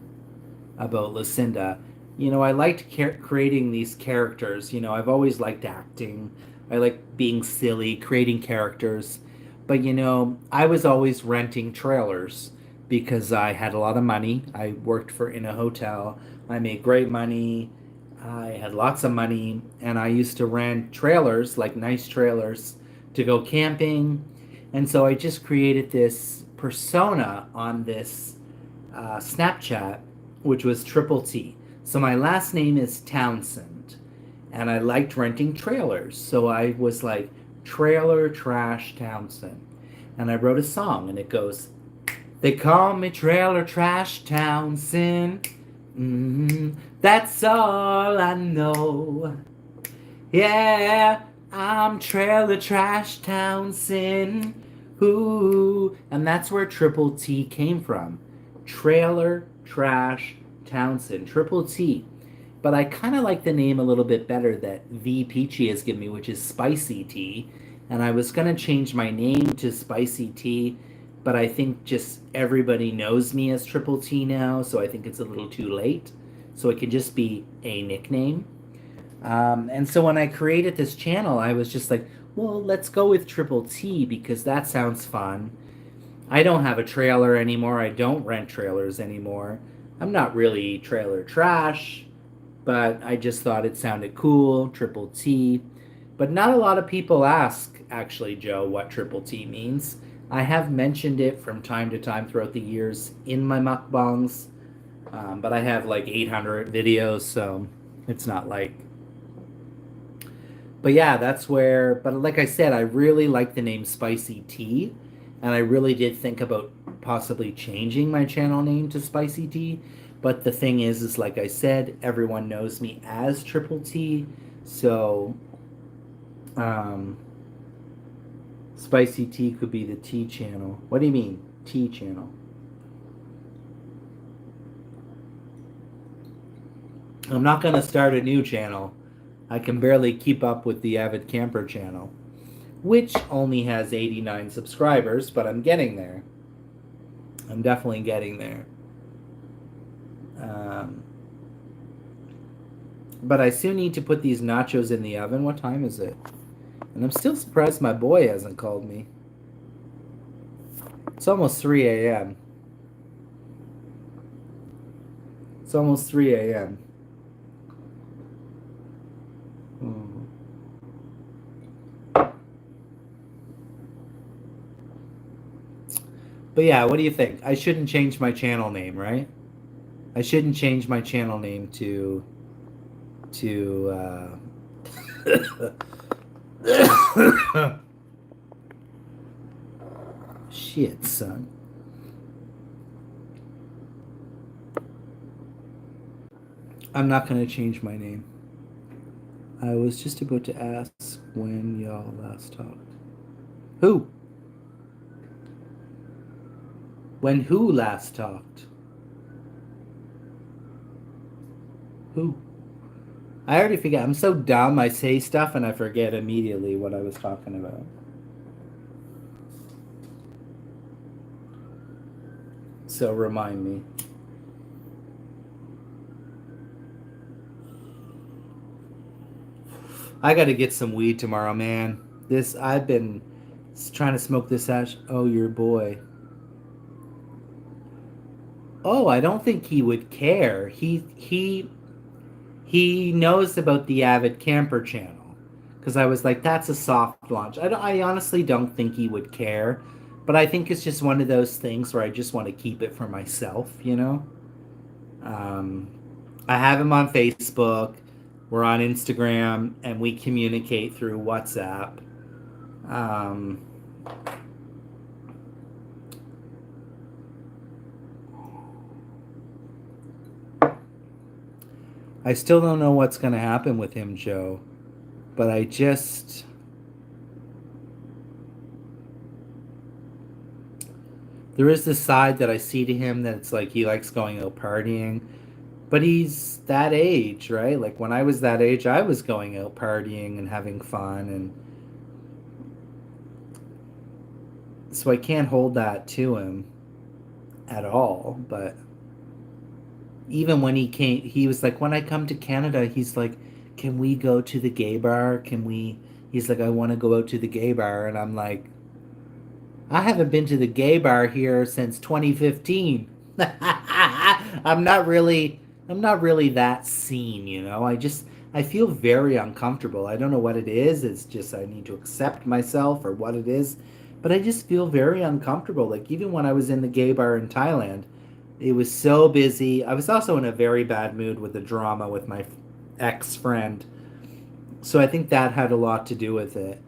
about Lucinda. I liked creating these characters. I've always liked acting. I like being silly, creating characters. But, I was always renting trailers because I had a lot of money. I worked in a hotel. I made great money. I had lots of money. And I used to rent trailers, like nice trailers, to go camping. And so I just created this persona on this Snapchat, which was Triple T. So my last name is Townsend, and I liked renting trailers. So I was like, Trailer Trash Townsend. And I wrote a song, and it goes, they call me Trailer Trash Townsend. That's all I know. Yeah, I'm Trailer Trash Townsend. Ooh. And that's where Triple T came from. Trailer Trash Townsend. Triple T. But I kind of like the name a little bit better that V Peachy has given me, which is Spicy T. And I was going to change my name to Spicy T, but I think just everybody knows me as Triple T now, so I think it's a little too late. So it can just be a nickname. And so when I created this channel, I was just like, well, let's go with Triple T because that sounds fun. I don't have a trailer anymore. I don't rent trailers anymore. I'm not really trailer trash, but I just thought it sounded cool, Triple T. But not a lot of people ask, actually, Joe, what Triple T means. I have mentioned it from time to time throughout the years in my mukbangs, but I have like 800 videos, so it's not like... But yeah, that's where... But like I said, I really like the name Spicy T, and I really did think about possibly changing my channel name to Spicy T. But the thing is like I said, everyone knows me as Triple T, so Spicy T could be the T channel. What do you mean, T channel? I'm not going to start a new channel. I can barely keep up with the Avid Camper channel, which only has 89 subscribers, but I'm getting there. I'm definitely getting there. But I soon need to put these nachos in the oven. What time is it? And I'm still surprised my boy hasn't called me. It's almost 3 a.m. It's almost 3 a.m. But yeah, what do you think? I shouldn't change my channel name, right? I shouldn't change my channel name to shit, son. I'm not going to change my name. I was just about to ask when y'all last talked. Who? When who last talked? Who? I already forget. I'm so dumb. I say stuff and I forget immediately what I was talking about. So remind me. I got to get some weed tomorrow, man. I've been trying to smoke this hash. Oh, your boy. Oh, I don't think he would care. He knows about the Avid Camper channel because I was like, that's a soft launch. I honestly don't think he would care, but I think it's just one of those things where I just want to keep it for myself, you know? Um, I have him on Facebook, we're on Instagram, and we communicate through WhatsApp. Um, I still don't know what's going to happen with him, Joe, but I just. There is this side that I see to him that it's like he likes going out partying, but he's that age, right? Like when I was that age, I was going out partying and having fun, and so I can't hold that to him at all. But even when he came, he was like, when I come to Canada, he's like, can we go to the gay bar? Can we? He's like, I want to go out to the gay bar, and I'm like, I haven't been to the gay bar here since 2015. I'm not really that scene, you know. I feel very uncomfortable. I don't know what it is. It's just I need to accept myself or what it is. But I just feel very uncomfortable. Like even when I was in the gay bar in Thailand, it was so busy. I was also in a very bad mood with the drama with my ex-friend. So I think that had a lot to do with it.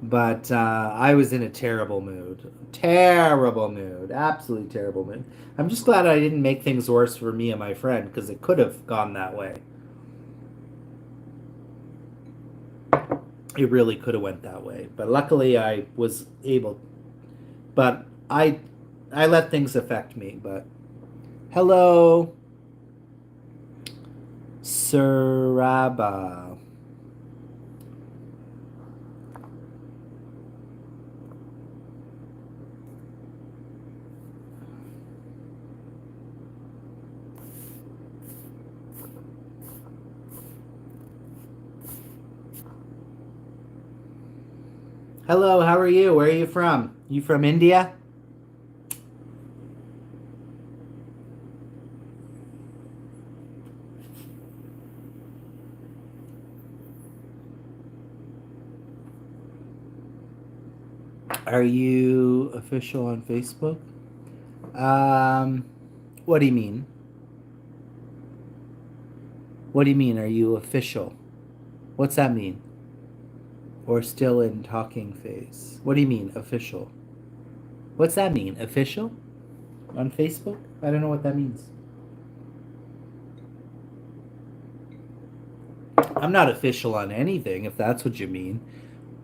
But I was in a terrible mood. Terrible mood. Absolutely terrible mood. I'm just glad I didn't make things worse for me and my friend because it could have gone that way. It really could have went that way. But luckily I was able. But I let things affect me. But hello, Saraba. Hello, how are you? Where are you from? You from India? Are you official on Facebook? Um, what do you mean? What do you mean? Are you official? What's that mean? Or still in talking phase? What do you mean, official? What's that mean? Official? On Facebook? I don't know what that means. I'm not official on anything, if that's what you mean.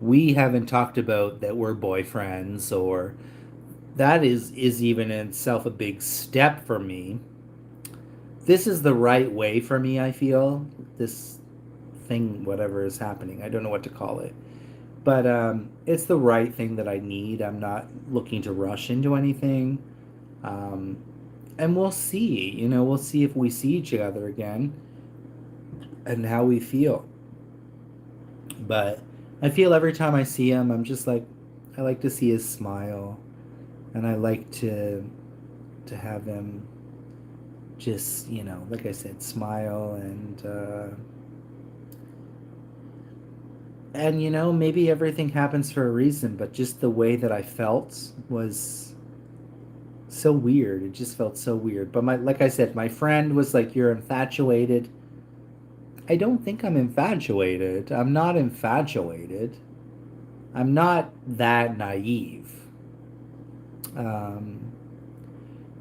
We haven't talked about that we're boyfriends, or that is even in itself a big step for me. This is the right way for me, I feel. This thing, whatever is happening, I don't know what to call it. But it's the right thing that I need. I'm not looking to rush into anything. Um, and we'll see. You know, we'll see if we see each other again and how we feel. But I feel every time I see him, I'm just like, I like to see his smile, and I like to have him just, you know, like I said, smile and you know, maybe everything happens for a reason, but just the way that I felt was so weird. It just felt so weird. But my like I said, my friend was like, "You're infatuated." I don't think I'm infatuated. I'm not infatuated. I'm not that naive. Um,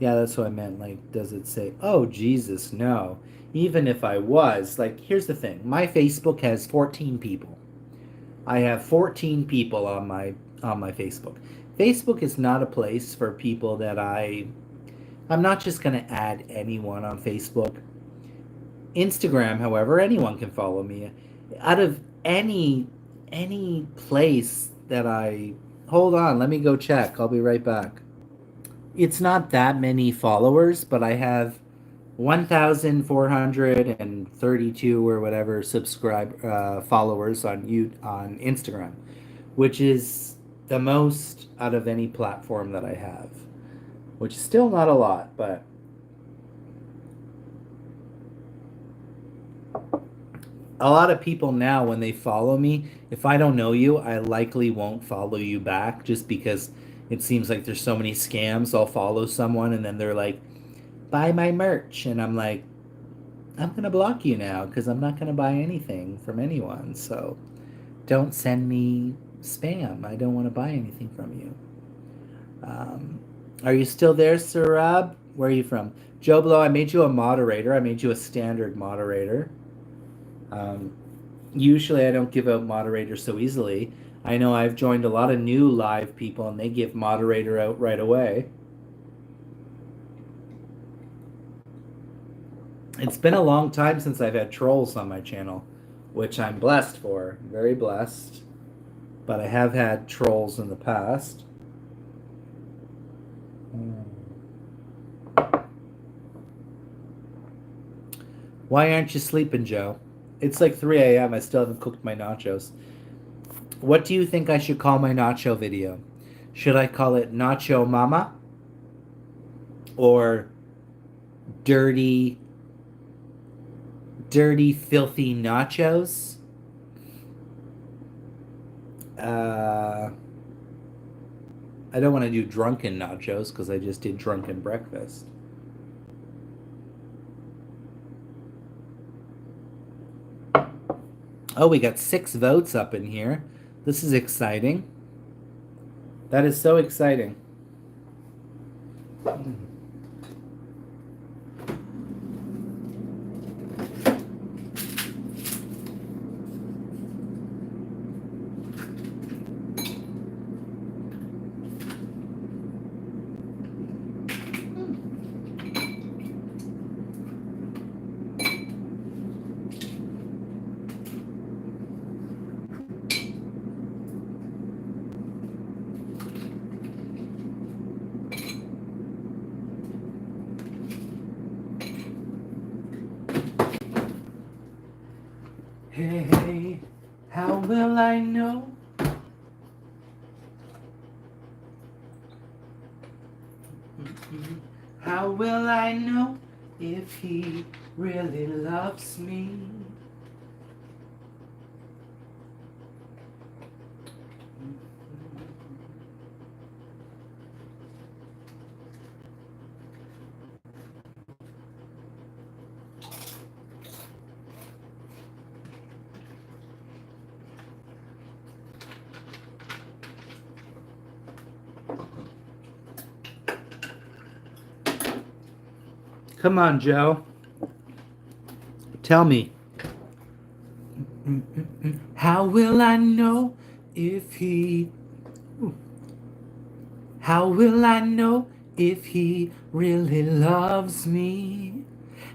Yeah, that's what I meant. Like, does it say, oh, Jesus, no. Even if I was, like, here's the thing. My Facebook has 14 people. I have 14 people on my Facebook. Facebook is not a place for people that I'm not just going to add anyone on Facebook. Instagram, however, anyone can follow me. Out of any place that I hold on, let me go check. I'll be right back. It's not that many followers, but I have 1,432 or whatever subscribe followers on Instagram, which is the most out of any platform that I have, which is still not a lot, but a lot of people now when they follow me, if I don't know you, I likely won't follow you back just because it seems like there's so many scams. I'll follow someone and then they're like, "Buy my merch." And I'm like, "I'm going to block you now because I'm not going to buy anything from anyone. So don't send me spam. I don't want to buy anything from you." Um, are you still there, Sarab? Where are you from? Joe Blow, I made you a moderator. I made you a standard moderator. Um, Usually I don't give out moderators so easily. I know I've joined a lot of new live people and they give moderator out right away. It's been a long time since I've had trolls on my channel, which I'm blessed for. Very blessed. But I have had trolls in the past. Why aren't you sleeping, Joe? It's like 3 a.m. I still haven't cooked my nachos. What do you think I should call my nacho video? Should I call it Nacho Mama or Dirty Dirty Filthy Nachos? Uh I don't want to do drunken nachos because I just did drunken breakfast. Oh, we got 6 votes up in here. This is exciting. That is so exciting. Hey, how will I know? How will I know if he really loves me? Come on, Joe. Tell me. How will I know if he. How will I know if he really loves me?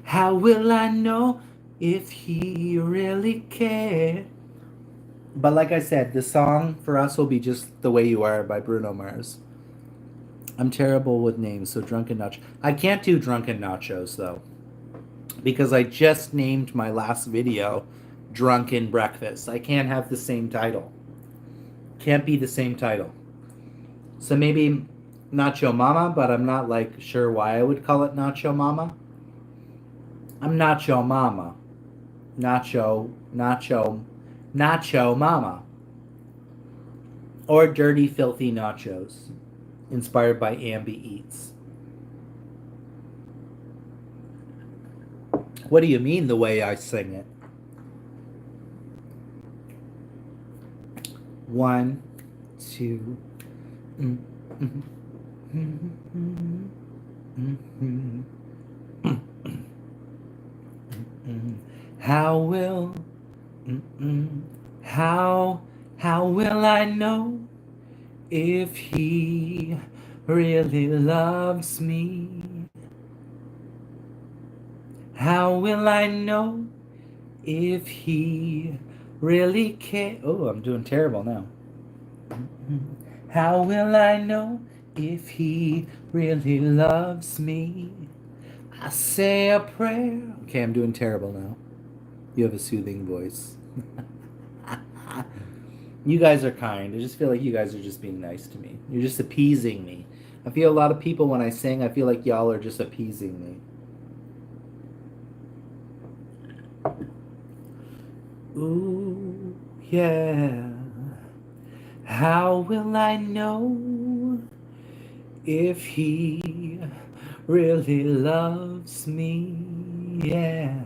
How will I know if he really cares? But like I said, the song for us will be Just the Way You Are by Bruno Mars. I'm terrible with names, so Drunken Nacho. I can't do Drunken Nachos though, because I just named my last video Drunken Breakfast. I can't have the same title. Can't be the same title. So maybe Nacho Mama, but I'm not like sure why I would call it Nacho Mama. I'm Nacho Mama. Nacho Mama. Or Dirty Filthy Nachos, inspired by Ambi Eats. What do you mean the way I sing it? One, two. Mm, mm, mm, mm, mm. Mm-mm. Mm-mm. How will mm-mm. How will I know if he really loves me? How will I know if he really cares? Oh, I'm doing terrible now. How will I know if he really loves me? I say a prayer. Okay, I'm doing terrible now. You have a soothing voice. You guys are kind. I just feel like you guys are just being nice to me. You're just appeasing me. I feel a lot of people when I sing, I feel like y'all are just appeasing me. Ooh, yeah. How will I know if he really loves me? Yeah.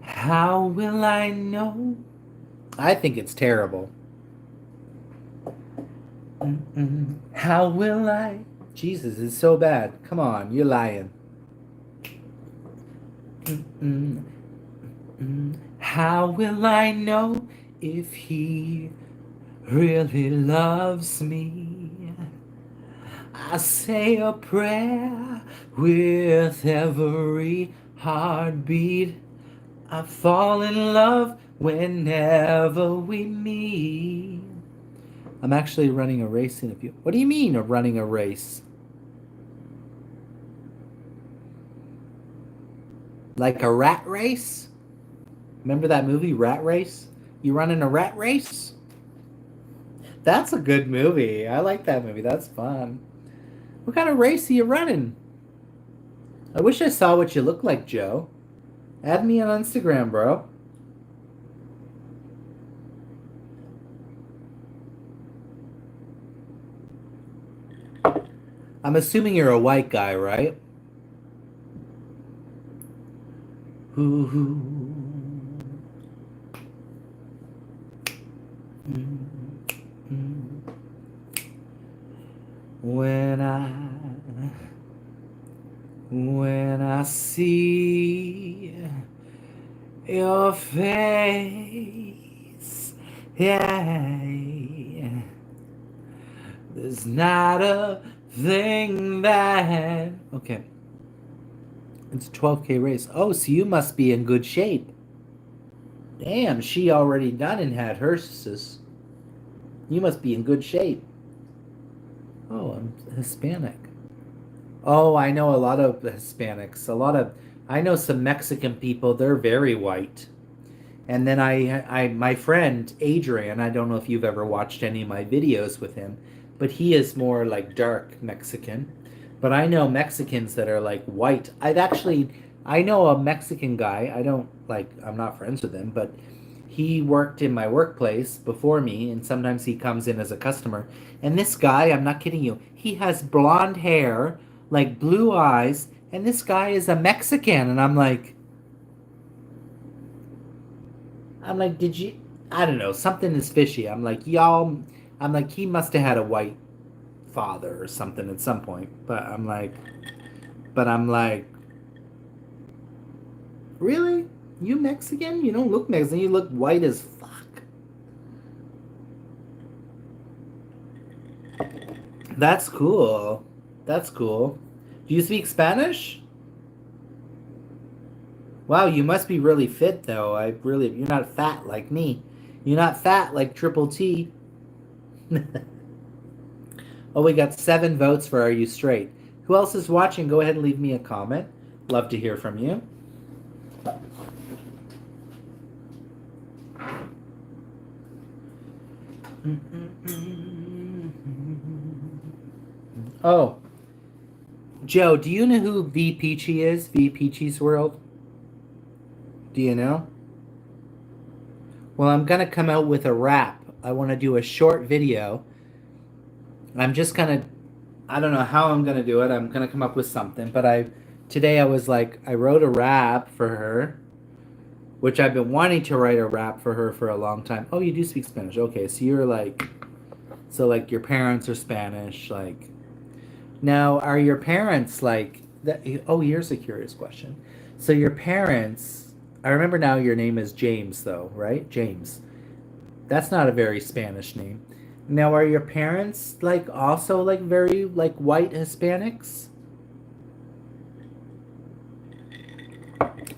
How will I know? I think it's terrible. Mm-mm. How will I? Jesus, it's so bad. Come on, you're lying. Mm-mm. Mm. How will I know if he really loves me? I say a prayer with every heartbeat. I fall in love whenever we meet. I'm actually running a race in a few. What do you mean, running a race? Like a rat race? Remember that movie, Rat Race? You running a rat race? That's a good movie. I like that movie. That's fun. What kind of race are you running? I wish I saw what you look like, Joe. Add me on Instagram, bro. I'm assuming you're a white guy, right? Ooh. When I see your face, yeah, there's not a thing that. Okay, it's a 12K race. Oh, so you must be in good shape. Damn, she already done and had hers. You must be in good shape. Oh, I'm Hispanic. Oh, I know a lot of Hispanics. I know some Mexican people. They're very white. And then my friend Adrian. I don't know if you've ever watched any of my videos with him, but he is more like dark Mexican. But I know Mexicans that are like white. I know a Mexican guy. I'm not friends with him, but he worked in my workplace before me, and sometimes he comes in as a customer. And this guy, I'm not kidding you, he has blonde hair, like blue eyes, and this guy is a Mexican. And I'm like, did you? I don't know. Something is fishy. I'm like, y'all. I'm like, he must have had a white father or something at some point. But I'm like, really? You Mexican? You don't look Mexican. You look white as fuck. That's cool. That's cool. Do you speak Spanish? Wow, you must be really fit though. You're not fat like me. You're not fat like Triple T. Oh, we got 7 votes for Are You Straight? Who else is watching? Go ahead and leave me a comment. Love to hear from you. Oh, Joe, do you know who V Peachy is? V Peachy's World? Do you know? Well, I'm gonna come out with a rap. I want to do a short video. I'm just gonna. I don't know how I'm gonna do it. I'm gonna come up with something. But today I was like, I wrote a rap for her, which I've been wanting to write a rap for her for a long time. Oh, you do speak Spanish. Okay, so you're like, so like your parents are Spanish. Like, Now, are your parents like that? Oh, here's a curious question. So your parents, I remember now your name is James, though, right? James. That's not a very Spanish name. Now, are your parents like also like very like white Hispanics?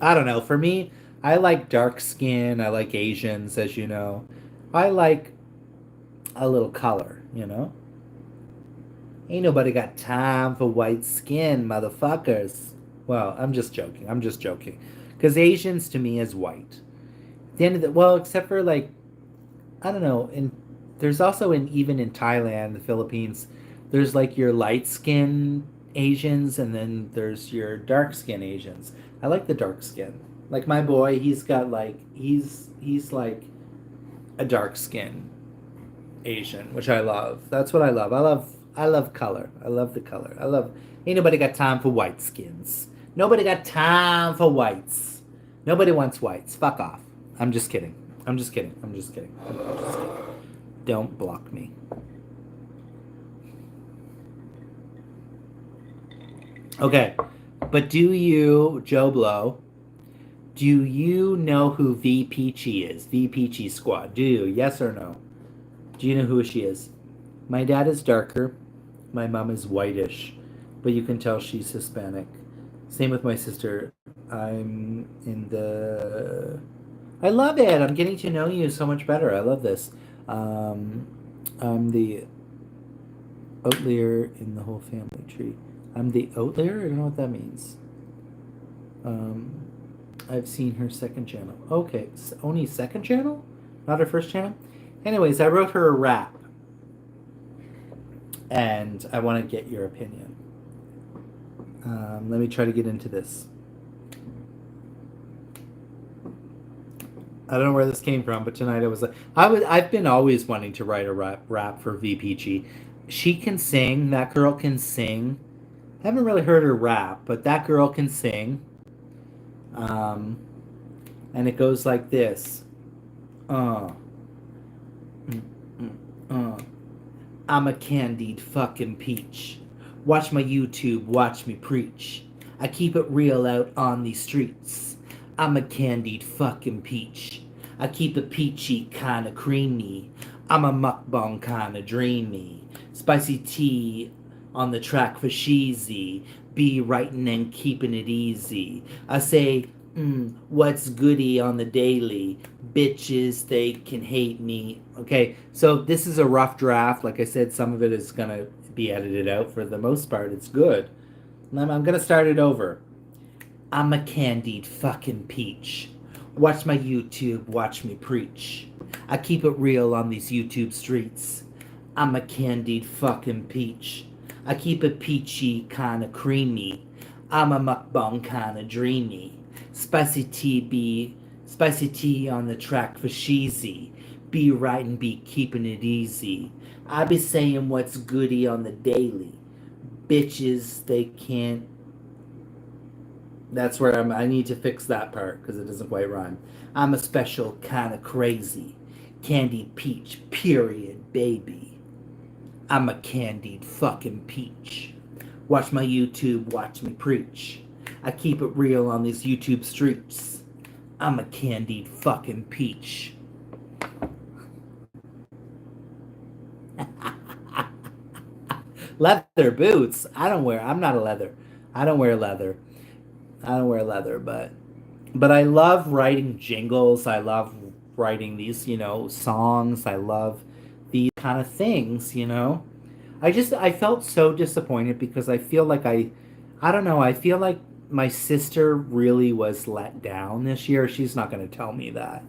I don't know. For me, I like dark skin. I like Asians, as you know. I like a little color, you know? Ain't nobody got time for white skin, motherfuckers. Well, I'm just joking. I'm just joking. Because Asians to me is white. At the end of the, well, except for like, I don't know, in there's also in even in Thailand, the Philippines, there's like your light skin Asians and then there's your dark skin Asians. I like the dark skin. Like my boy, he's got like he's like a dark skin Asian, which I love. That's what I love. I love color. I love the color. I love ain't nobody got time for white skins. Nobody got time for whites. Nobody wants whites. Fuck off. I'm just kidding. I'm just kidding. I'm just kidding. I'm just kidding. Don't block me. Okay. But do you, Joe Blow, do you know who V Peachy is? V Peachy Squad. Do you? Yes or no? Do you know who she is? My dad is darker. My mom is whitish, but you can tell she's Hispanic. Same with my sister. I'm in the. I love it. I'm getting to know you so much better. I love this. Um, I'm the outlier in the whole family tree. I'm the outlier? I don't know what that means. Um, I've seen her second channel. Okay, only second channel? Not her first channel? Anyways, I wrote her a rap, and I want to get your opinion. Let me try to get into this. I don't know where this came from, but tonight I was like, I've been always wanting to write a rap for V Peachy. She can sing. That girl can sing. I haven't really heard her rap, but that girl can sing. Um, and it goes like this. Uh, mm, mm, uh. I'm a candied fucking peach. Watch my YouTube, watch me preach. I keep it real out on these streets. I'm a candied fucking peach. I keep it peachy, kinda creamy. I'm a mukbang kinda dreamy. Spicy tea on the track for sheezy. Be writing and keeping it easy. I say, what's goody on the daily? Bitches, they can hate me. Okay, so this is a rough draft. Like I said, some of it is going to be edited out. For the most part, it's good. I'm going to start it over. I'm a candied fucking peach. Watch my YouTube, watch me preach. I keep it real on these YouTube streets. I'm a candied fucking peach. I keep it peachy, kinda creamy. I'm a mukbang kinda dreamy. Spicy tea on the track for sheezy. Be right and be keeping it easy. I be saying what's goody on the daily. Bitches, they can't. That's where I need to fix that part because it doesn't quite rhyme. I'm a special kind of crazy. Candied peach, period, baby. I'm a candied fucking peach. Watch my YouTube, watch me preach. I keep it real on these YouTube streets. I'm a candied fucking peach. Leather boots. I'm not a leather. I don't wear leather. I don't wear leather, but I love writing jingles. I love writing these, songs. I love these kind of things, I felt so disappointed because I feel like I don't know, I feel like my sister really was let down this year. She's not going to tell me that.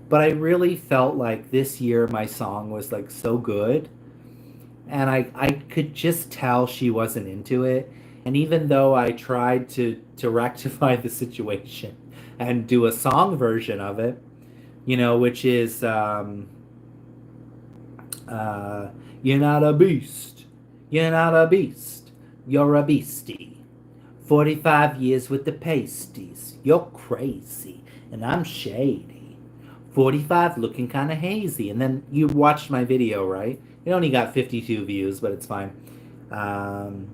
But I really felt like this year my song was like so good and I could just tell she wasn't into it. And even though I tried to rectify the situation and do a song version of it, which is uh, you're not a beast, you're not a beast, you're a beastie. 45 years with the pasties, you're crazy, and I'm shady. 45 looking kind of hazy. And then you watched my video, right? It only got 52 views, but it's fine. Um,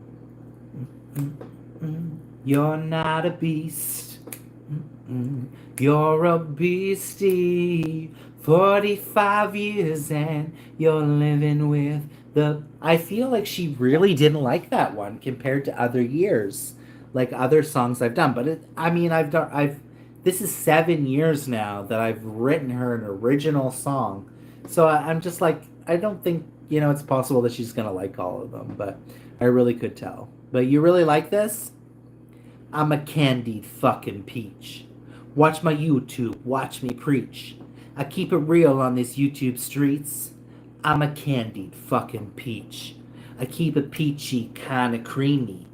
You're not a beast. You're a beastie. 45 years and you're living with the. I feel like she really didn't like that one compared to other years, like other songs I've done. But I mean, this is 7 years now that I've written her an original song. So I'm just like, I don't think, it's possible that she's going to like all of them, but I really could tell. But you really like this? I'm a candied fucking peach. Watch my YouTube, watch me preach. I keep it real on these YouTube streets. I'm a candied fucking peach. I keep it peachy, kinda creamy.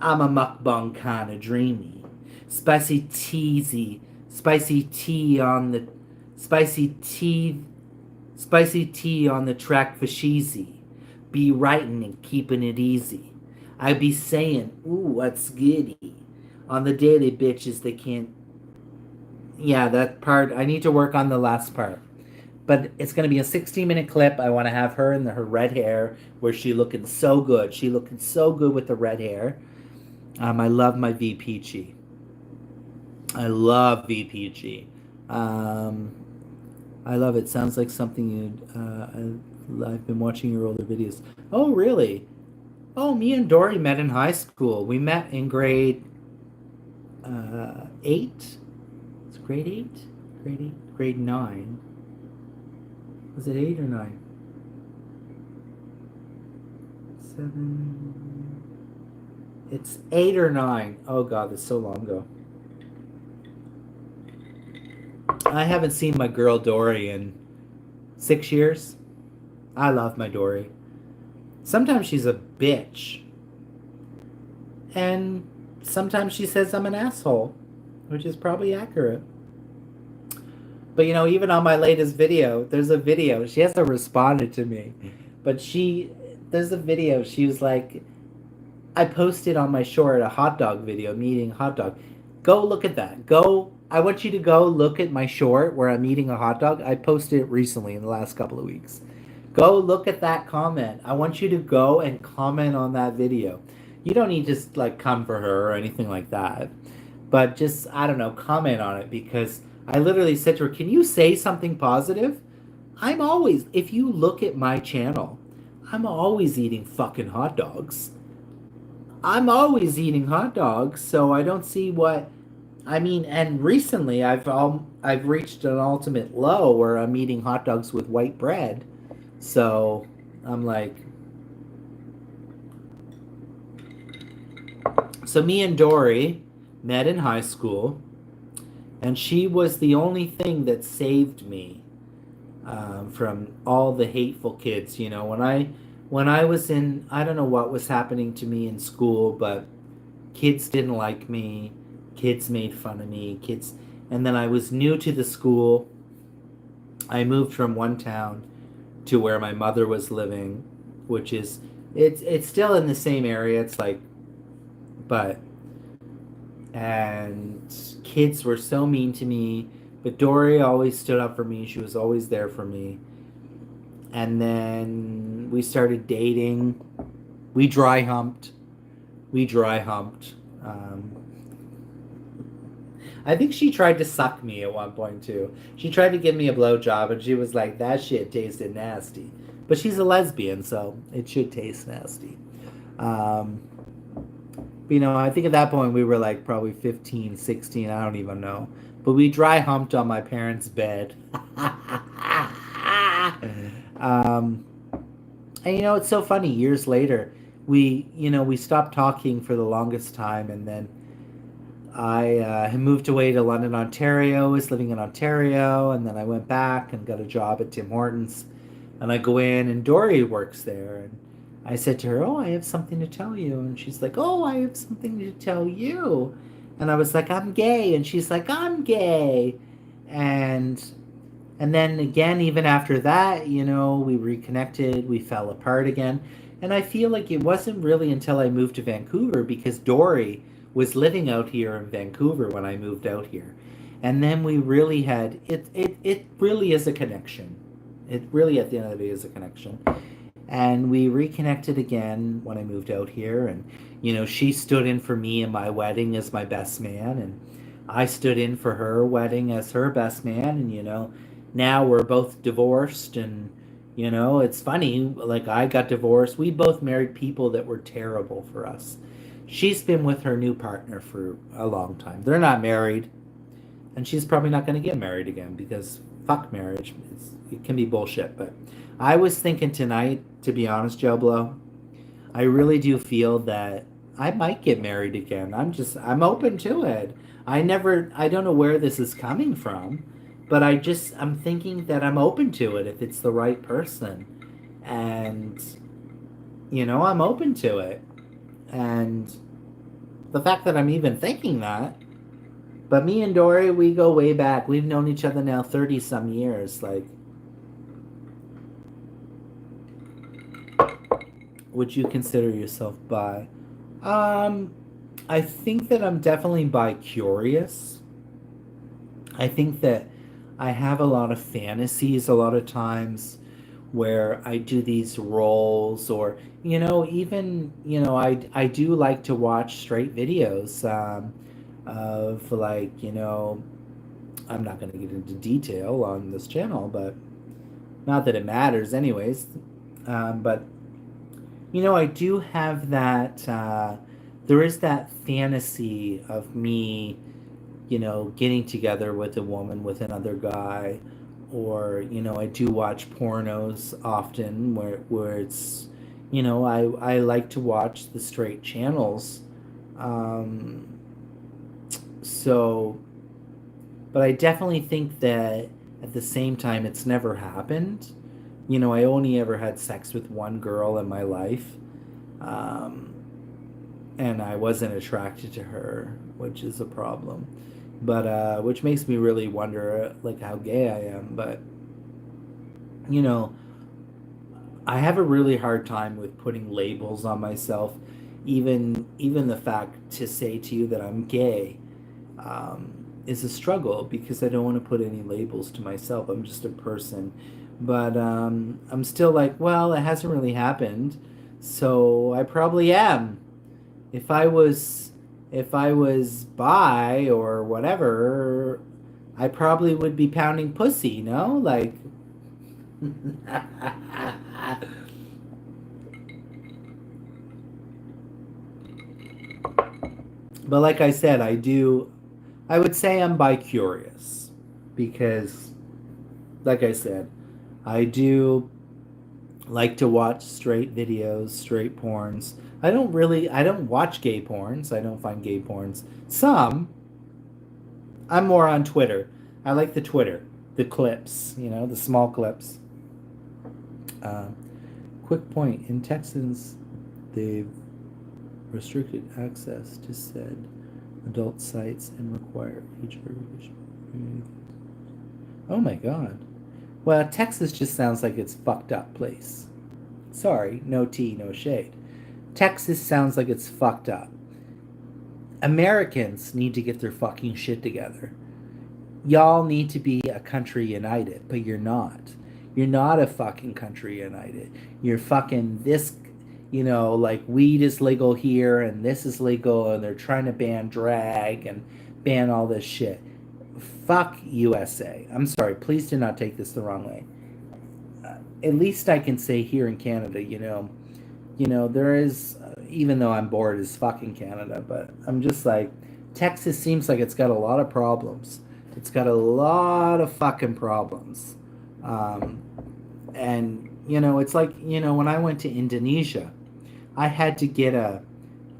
I'm a mukbang kinda dreamy. Spicy teasy, spicy tea on the spicy tea on the track for sheezy. Be writing and keeping it easy. I be saying, ooh, what's goody? On the daily, bitches, they can't. Yeah, that part, I need to work on the last part. But it's going to be a 16-minute clip. I want to have her in her red hair, where she looking so good. She looking so good with the red hair. I love my V Peachy. I love V Peachy. I love it. Sounds like something I've been watching your older videos. Oh, really? Oh, me and Dory met in high school. We met in grade 8. It's grade 8? Grade 9. Was it 8 or 9? 7. It's 8 or 9. Oh god, that's so long ago. I haven't seen my girl Dory in 6 years. I love my Dory. Sometimes she's a bitch. And sometimes she says I'm an asshole, which is probably accurate. But even on my latest video, there's a video. She hasn't responded to me. But there's a video. She was like, I posted on my short a hot dog video, me eating a hot dog. Go look at that. I want you to go look at my short where I'm eating a hot dog. I posted it recently in the last couple of weeks. Go look at that comment. I want you to go and comment on that video. You don't need to come for her or anything like that. But just, I don't know, comment on it, because I literally said to her, can you say something positive? If you look at my channel, I'm always eating fucking hot dogs. I'm always eating hot dogs, so I don't see what... and recently I've reached an ultimate low where I'm eating hot dogs with white bread. So I'm like... So me and Dory met in high school, and she was the only thing that saved me from all the hateful kids. When I was in, I don't know what was happening to me in school, but kids didn't like me. Kids made fun of me. And then I was new to the school. I moved from one town to where my mother was living, which is, it's still in the same area. And kids were so mean to me, but Dory always stood up for me. She was always there for me. And then we started dating. We dry humped. I think she tried to suck me at one point too. She tried to give me a blowjob, and she was like, that shit tasted nasty. But she's a lesbian, so it should taste nasty. I think at that point we were probably 15, 16, I don't even know. But we dry humped on my parents' bed. And it's so funny. Years later, we stopped talking for the longest time, and then I moved away to London, Ontario. I was living in Ontario, and then I went back and got a job at Tim Hortons. And I go in, and Dory works there, and I said to her, oh, I have something to tell you. And she's like, oh, I have something to tell you. And I was like, I'm gay. And she's like, I'm gay. And then again, even after that, we reconnected, we fell apart again. And I feel like it wasn't really until I moved to Vancouver, because Dory was living out here in Vancouver when I moved out here. And then we really had, it really is a connection. It really, at the end of the day, is a connection. And we reconnected again when I moved out here. And, she stood in for me in my wedding as my best man. And I stood in for her wedding as her best man. And, now we're both divorced. And, it's funny. Like, I got divorced. We both married people that were terrible for us. She's been with her new partner for a long time. They're not married. And she's probably not going to get married again because fuck marriage. It can be bullshit. But I was thinking tonight, to be honest, Joe Blow, I really do feel that I might get married again. I'm open to it. I don't know where this is coming from, but I'm thinking that I'm open to it if it's the right person. And, I'm open to it. And the fact that I'm even thinking that, but me and Dory, we go way back. We've known each other now 30 some years. Like, would you consider yourself bi? I think that I'm definitely bi curious. I think that I have a lot of fantasies a lot of times where I do these roles or even I do like to watch straight videos of like I'm not going to get into detail on this channel, but not that it matters anyways. But I do have that. There is that fantasy of me, getting together with a woman with another guy, or I do watch pornos often, where it's, I like to watch the straight channels. So, but I definitely think that at the same time, it's never happened. I only ever had sex with one girl in my life. Um, and I wasn't attracted to her, which is a problem. But which makes me really wonder like how gay I am. But you know, I have a really hard time with putting labels on myself. Even the fact to say to you that I'm gay is a struggle because I don't want to put any labels to myself. I'm just a person. But I'm still like, well, it hasn't really happened, so I probably am. If I was if I was bi or whatever, I probably would be pounding pussy, no? Like but like I said, I would say I'm bi curious because like I said, I do like to watch straight videos, straight porns. I don't watch gay porns. I don't find gay porns. Some, I'm more on Twitter. I like the Twitter, the clips, the small clips. Uh, Quick point. In Texas, they've restricted access to said adult sites and require age verification. Oh my god. Well, Texas just sounds like it's fucked up place. Sorry, no tea, no shade. Texas sounds like it's fucked up. Americans need to get their fucking shit together. Y'all need to be a country united, but you're not. You're not a fucking country united. You're fucking this, like weed is legal here and this is legal and they're trying to ban drag and ban all this shit. Fuck USA. I'm sorry, please do not take this the wrong way. At least I can say here in Canada, there is, even though I'm bored as fucking Canada, but I'm just like, Texas seems like it's got a lot of problems. It's got a lot of fucking problems. And, it's like, when I went to Indonesia, I had to get a,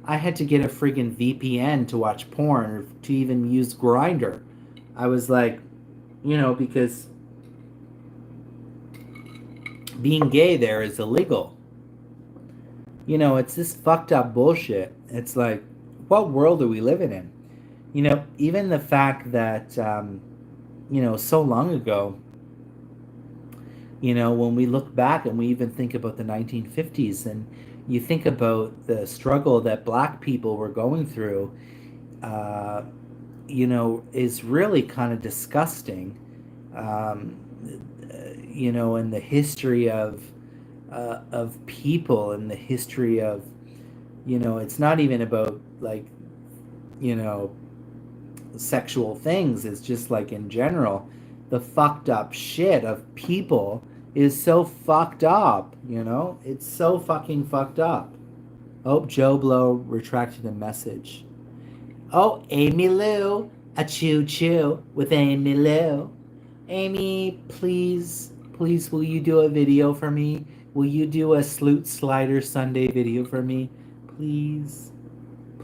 friggin' VPN to watch porn or to even use Grinder. I was like, because being gay there is illegal. It's this fucked up bullshit. It's like, what world are we living in? Even the fact that, so long ago, when we look back and we even think about the 1950s and you think about the struggle that black people were going through, is really kind of disgusting, in the history of of people and the history of, it's not even about like, you know, sexual things. It's just like in general, the fucked up shit of people is so fucked up, It's so fucking fucked up. Oh, Joe Blow retracted a message. Oh, Amy Lou, a choo choo with Amy Lou. Amy, please, will you do a video for me? Will you do a Sloot Slider Sunday video for me? Please,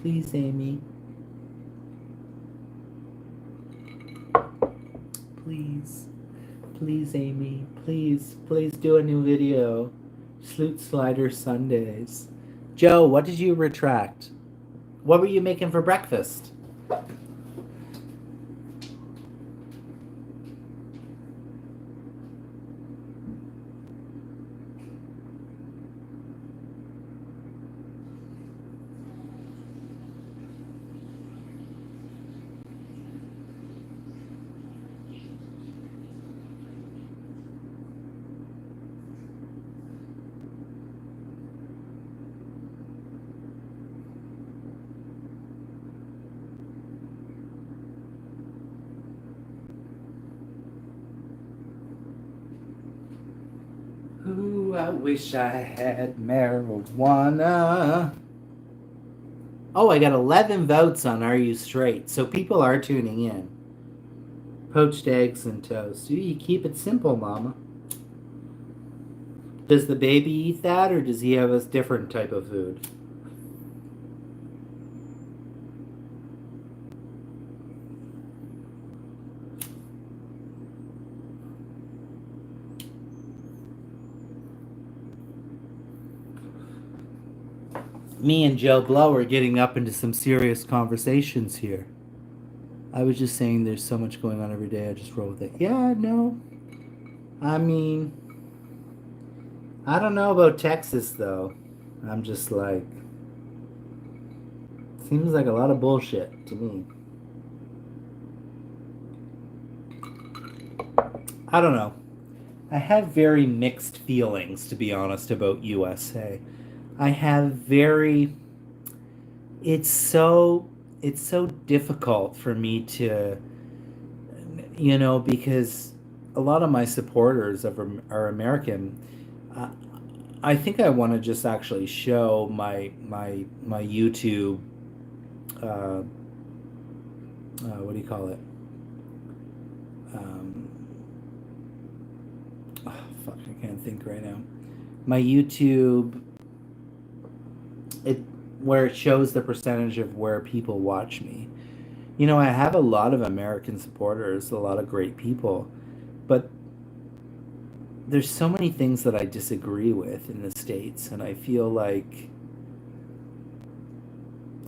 please, Amy. Please, Amy. Please do a new video. Sloot Slider Sundays. Joe, what did you retract? What were you making for breakfast? Ooh, I wish I had marijuana. Oh, I got 11 votes on Are You Straight? So people are tuning in. Poached eggs and toast. Ooh, you keep it simple, mama. Does the baby eat that, or does he have a different type of food? Me and Joe Blow are getting up into some serious conversations here. I was just saying there's so much going on every day, I just roll with it. Yeah, no. I mean, I don't know about Texas, though. I'm just like, seems like a lot of bullshit to me. I don't know. I have very mixed feelings, to be honest, about USA. I have very... It's so difficult for me to, because a lot of my supporters are American. I think I want to just actually show my YouTube. What do you call it? Oh, fuck, I can't think right now. My YouTube, where it shows the percentage of where people watch me. I have a lot of American supporters, a lot of great people, but there's so many things that I disagree with in the States, and I feel like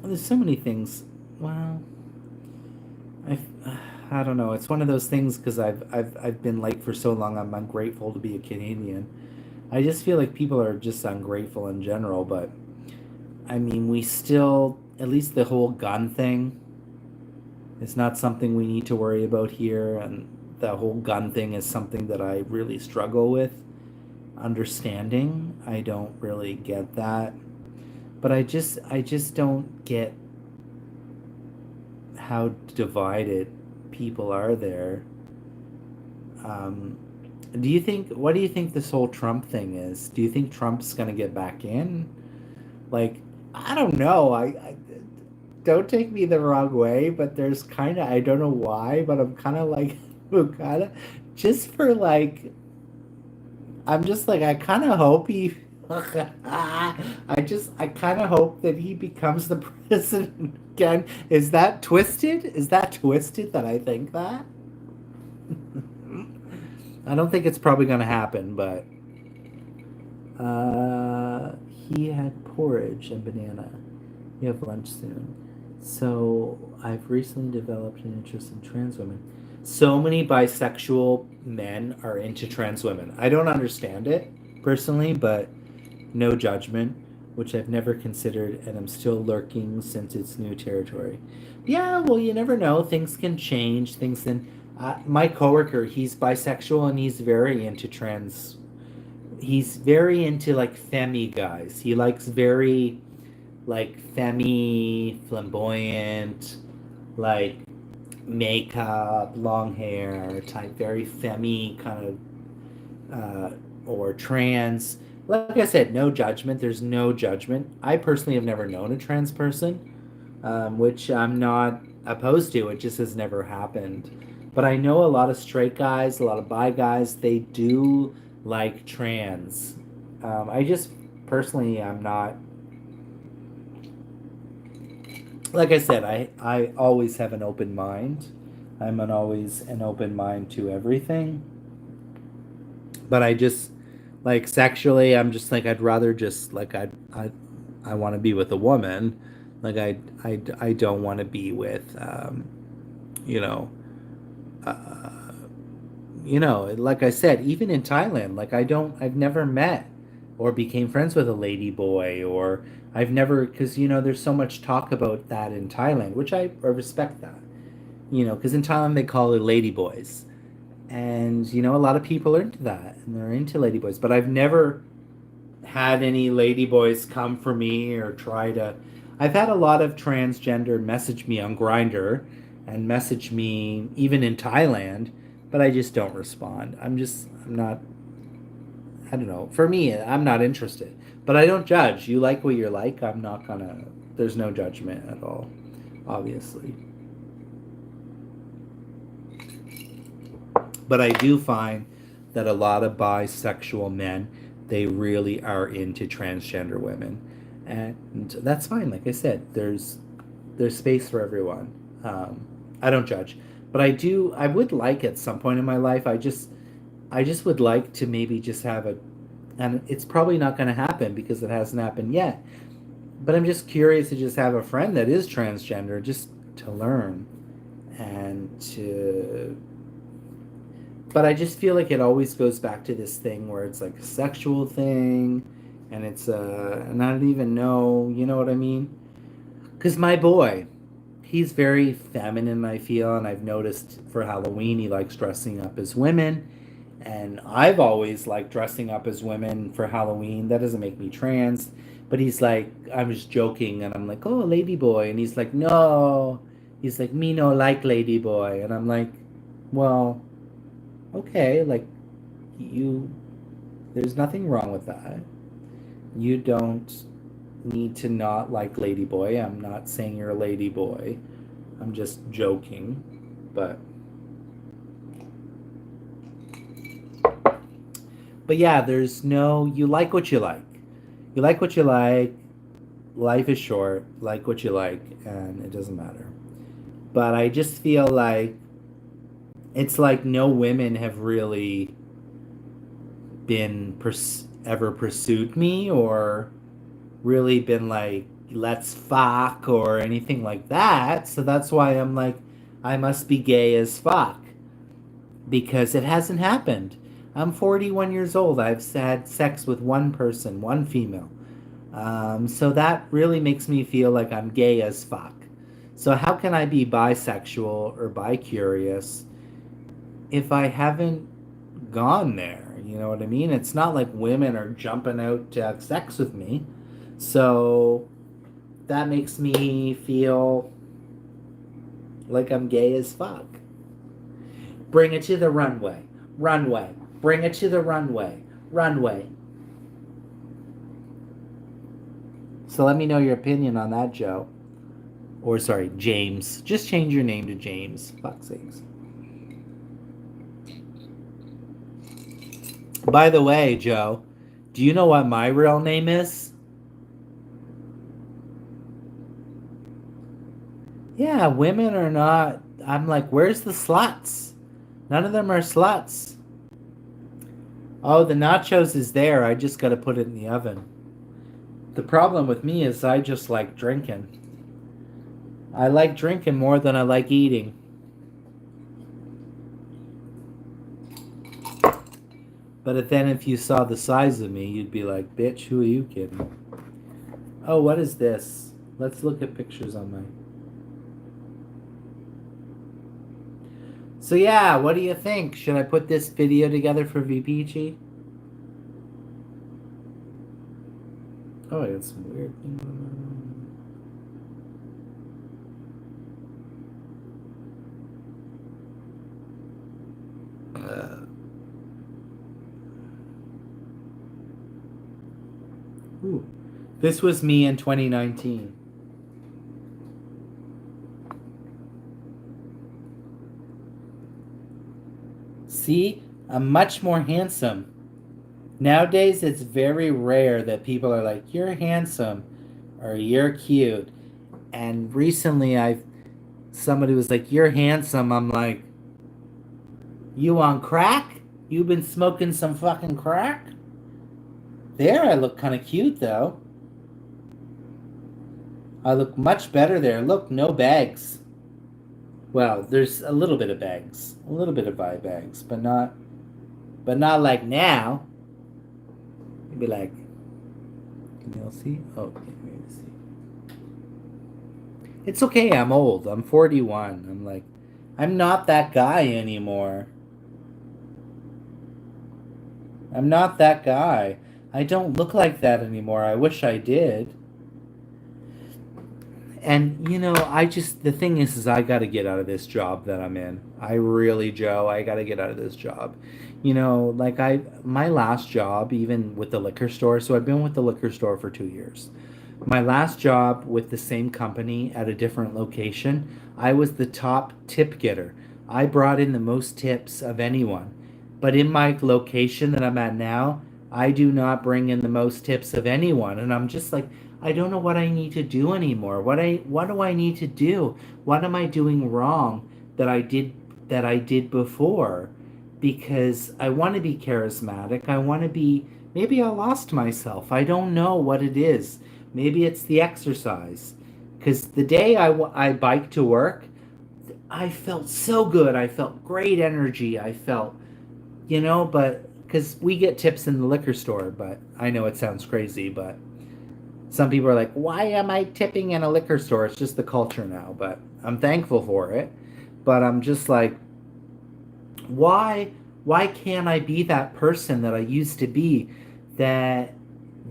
there's so many things. Well, I don't know. It's one of those things because I've been like for so long. I'm ungrateful to be a Canadian. I just feel like people are just ungrateful in general. But I mean, we still, at least the whole gun thing is not something we need to worry about here, and the whole gun thing is something that I really struggle with understanding. I don't really get that. But I just don't get how divided people are there. What do you think this whole Trump thing is? Do you think Trump's gonna get back in? Like, I don't know. I don't take me the wrong way, but there's kind of, I don't know why, but I'm kind of like, kind of, just for like, I'm just like, I kind of hope he, I kind of hope that he becomes the president again. Is that twisted? Is that twisted that I think that? I don't think it's probably going to happen, but he had porridge and banana. You have lunch soon. So I've recently developed an interest in trans women. So many bisexual men are into trans women. I don't understand it personally, but no judgment, which I've never considered, and I'm still lurking since it's new territory. Yeah, well, you never know. Things can change. My coworker, he's bisexual and he's very into trans. he's very into like femi guys. He likes very like femi, flamboyant, like makeup, long hair type, very femi kind of, or trans. Like I said, no judgment. There's no judgment. I personally have never known a trans person, which I'm not opposed to. It just has never happened. But I know a lot of straight guys, a lot of bi guys, they do like trans. I just personally, I'm not. Like I said, I always have an open mind. Always an open mind to everything. But I just like sexually, I'm just like I'd rather just like I want to be with a woman. Like I don't want to be with you know uh, like I said, even in Thailand, like I've never met or became friends with a lady boy, or I've never, because there's so much talk about that in Thailand, which I respect that, because in Thailand they call it lady boys, and a lot of people are into that and they're into lady boys, but I've never had any lady boys come for me or try to. I've had a lot of transgender message me on Grinder and message me even in Thailand, but I just don't respond. I'm not. I don't know. For me, I'm not interested. But I don't judge. You like what you're like. I'm not gonna. There's no judgment at all, obviously. But I do find that a lot of bisexual men, they really are into transgender women, and that's fine. Like I said, there's space for everyone. I don't judge, but I do. I would like at some point in my life. I just would like to maybe just have a, and it's probably not going to happen because it hasn't happened yet. But I'm just curious to just have a friend that is transgender, just to learn and to. But I just feel like it always goes back to this thing where it's like a sexual thing, and and I don't even know, you know what I mean? Because my boy, he's very feminine, I feel, and I've noticed for Halloween he likes dressing up as women. And I've always liked dressing up as women for Halloween. That doesn't make me trans. But he's like, I'm just joking, and I'm like, oh, lady boy. And he's like, no. He's like, me no like lady boy. And I'm like, well, okay, like, you, there's nothing wrong with that. You don't need to not like lady boy. I'm not saying you're a lady boy. I'm just joking. But yeah, there's no, you like what you like. You like what you like. Life is short. Like what you like, and it doesn't matter. But I just feel like it's like no women have really been ever pursued me or really been like, let's fuck or anything like that. So that's why I'm like, I must be gay as fuck because it hasn't happened. I'm 41 years old. I've had sex with one person, one female. So that really makes me feel like I'm gay as fuck. So how can I be bisexual or bi-curious if I haven't gone there? You know what I mean? It's not like women are jumping out to have sex with me. So that makes me feel like I'm gay as fuck. Bring it to the runway. Runway. Bring it to the runway. Runway. So let me know your opinion on that, Joe. Or sorry, James. Just change your name to James. Fuck's sakes. By the way, Joe, do you know what my real name is? Yeah, women are not. I'm like, where's the sluts? None of them are sluts. Oh, the nachos is there. I just got to put it in the oven. The problem with me is I just like drinking. I like drinking more than I like eating. But then if you saw the size of me, you'd be like, bitch, who are you kidding? Oh, what is this? Let's look at pictures on my... So yeah, what do you think? Should I put this video together for VPG? Oh, I got some weird thing going on. Ooh. This was me in 2019. See, I'm much more handsome. Nowadays, it's very rare that people are like, "You're handsome," or "You're cute." And recently, somebody was like, "You're handsome." I'm like, "You on crack? You been smoking some fucking crack?" There, I look kind of cute though. I look much better there. Look, no bags. Well, there's a little bit of bags, a little bit of eye bags, but not like now. Maybe like, can you all see? Oh, can't really see. It's okay. I'm old. I'm 41. I'm like, I'm not that guy anymore. I'm not that guy. I don't look like that anymore. I wish I did. And the thing is I got to get out of this job that I'm in. I really, Joe, I got to get out of this job. Like my last job, even with the liquor store. So I've been with the liquor store for 2 years. My last job with the same company at a different location, I was the top tip getter. I brought in the most tips of anyone. But in my location that I'm at now, I do not bring in the most tips of anyone. And I'm just like, I don't know what I need to do anymore. What do I need to do? What am I doing wrong that I did before? Because I want to be charismatic. I want to be maybe I lost myself. I don't know what it is. Maybe it's the exercise. Because the day I biked to work, I felt so good. I felt great energy. I felt, but because we get tips in the liquor store, but I know it sounds crazy, but some people are like, why am I tipping in a liquor store? It's just the culture now, but I'm thankful for it. But I'm just like, why why can't I be that person that I used to be that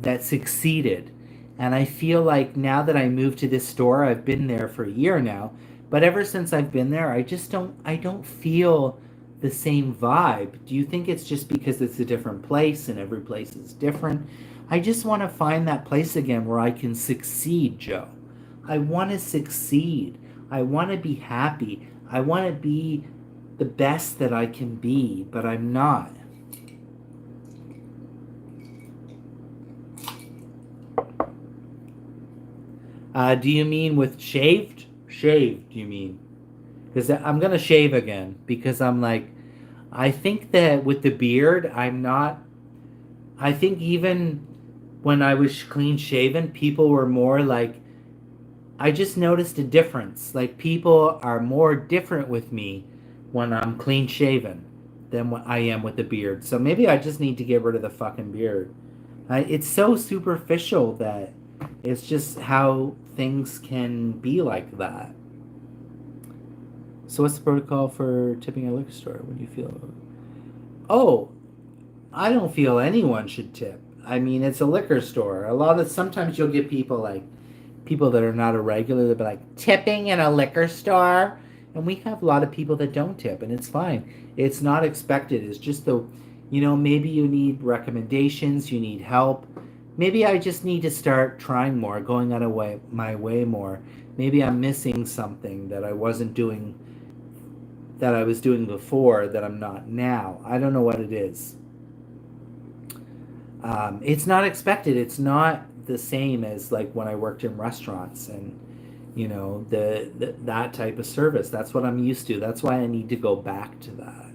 that succeeded? And I feel like now that I moved to this store, I've been there for a year now, but ever since I've been there, I don't feel the same vibe. Do you think it's just because it's a different place and every place is different? I just want to find that place again where I can succeed, Joe. I want to succeed. I want to be happy. I want to be the best that I can be, but I'm not. Do you mean with shaved? Shaved, you mean? Because I'm gonna shave again because I'm like, I think that with the beard, I'm not. I think even when I was clean shaven, people were more like, I just noticed a difference. Like people are more different with me when I'm clean shaven than what I am with the beard. So maybe I just need to get rid of the fucking beard. It's so superficial that it's just how things can be like that. So what's the protocol for tipping a liquor store? What do you feel? Oh, I don't feel anyone should tip. I mean, it's a liquor store. Sometimes you'll get people that are not a regular, they'll be like, tipping in a liquor store? And we have a lot of people that don't tip, and it's fine. It's not expected. It's just maybe you need recommendations, you need help. Maybe I just need to start trying more, going out of my way more. Maybe I'm missing something that I was doing before that I'm not now. I don't know what it is. It's not expected. It's not the same as like when I worked in restaurants and that type of service. That's what I'm used to. That's why I need to go back to that.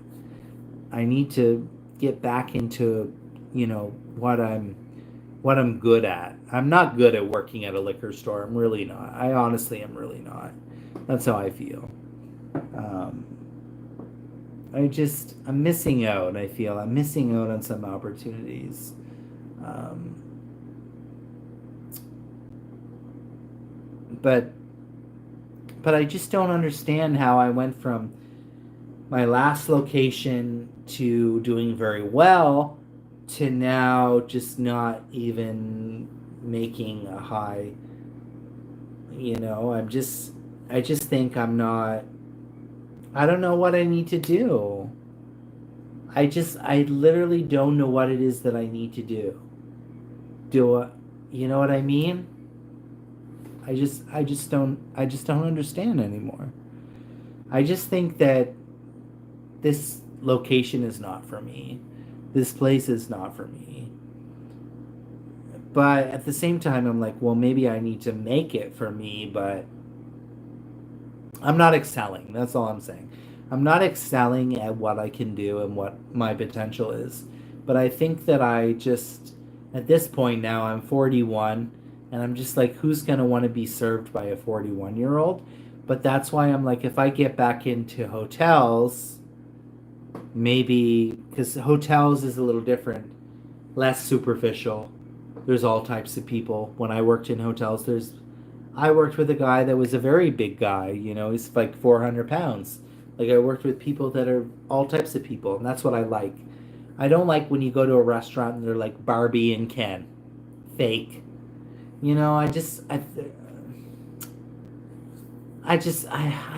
I need to get back into what I'm good at. I'm not good at working at a liquor store. I'm really not. I honestly am really not. That's how I feel. Um, I'm missing out. I feel I'm missing out on some opportunities. Um, but I just don't understand how I went from my last location to doing very well to now just not even making a high, I just think I'm not, I don't know what I need to do. I literally don't know what it is that I need to do. Do I, you know what I mean? I just don't understand anymore. I just think that this location is not for me. This place is not for me. But at the same time, I'm like, well, maybe I need to make it for me, but I'm not excelling. That's all I'm saying. I'm not excelling at what I can do and what my potential is. But I think that at this point now, I'm 41, and I'm just like, who's going to want to be served by a 41-year-old? But that's why I'm like, if I get back into hotels, maybe, because hotels is a little different, less superficial. There's all types of people. When I worked in hotels, I worked with a guy that was a very big guy, he's like 400 pounds. Like, I worked with people that are all types of people, and that's what I like. I don't like when you go to a restaurant and they're like Barbie and Ken. Fake. I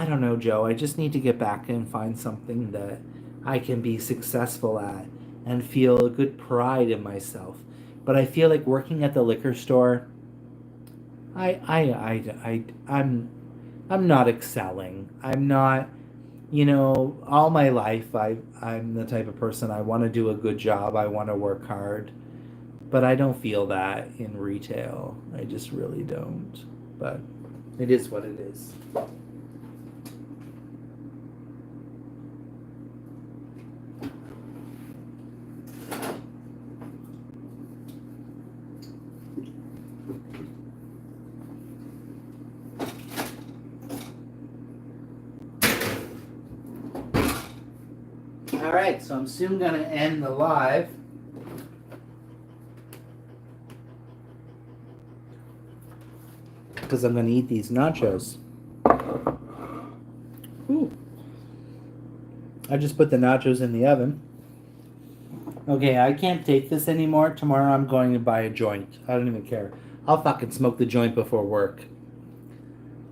don't know, Joe. I just need to get back and find something that I can be successful at and feel a good pride in myself. But I feel like working at the liquor store, I'm not excelling. I'm not, all my life I'm the type of person, I want to do a good job. I want to work hard. But I don't feel that in retail. I just really don't. But it is what it is. All right, so I'm soon going to end the live. Because I'm going to eat these nachos. Ooh. I just put the nachos in the oven. Okay, I can't take this anymore. Tomorrow I'm going to buy a joint. I don't even care. I'll fucking smoke the joint before work.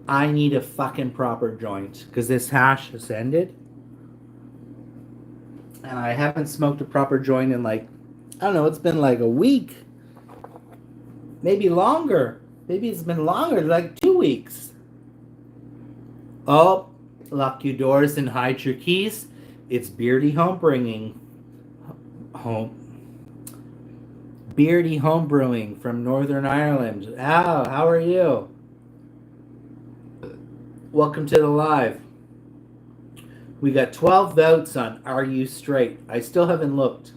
I need a fucking proper joint. Because this hash has ended. And I haven't smoked a proper joint in I don't know, it's been like a week. Maybe longer. Maybe it's been longer, like 2 weeks. Oh, lock your doors and hide your keys. It's Beardy Homebringing. Beardy Homebrewing from Northern Ireland. How are you? Welcome to the live. We got 12 votes on Are You Straight? I still haven't looked.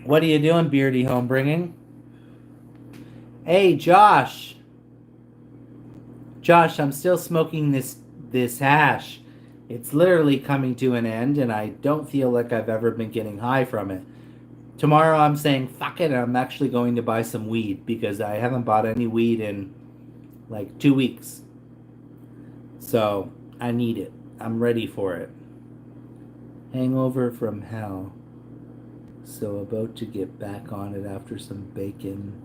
What are you doing, Beardy Homebringing? Hey, Josh. Josh, I'm still smoking this hash. It's literally coming to an end, and I don't feel like I've ever been getting high from it. Tomorrow I'm saying, fuck it, I'm actually going to buy some weed, because I haven't bought any weed in like 2 weeks. So, I need it. I'm ready for it. Hangover from hell. So, about to get back on it after some bacon.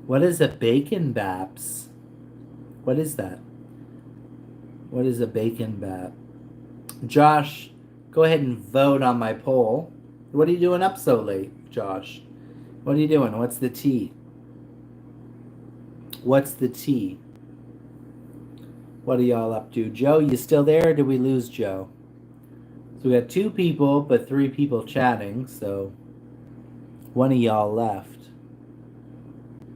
What is a bacon baps? What is that? What is a bacon bap? Josh, go ahead and vote on my poll. What are you doing up so late, Josh? What are you doing? What's the tea? What's the tea? What are y'all up to? Joe, you still there, or did we lose Joe? So we got 2 people, but 3 people chatting, so one of y'all left.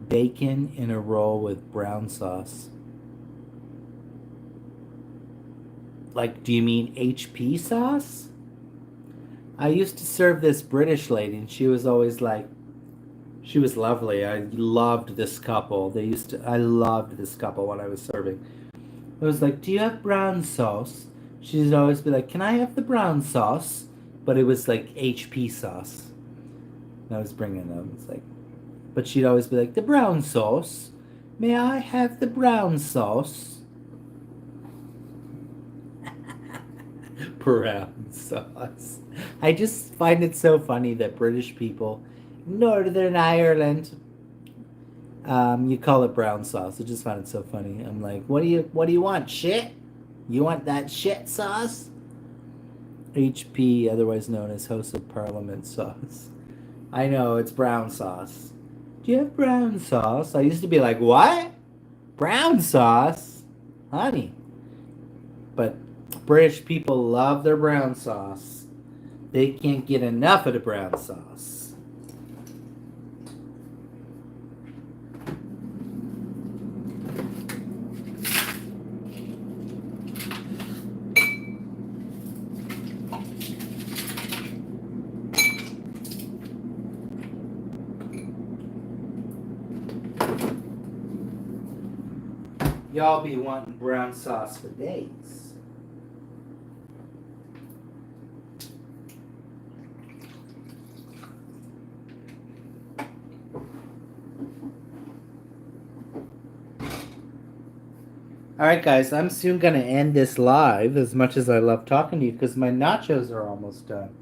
Bacon in a roll with brown sauce. Like, do you mean HP sauce? I used to serve this British lady, and she was always like, she was lovely. I loved this couple. I loved this couple when I was serving. I was like, do you have brown sauce? She'd always be like, can I have the brown sauce? But it was like HP sauce. And I was bringing them. It's like, but she'd always be like, the brown sauce. May I have the brown sauce? Brown sauce. I just find it so funny that British people, Northern Ireland, you call it brown sauce. I just find it so funny. I'm like, what do you want? Shit? You want that shit sauce? HP, otherwise known as House of Parliament sauce. I know, it's brown sauce. Do you have brown sauce? I used to be like, what? Brown sauce? Honey. But British people love their brown sauce. They can't get enough of the brown sauce. Y'all be wanting brown sauce for days. Alright guys, I'm soon going to end this live as much as I love talking to you because my nachos are almost done.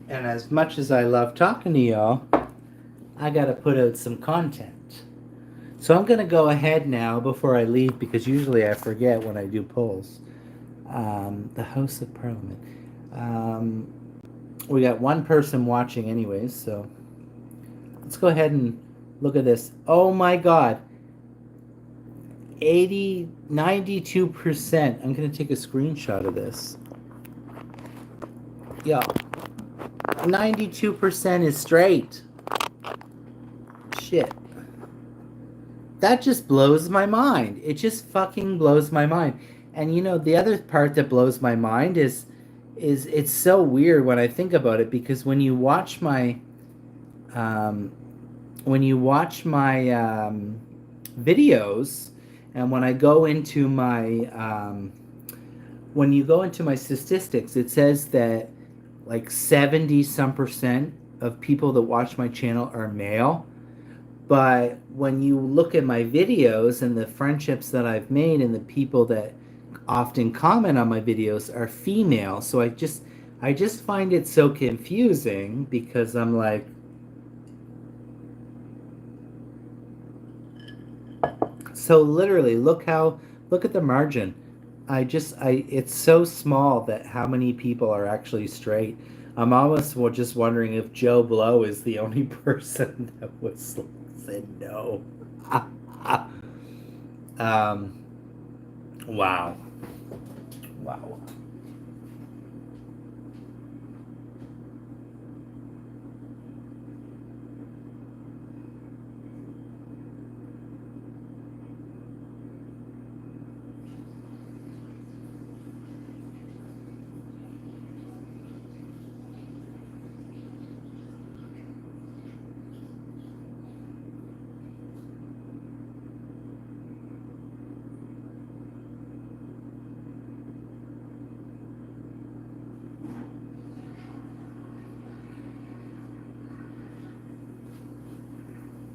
And as much as I love talking to y'all, I gotta put out some content. So I'm gonna go ahead now before I leave because usually I forget when I do polls. The House of Parliament. We got one person watching anyways, so let's go ahead and look at this. Oh my god. 92%. I'm gonna take a screenshot of this. Yeah. 92% is straight. Shit. That just blows my mind. It just fucking blows my mind. And you know, the other part that blows my mind is it's so weird when I think about it because when you watch my videos and when I go into my when you go into my statistics, it says that like 70 some percent of people that watch my channel are male. But when you look at my videos and the friendships that I've made and the people that often comment on my videos are female. So I just find it so confusing because I'm like, so literally look at the margin. It's so small that how many people are actually straight. I'm almost just wondering if Joe Blow is the only person that said no. Wow. Wow.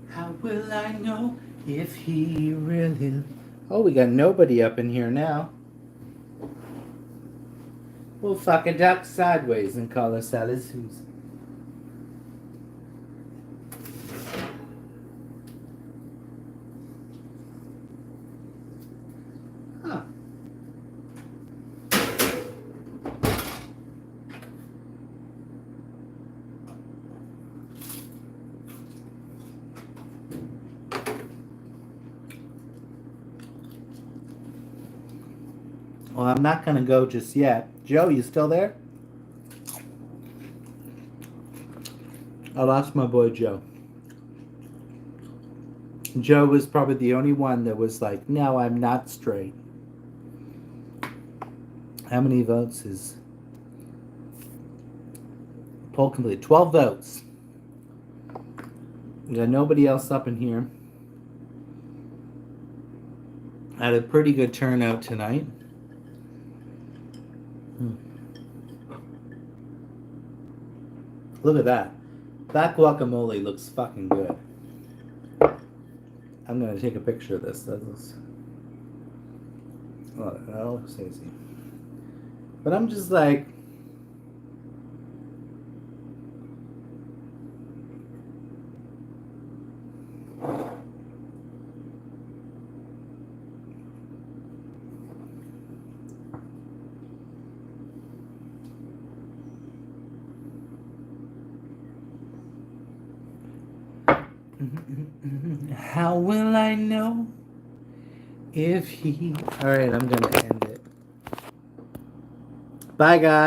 How will I know if he really... Oh, we got nobody up in here now. We'll fuck a duck sideways and call her Sally Susan. Huh. Well, I'm not going to go just yet. Joe, you still there? I lost my boy Joe. Joe was probably the only one that was like, no, I'm not straight. How many votes is... Poll complete. 12 votes. Got nobody else up in here. Had a pretty good turnout tonight. Look at that. That guacamole looks fucking good. I'm gonna take a picture of this. That looks. Oh, that looks tasty. But I'm just like. How will I know if he... Alright, I'm gonna end it. Bye, guys.